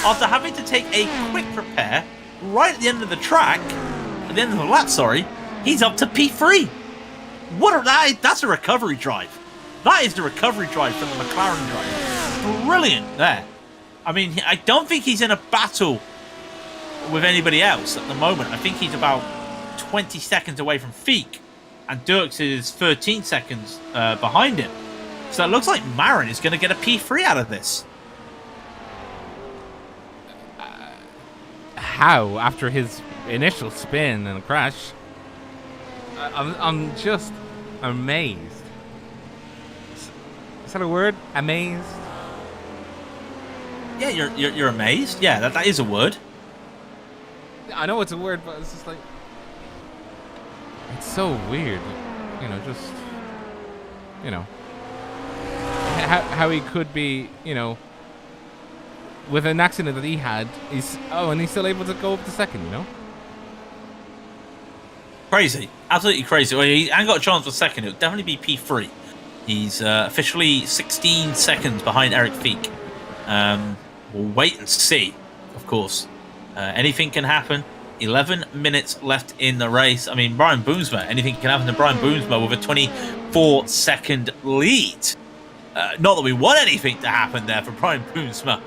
After having to take a quick repair right at the end of the track, at the end of the lap, sorry, he's up to P3. That's a recovery drive. That is the recovery drive from the McLaren drive. Brilliant there. I mean, I don't think he's in a battle with anybody else at the moment. I think he's about 20 seconds away from Fiek, and Dirks is 13 seconds behind him. So it looks like Marin is going to get a P3 out of this. How? After his initial spin and crash? I'm just amazed. Is that a word? Amazed? Yeah, you're amazed. Yeah, that is a word. I know it's a word, but it's just like, it's so weird. You know, just, you know, how he could be, you know, with an accident that he had, and he's still able to go up to second, you know? Crazy. Absolutely crazy. Well, he ain't got a chance for second. It'll definitely be P3. He's officially 16 seconds behind Eric Feek. We'll wait and see, of course. Anything can happen. 11 minutes left in the race. I mean, Brian Boomsma, anything can happen to Brian Boomsma with a 24-second lead. Not that we want anything to happen there for Brian Boomsma,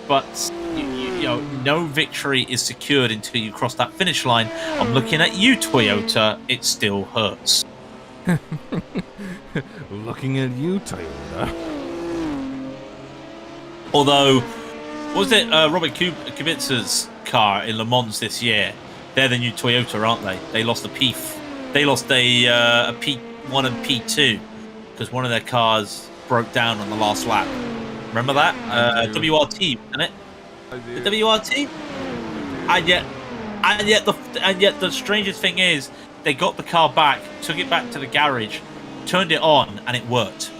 but you know, no victory is secured until you cross that finish line. I'm looking at you, Toyota. It still hurts. Looking at you, Toyota. Although, was it Robert Kubica's car in Le Mans this year? They're the new Toyota, aren't they? They lost a They lost a P1 and P2 because one of their cars broke down on the last lap. Remember that? WRT, isn't it? The WRT. And yet the strangest thing is, they got the car back, took it back to the garage, turned it on, and it worked.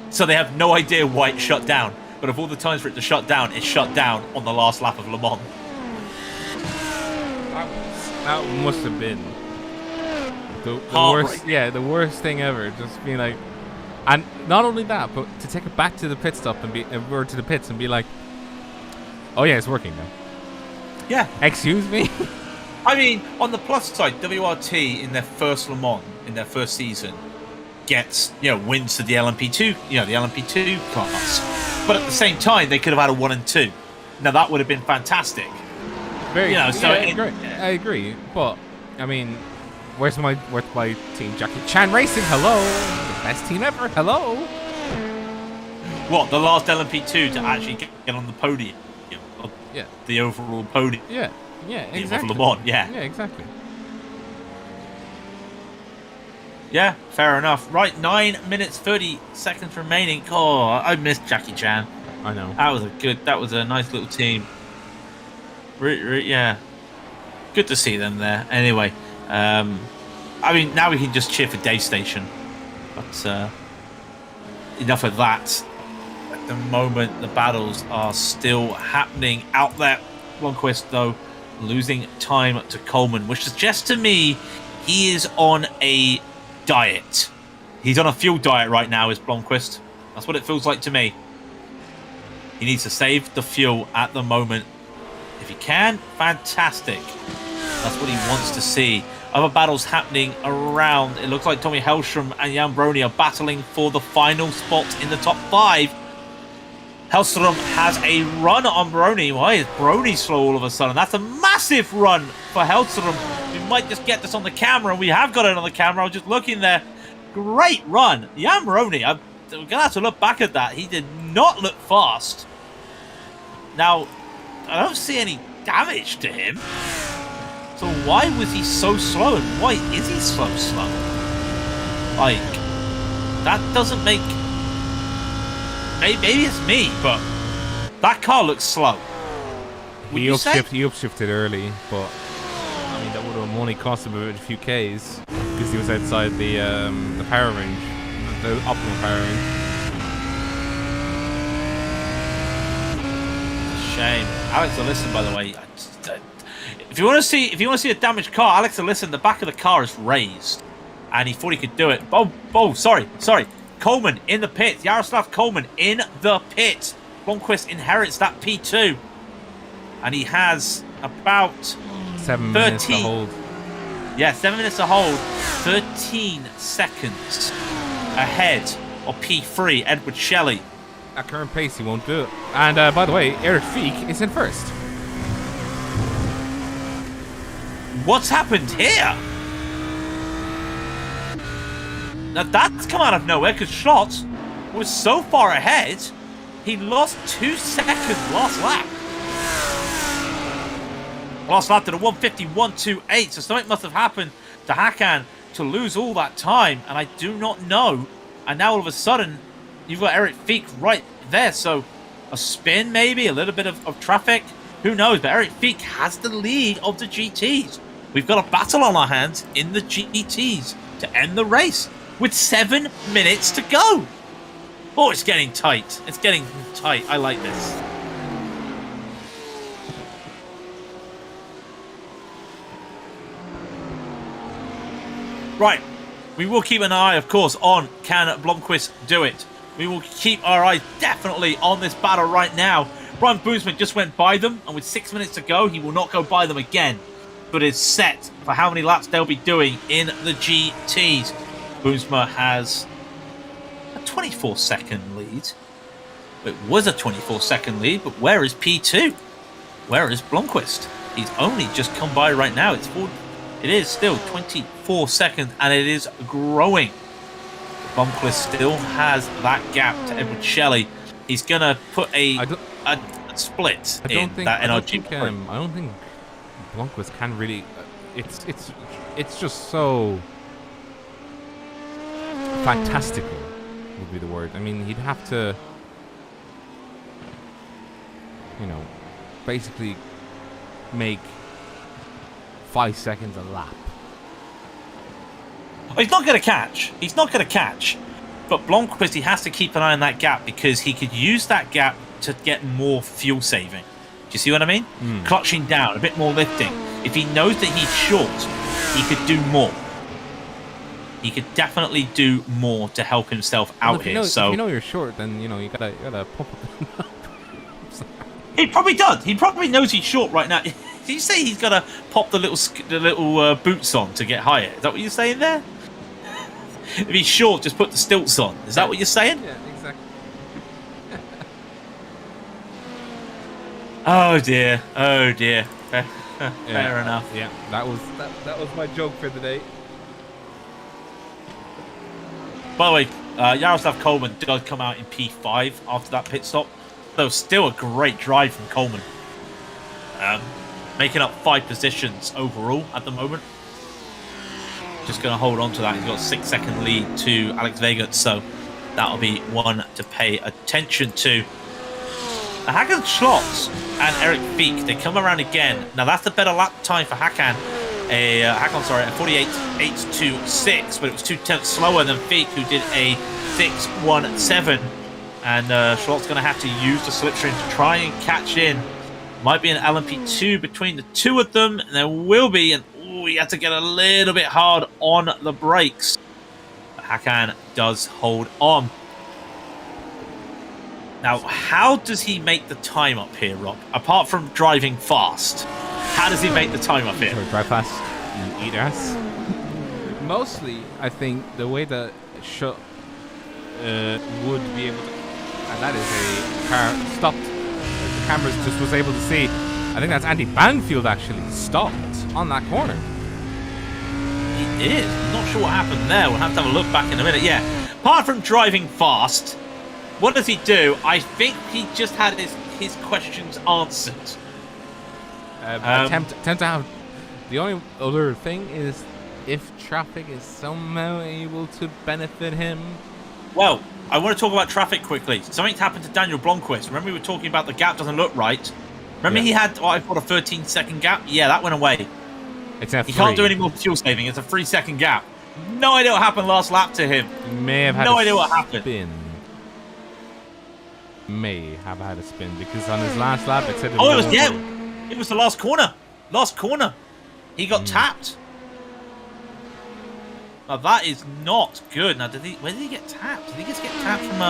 So they have no idea why it shut down. But of all the times for it to shut down, it shut down on the last lap of Le Mans. That must have been the worst. Yeah, the worst thing ever. Just being like, and not only that, but to take it back to the pit stop and or to the pits and be like, oh yeah, it's working now. Yeah. Excuse me. I mean, on the plus side, WRT in their first Le Mans, in their first season, gets, wins to the LMP2, the LMP2 class. But at the same time, they could have had a 1 and 2. Now that would have been fantastic. Very, I agree. But I mean, where's my team? Jackie Chan Racing. Hello, the best team ever. Hello. What, the last LMP2 to actually get on the podium? Yeah. The overall podium. Yeah, exactly. Of Le Mans, yeah, exactly. Yeah, fair enough. Right, 9 minutes 30 seconds remaining. Oh, I missed Jackie Chan. I know. That was a nice little team. Yeah, good to see them there. Anyway, I mean, now we can just cheer for Dave Station. But enough of that. At the moment, the battles are still happening out there. Blomqvist, though, losing time to Coleman, which suggests to me he is on a diet. He's on a fuel diet right now, is Blomqvist. That's what it feels like to me. He needs to save the fuel at the moment. If he can, fantastic. That's what he wants to see. Other battles happening around. It looks like Tommy Hellstrom and Jan Brony are battling for the final spot in the top 5. Hellstrom has a run on Brony. Why is Brony slow all of a sudden? That's a massive run for Hellstrom. We might just get this on the camera. We have got it on the camera. I was just looking there. Great run. Jan Brony. We're going to have to look back at that. He did not look fast. Now, I don't see any damage to him. So why was he so slow, and why is he so slow? Like, that doesn't make... Maybe it's me, but that car looks slow. He upshifted early, but I mean that would have only cost him a few Ks because he was outside the power range, the optimal power range. Shame. Alex Allison, by the way. If you want to see a damaged car, Alex Allison, the back of the car is raised, and he thought he could do it. Sorry. Coleman in the pit. Yaroslav Coleman in the pit. Blomqvist inherits that P2, and he has about 7 minutes to hold. Yeah, 7 minutes to hold. 13 seconds ahead of P3, Edward Shelley. At current pace, he won't do it. And by the way, Eric Feek is in first. What's happened here? Now that's come out of nowhere because Schott was so far ahead, he lost 2 seconds last lap. Last lap to the 151.28, so something must have happened to Hakan to lose all that time, and I do not know. And now all of a sudden, you've got Eric Feek right there, so a spin maybe, a little bit of traffic, who knows, but Eric Feek has the lead of the GTs. We've got a battle on our hands in the GTs to end the race with 7 minutes to go. Oh, it's getting tight. It's getting tight. I like this. Right. We will keep an eye, of course, on can Blomqvist do it. We will keep our eyes definitely on this battle right now. Brian Boomsma just went by them, and with 6 minutes to go, he will not go by them again. But is set for how many laps they'll be doing in the GTs. Boomsma has a 24-second lead. It was a 24-second lead, but where is P2? Where is Blomqvist? He's only just come by right now. It is still 24 seconds, and it is growing. Blomqvist still has that gap to Edward Shelley. He's going to put a split in that NRG. I don't think Blomqvist can really... It's just so... fantastical would be the word. I mean, he'd have to... basically make 5 seconds a lap. Oh, he's not going to catch. He's not going to catch. But Blomqvist, he has to keep an eye on that gap because he could use that gap to get more fuel saving. Do you see what I mean? Clutching down, a bit more lifting. If he knows that he's short, he could do more. He could definitely do more to help himself out here. If you know you're short, then you gotta pump up. He probably does. He probably knows he's short right now. Did you say he's got to pop the little boots on to get higher? Is that what you're saying there? If he's short, just put the stilts on. Is that what you're saying? Yeah, exactly. Oh dear. Oh dear. Fair enough. Yeah, that was my joke for the day. By the way, Yaroslav Coleman does come out in P5 after that pit stop. Though still a great drive from Coleman. Making up 5 positions overall at the moment. Just going to hold on to that. He's got a 6-second lead to Alex Vega, so that'll be one to pay attention to. Hakan Schlotz and Eric Feek, they come around again. Now that's a better lap time for Hakan. A 48.826, but it was 2/10 slower than Feek, who did a 6:17. And Schlotz going to have to use the slipstream to try and catch in. Might be an LMP2 between the two of them. And there will be. And he had to get a little bit hard on the brakes. But Hakan does hold on. Now, how does he make the time up here, Rob? Apart from driving fast, how does he make the time up here? Drive fast and eat ass. Mostly, I think the way that Schott would be able to... And that is a car stopped. The cameras just was able to see. I think that's Andy Banfield actually stopped on that corner. He did. I'm not sure what happened there. We'll have to have a look back in a minute. Yeah. Apart from driving fast, what does he do? I think he just had his questions answered. Attempt to have... The only other thing is if traffic is somehow able to benefit him. Well, I want to talk about traffic quickly. Something's happened to Daniel Blomqvist. Remember we were talking about the gap doesn't look right? Remember he had, I thought, a 13-second gap? Yeah, that went away. It's a he can't do any more fuel saving. It's a 3-second gap. No idea what happened last lap to him. May have had no idea what happened. May have had a spin because on his last lap it said... It was the last corner. Last corner. He got tapped. Now that is not good. Now, where did he get tapped? Did he just get tapped from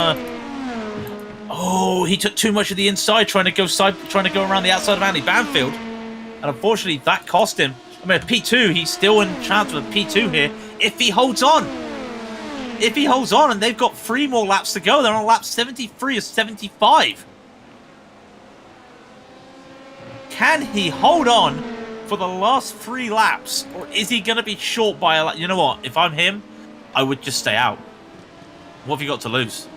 Oh, he took too much of the inside, trying to go around the outside of Andy Banfield, and unfortunately that cost him. I mean, P2, he's still in chance with a P2 here if he holds on. If he holds on, and they've got 3 more laps to go. They're on lap 73 or 75. Can he hold on for the last 3 laps, or is he going to be short by a lap? You know what? If I'm him, I would just stay out. What have you got to lose?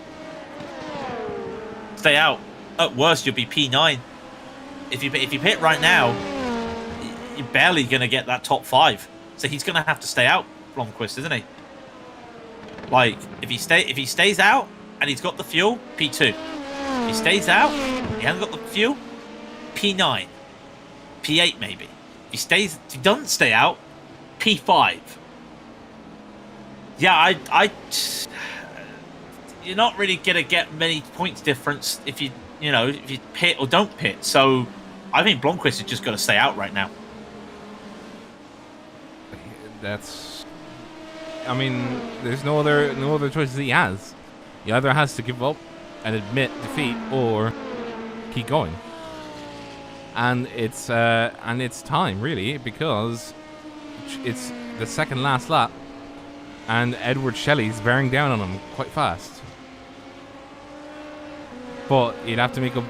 Stay out. At worst, you'll be P9. If you pit right now, you're barely going to get that top 5. So he's going to have to stay out, Blomqvist, isn't he? Like, if he stays out and he's got the fuel, P2. If he stays out, he hasn't got the fuel, P9. P8 maybe. If he doesn't stay out, P5. Yeah, you're not really gonna get many points difference if you pit or don't pit. So I think Blomqvist has just got to stay out right now. That's I mean, there's no other choices he has. He either has to give up and admit defeat, or keep going. And it's time really, because it's the second last lap, and Edward Shelley's bearing down on him quite fast. But you'd have to make up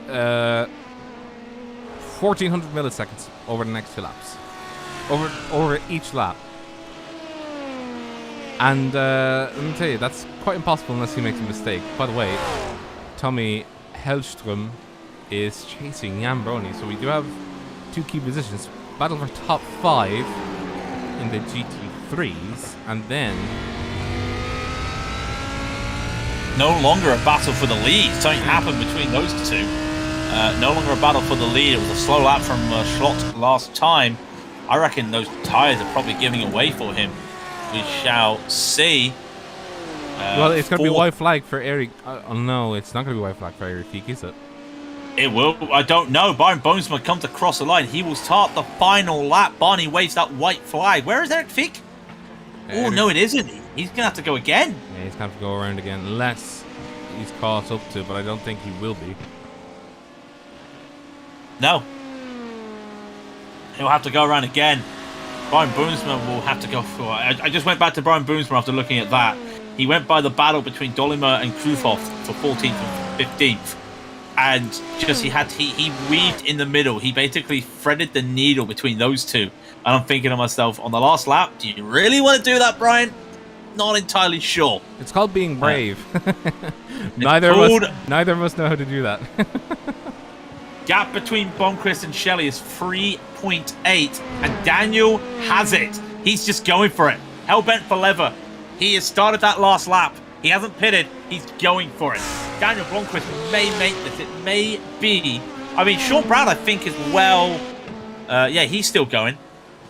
1,400 milliseconds over the next 2 laps, over each lap. And let me tell you, that's quite impossible unless he makes a mistake. By the way, Tommy Hellström is chasing Jan Brony, so we do have 2 key positions. Battle for top 5 in the GT3s, and then no longer a battle for the lead. Something happened between those two. No longer a battle for the lead. It was a slow lap from Schlott last time. I reckon those tyres are probably giving away for him. We shall see. Well, it's going to be white flag for Eric. Oh no, it's not going to be white flag for Eric Fiek, is it? It will. I don't know. Brian Bonesman comes across the line. He will start the final lap. Barney waves that white flag. Where is Eric Fiek? Oh, no, it isn't. He's going to have to go again. Yeah, he's going to have to go around again, unless he's caught up to, but I don't think he will be. No. He'll have to go around again. Brian Boomsman will have to go for... I just went back to Brian Boomsman after looking at that. He went by the battle between Dolimer and Krufov for 14th and 15th. And just he weaved in the middle. He basically threaded the needle between those two. And I'm thinking to myself, on the last lap, do you really want to do that, Brian? Not entirely sure. It's called being brave. Neither of us know how to do that. Gap between Blomqvist and Shelley is 3.8, and Daniel has it. He's just going for it. Hell-bent for leather. He has started that last lap. He hasn't pitted. He's going for it. Daniel Blomqvist may make this. It may be. I mean, Sean Brown, I think, as well. Yeah, he's still going.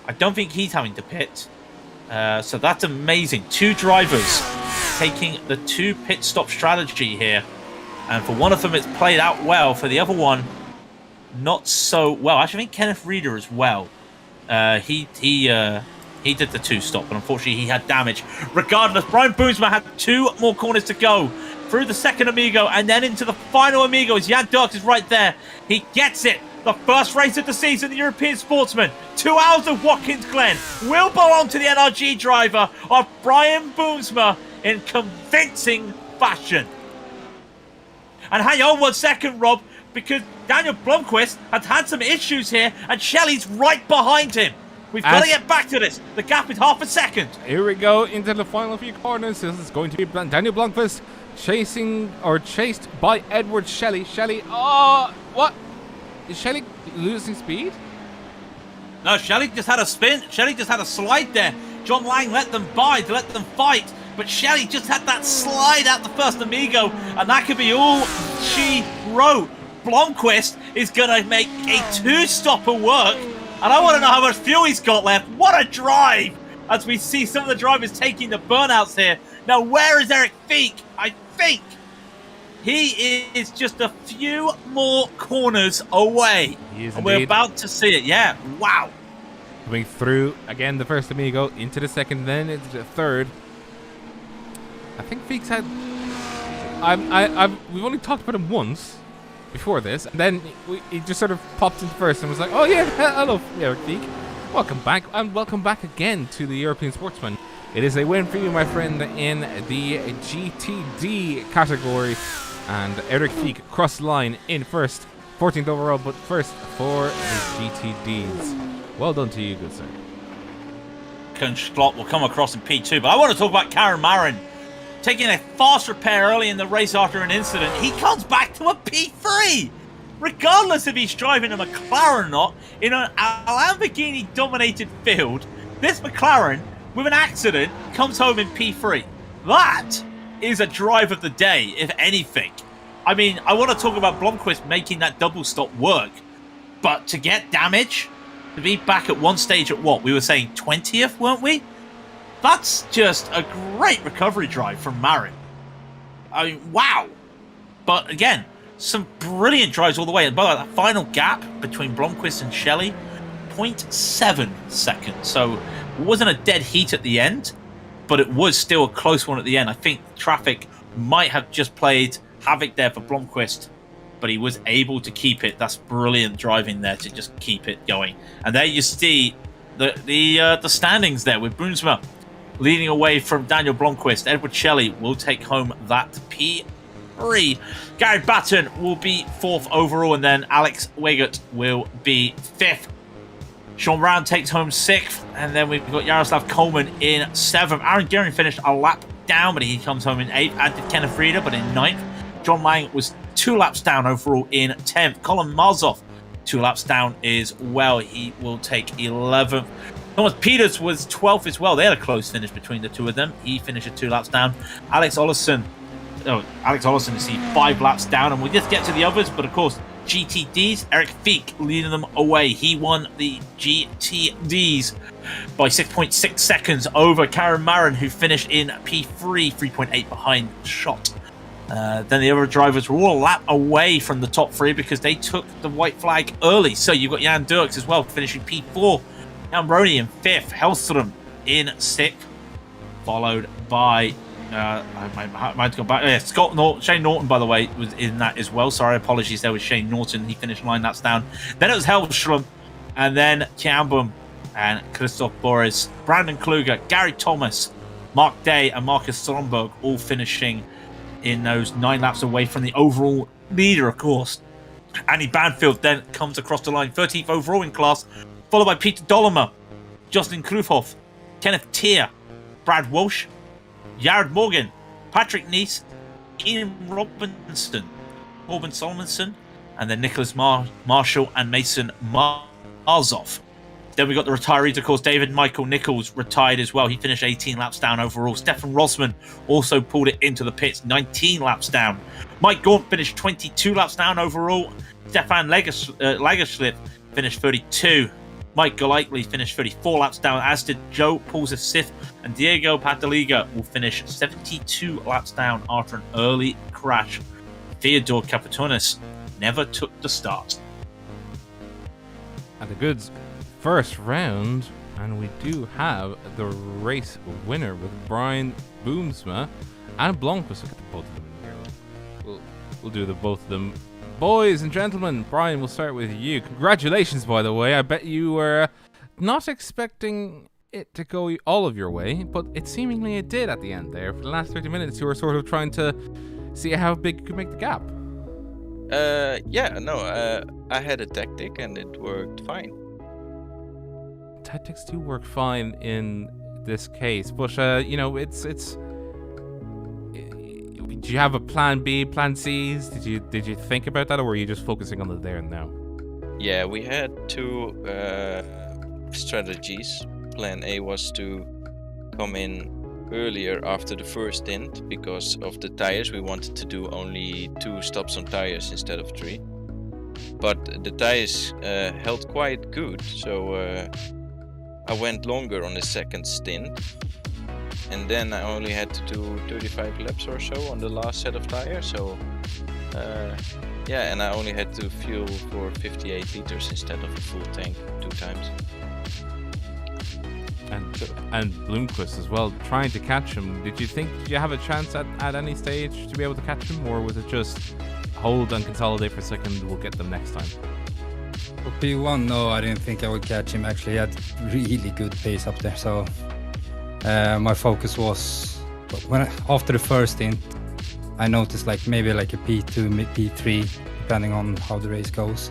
I don't think he's having to pit. So that's amazing. 2 drivers taking the 2 pit stop strategy here. And for one of them, it's played out well. For the other one, not so well. Actually, I think Kenneth Reeder as well. He did the 2 stop, but unfortunately he had damage. Regardless, Brian Boomsma had 2 more corners to go through the second Amigo and then into the final Amigo. As Jan Dirks is right there. He gets it. The first race of the season, the European Sportsman. 2 hours of Watkins Glen will belong to the NRG driver of Brian Boomsma in convincing fashion. And hang on 1 second, Rob, because Daniel Blomqvist has had some issues here, and Shelley's right behind him. We've got to get back to this. The gap is half a second. Here we go into the final few corners. This is going to be Daniel Blomqvist chased by Edward Shelley. Shelley, what? Is Shelley losing speed? No, Shelley just had a spin. Shelley just had a slide there. John Lang let them bide, let them fight. But Shelley just had that slide out the first Amigo, and that could be all she wrote. Blomqvist is going to make a 2-stopper work, and I want to know how much fuel he's got left. What a drive! As we see some of the drivers taking the burnouts here. Now, where is Eric Fiek? I think he is just a few more corners away. He is, and we're about to see it. Yeah, wow. Coming through, again, the first Amigo, into the second, then into the third. I think Fiek's had... we've only talked about him once before this, and then he just sort of popped into first and was like, oh yeah, hello, Eric Fiek. Welcome back, and welcome back again to the European Sportsman. It is a win for you, my friend, in the GTD category, and Eric Fiek crossed the line in first, 14th overall, but first for the GTDs. Well done to you, good sir. Schlott will come across in P2, but I want to talk about Karen Marin. Taking a fast repair early in the race after an incident, he comes back to a P3! Regardless if he's driving a McLaren or not, in a Lamborghini-dominated field, this McLaren, with an accident, comes home in P3. That is a drive of the day, if anything. I mean, I want to talk about Blomqvist making that double stop work, but to get damage, to be back at one stage at what? We were saying 20th, weren't we? That's just a great recovery drive from Marin. I mean, wow. But again, some brilliant drives all the way. And by the way, that final gap between Blomqvist and Shelley, 0.7 seconds. So it wasn't a dead heat at the end. but it was still a close one at the end. I think traffic might have just played havoc there for Blomqvist, but he was able to keep it. That's brilliant driving there to just keep it going. And there you see the standings there with Boomsma leading away from Daniel Blomqvist. Edward Shelley will take home that P3. Gary Batten will be 4th overall, and then Alex Wiggett will be 5th. Sean Brown takes home 6th, and then we've got Yaroslav Coleman in 7th. Aaron Gearing finished a lap down, but he comes home in 8th, as did Kenneth Reeder, but in 9th. John Lang was 2 laps down overall in 10th. Colin Marzoff, 2 laps down as well. He will take 11th. Thomas Peters was 12th as well. They had a close finish between the two of them. He finished at 2 laps down. Alex Ollison is 5 laps down, and we'll just get to the others, but of course, GTDs, Eric Feek leading them away. He won the GTDs by 6.6 seconds over Karen Marin, who finished in P3, 3.8 behind Schott. Then the other drivers were all a lap away from the top 3 because they took the white flag early. So you've got Jan Dirks as well, finishing P4. Jan Brody in 5th. Hellstrom in 6th. Followed by... I might go back. Yeah, Shane Norton, by the way, was in that as well. Sorry, apologies there with Shane Norton. He finished 9 laps down. Then it was Hellstrom, and then Kiambum and Christoph Boris, Brandon Kluger, Gary Thomas, Mark Day, and Marcus Stromberg all finishing in those 9 laps away from the overall leader, of course. Annie Banfield then comes across the line, 13th overall in class, followed by Peter Dolomer, Justin Krufhoff, Kenneth Tier, Brad Walsh, Jared Morgan, Patrick Neese, Ian Robinson, Corbin Solomonson, and then Nicholas Marshall and Mason Marzoff. Then we got the retirees, of course. David Michael Nichols retired as well. He finished 18 laps down overall. Stefan Rosman also pulled it into the pits, 19 laps down. Mike Gaunt finished 22 laps down overall. Stefan Lagerslip finished 32. Mike Golightly finished 34 laps down, as did Joe Paulsif, and Diego Pataliga will finish 72 laps down after an early crash. Theodore Capitonis never took the start. And the goods first round, and we do have the race winner with Brian Boomsma and Blomqvist. Look at the both of them in here. We'll do the both of them. Boys and gentlemen, Brian, we'll start with you. Congratulations, by the way. I bet you were not expecting it to go all of your way, but it seemingly it did at the end there. For the last 30 minutes, you were sort of trying to see how big you could make the gap. I had a tactic and it worked fine. Tactics do work fine in this case, but it's. Did you have a plan B, plan C's? Did you think about that, or were you just focusing on the there and now? Yeah, we had 2 strategies. Plan A was to come in earlier after the first stint because of the tires. We wanted to do only 2 stops on tires instead of 3. But the tires held quite good, so I went longer on the second stint. And then I only had to do 35 laps or so on the last set of tires. So, and I only had to fuel for 58 liters instead of a full tank 2 times. And Blomqvist as well, trying to catch him. Did you have a chance at any stage to be able to catch him, or was it just hold and consolidate for a second, we'll get them next time? For P1, no, I didn't think I would catch him. Actually, he had really good pace up there, so my focus was after the first stint, I noticed maybe a P2, P3, depending on how the race goes,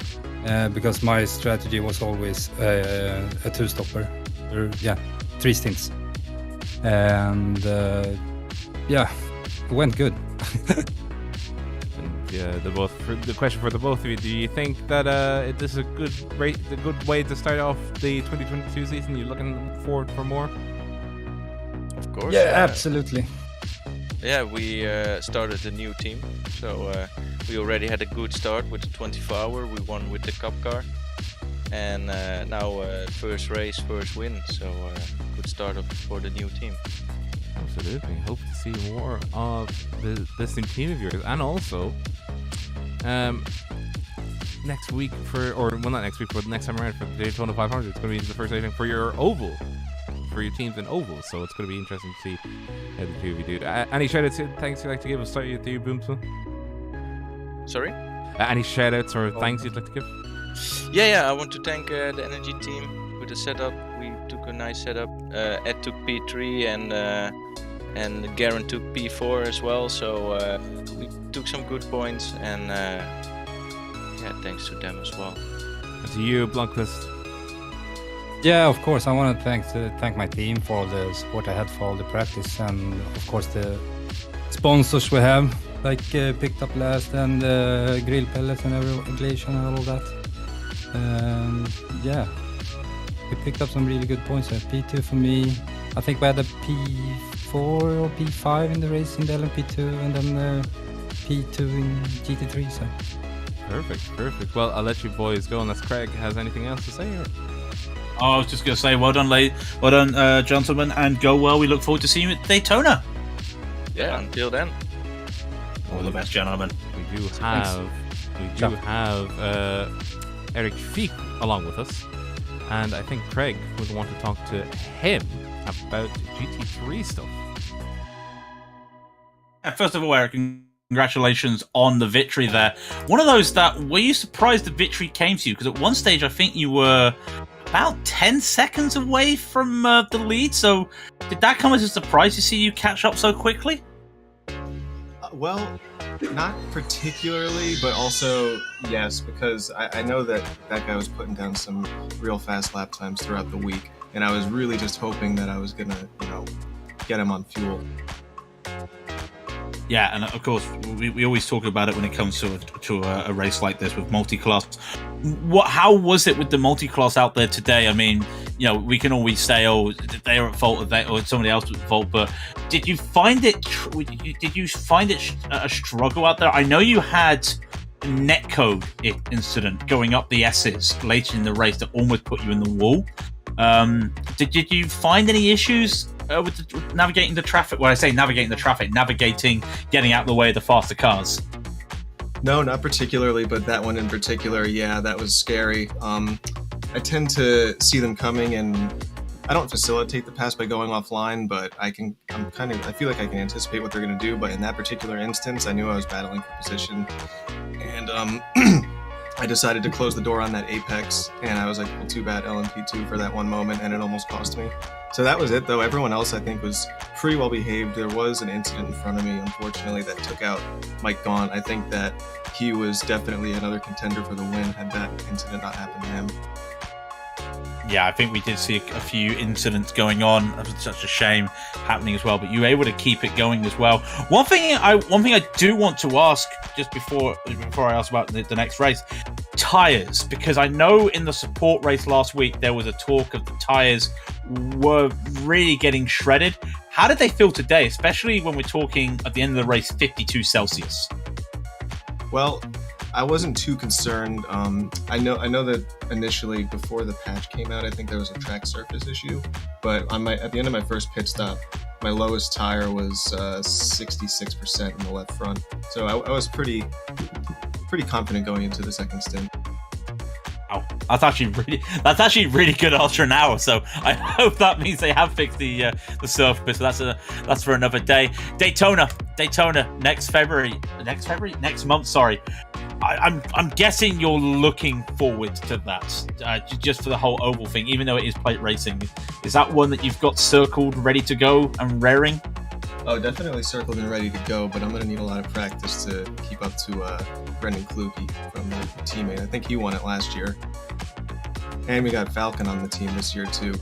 because my strategy was always a 2-stopper, 3 stints, and it went good. The question for the both of you: do you think that this is a good way to start off the 2022 season? You're looking forward for more? Of course. Yeah, absolutely. Yeah, we started a new team, so we already had a good start with the 24-hour. We won with the Cup car, and now first race, first win. So good start for the new team. Absolutely. Hope to see more of this new team of yours, and also next week but next time around for the Daytona 500, it's going to be the first race for your oval for your teams in ovals, so it's going to be interesting to see how the two of you do. Any shout-outs, thanks you'd like to give? I'll start with you, Boomsman. Sorry? Any shout-outs or thanks you'd like to give? Yeah, I want to thank the energy team with the setup. We took a nice setup. Ed took P3 and Garen took P4 as well, so we took some good points, and thanks to them as well. And to you, Blomqvist. Yeah, of course. I want to thank my team for all the support I had for all the practice, and of course the sponsors we have, like Picked Up Last and Grill Pellets and Raidillon and all that. We picked up some really good points there. P2 for me. I think we had a P4 or P5 in the race in the LMP2, and then P2 in GT3. So Perfect. Well, I'll let you boys go unless Craig has anything else to say. Or... I was just going to say, well done, gentlemen, and go well. We look forward to seeing you at Daytona. Yeah, until then. All the best, gentlemen. We do have Eric Fiek along with us, and I think Craig would want to talk to him about GT3 stuff. First of all, Eric, congratulations on the victory there. One of those that, were you surprised the victory came to you? Because at one stage I think you were about 10 seconds away from the lead, so did that come as a surprise to see you catch up so quickly? Well, not particularly, but also yes, because I know that guy was putting down some real fast lap times throughout the week, and I was really just hoping that I was gonna, get him on fuel. Yeah, and of course, we always talk about it when it comes to a race like this with multi-class. How was it with the multi-class out there today? I mean, we can always say, oh, they are at fault or somebody else was at fault, but did you find it a struggle out there? I know you had a netcode incident going up the S's later in the race that almost put you in the wall. Did you find any issues with navigating the traffic? When I say navigating the traffic, getting out of the way of the faster cars. No, not particularly, but that one in particular, yeah, that was scary. I tend to see them coming, and I don't facilitate the pass by going offline, but I feel like I can anticipate what they're going to do. But in that particular instance, I knew I was battling for position, and I decided to close the door on that apex, and I was like, well, too bad LMP2 for that one moment, and it almost cost me. So that was it, though. Everyone else, I think, was pretty well behaved. There was an incident in front of me, unfortunately, that took out Mike Gaunt. I think that he was definitely another contender for the win had that incident not happened to him. Yeah, I think we did see a few incidents going on. It was such a shame happening as well, but you were able to keep it going as well. One thing I do want to ask just before I ask about the next race, tires, because I know in the support race last week there was a talk of the tires were really getting shredded. How did they feel today, especially when we're talking at the end of the race 52 Celsius? Well, I wasn't too concerned. I know that initially before the patch came out, I think there was a track surface issue. But at the end of my first pit stop, my lowest tire was 66% in the left front. So I was pretty confident going into the second stint. Wow, that's actually really good after an hour. So I hope that means they have fixed the surface. So that's for another day. Daytona next month. Sorry. I'm guessing you're looking forward to that, just for the whole oval thing, even though it is plate racing. Is that one that you've got circled, ready to go, and raring? Oh, definitely circled and ready to go, but I'm going to need a lot of practice to keep up to Brendan Kluge from my teammate. I think he won it last year. And we got Falcon on the team this year, too.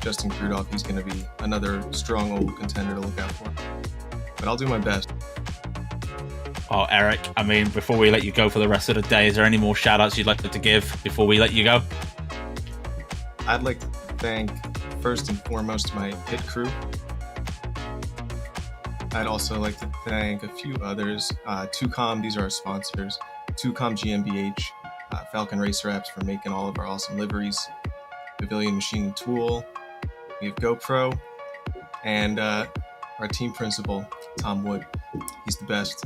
Justin Krudoff, he's going to be another strong oval contender to look out for. But I'll do my best. Oh, Eric, I mean, before we let you go for the rest of the day, is there any more shout-outs you'd like to give before we let you go? I'd like to thank, first and foremost, my pit crew. I'd also like to thank a few others. 2Com, these are our sponsors. 2Com GmbH, Falcon Racer Apps for making all of our awesome liveries. Pavilion Machine and Tool. We have GoPro. And our team principal, Tom Wood. He's the best.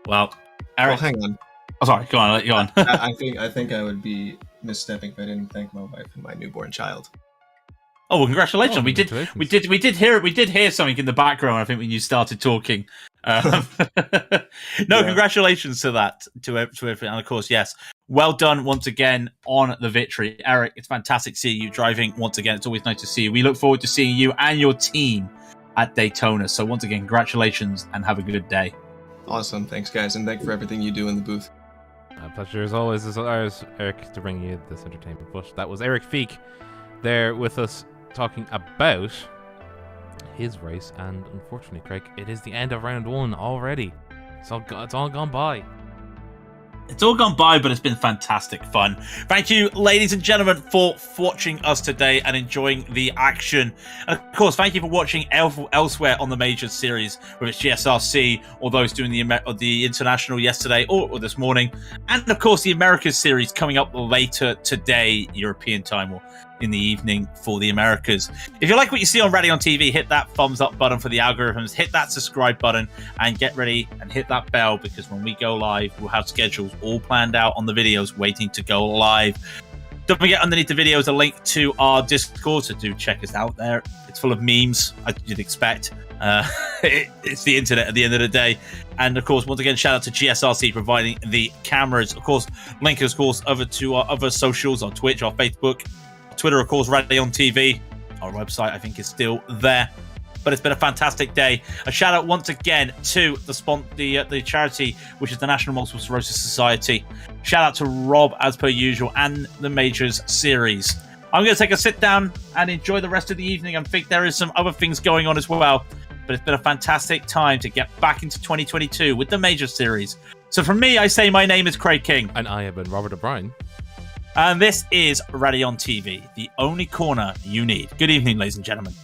Well, Eric. Well, hang on. Oh, sorry. Go on. I'll let you on. I think I would be misstepping if I didn't thank my wife and my newborn child. Oh, well, congratulations! Oh, we did hear something in the background. I think when you started talking. Congratulations to that, to everything, and of course, yes, well done once again on the victory, Eric. It's fantastic seeing you driving once again. It's always nice to see you. We look forward to seeing you and your team at Daytona. So once again, congratulations and have a good day. Awesome, thanks guys, and thank you for everything you do in the booth. A pleasure as always is ours, Eric, to bring you this entertainment. But that was Eric Feek there with us talking about his race, and unfortunately, Craig, it is the end of round 1 already. It's all gone by. It's all gone by, but it's been fantastic fun. Thank you, ladies and gentlemen, for watching us today and enjoying the action. And of course, thank you for watching elsewhere on the Majors series, whether it's GSRC or those doing the International yesterday or this morning. And of course, the Americas series coming up later today, European time, or in the evening for the Americas. If you like what you see on Raidillon TV, hit that thumbs up button for the algorithms, hit that subscribe button, and get ready and hit that bell, because when we go live, we'll have schedules all planned out on the videos waiting to go live. Don't forget, underneath the video is a link to our Discord, so do check us out there. It's full of memes, as you'd expect. It's the internet at the end of the day. And of course, once again, shout out to GSRC providing the cameras. Of course, link us, of course, over to our other socials, on Twitch, our Facebook, Twitter, of course, Raidillon TV. Our website, I think, is still there. But it's been a fantastic day. A shout out once again to the charity, which is the National Multiple Sclerosis Society. Shout out to Rob, as per usual, and the Majors series. I'm going to take a sit down and enjoy the rest of the evening. I think there is some other things going on as well. But it's been a fantastic time to get back into 2022 with the Majors series. So from me, I say my name is Craig King. And I have been Robert O'Brien. And this is Raidillon TV, the only corner you need. Good evening, ladies and gentlemen.